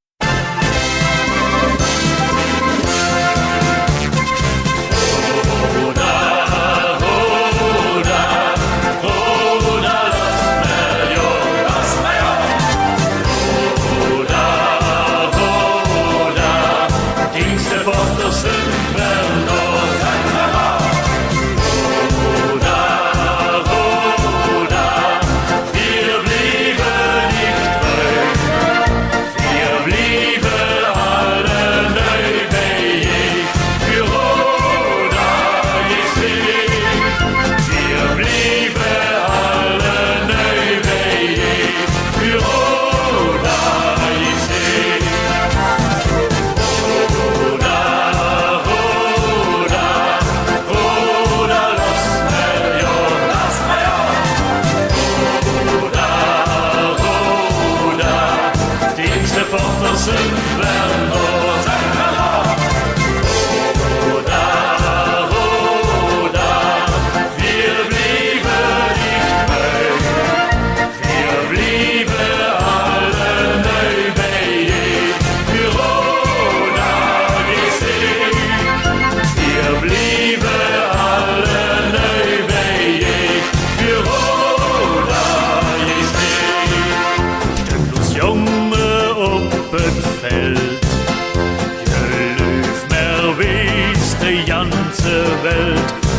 Speaker 12: Welt,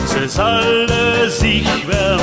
Speaker 12: ze zullen zich wel